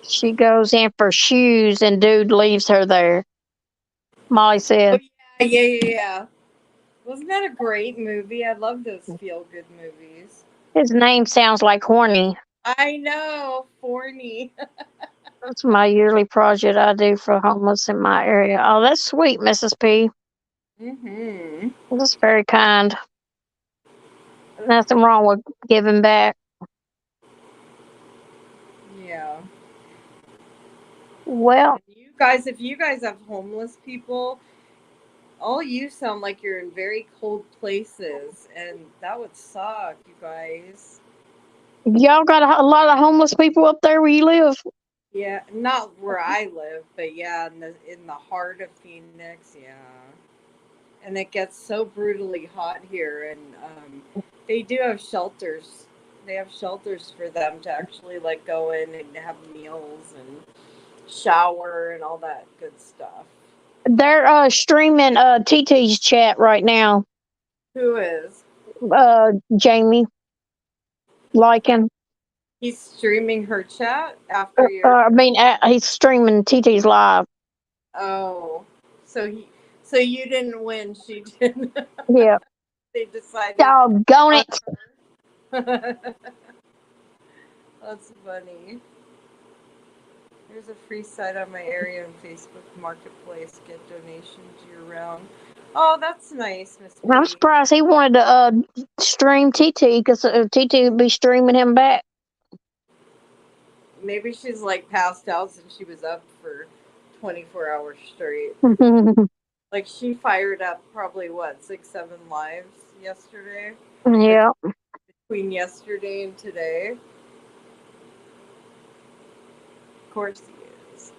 She goes in for shoes and dude leaves her there. Molly Oh said, yeah. Wasn't that a great movie? I love those feel-good movies. his name sounds like horny. I know, Forney. That's my yearly project I do for homeless in my area. Oh, that's sweet, Mrs. P. Mm-hmm. That's very kind. Nothing wrong with giving back. Yeah. Well, If you guys have homeless people, all you sound like you're in very cold places, and that would suck, you guys. y'all got a lot of homeless people up there where you live. Yeah, not where I live, but yeah, in the heart of Phoenix, yeah. And it gets so brutally hot here, and they do have shelters. They have shelters for them to actually like go in and have meals and shower and all that good stuff. They're streaming TT's chat right now. Who is? Jamie liking. He's streaming her chat after your. I mean, he's streaming TT's live. Oh, so he, so you didn't win. She did. Yeah. They decided Doggone on it. her. That's funny. There's a free site on my area on Facebook Marketplace. Get donations year round. Oh, that's nice, Miss I'm P. surprised he wanted to stream TT because TT would be streaming him back. Maybe she's like passed out since she was up for 24 hours straight. Like she fired up probably what 6, 7 lives yesterday. Yeah. Between yesterday and today. Of course he is.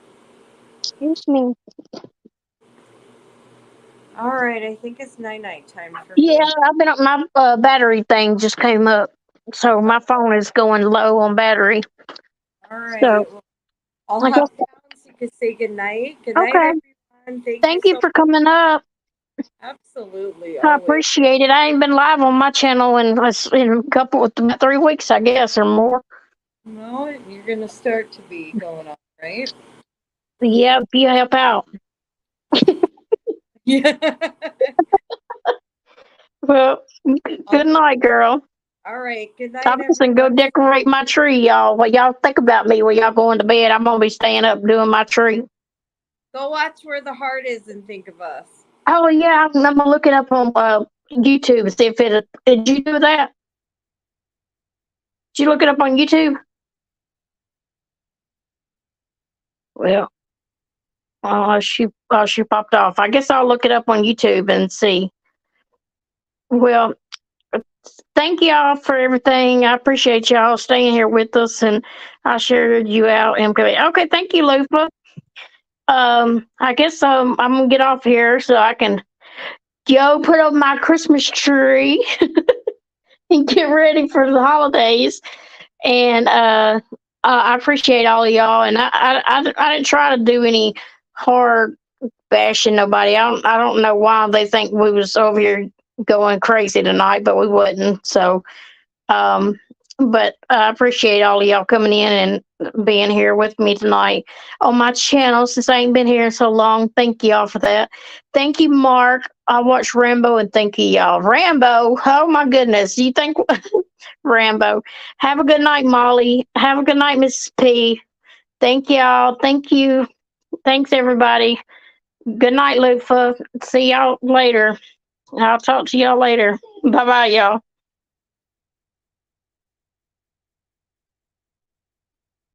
Excuse me. All right, I think it's night time for Yeah, me. I've been my battery thing just came up, so my phone is going low on battery. All So right, well, I'll I guess have down so you can say good night. Good night, okay. everyone. Thank you Thank you so for coming up. absolutely I always. appreciate it. I ain't been live on my channel in a couple of 3 weeks, I guess, or more. Well, you're gonna start to be going on, right? Yeah, if you help out. Yeah. Well, good night, girl. All right. Good night, I'm just gonna go everyone. decorate my tree, y'all. What y'all think about me when y'all going to bed? I'm gonna be staying up doing my tree. Go watch Where the Heart Is and think of us. Oh yeah, I'm gonna look it up on YouTube and see if it. Did you do that? Did you look it up on YouTube? Well, she popped off. I guess I'll look it up on YouTube and see. Well, thank y'all for everything. I appreciate y'all staying here with us, and I shared you out. Okay, thank you, Lufa. I guess I'm gonna get off here so I can put up my Christmas tree and get ready for the holidays. And I appreciate all of y'all. And I didn't try to do any hard bashing nobody. I don't know why they think we was over here going crazy tonight, but we wasn't. So, um, but I appreciate all of y'all coming in and being here with me tonight on my channel since I ain't been here so long. Thank y'all for that. Thank you, Mark. I watched Rambo and thank you, y'all. Rambo, oh my goodness. You think Rambo? Have a good night, Molly. Have a good night, Mrs. P. Thank y'all. Thank you. Thanks, everybody. Good night, Lufa. See y'all later. I'll talk to y'all later. Bye bye, y'all.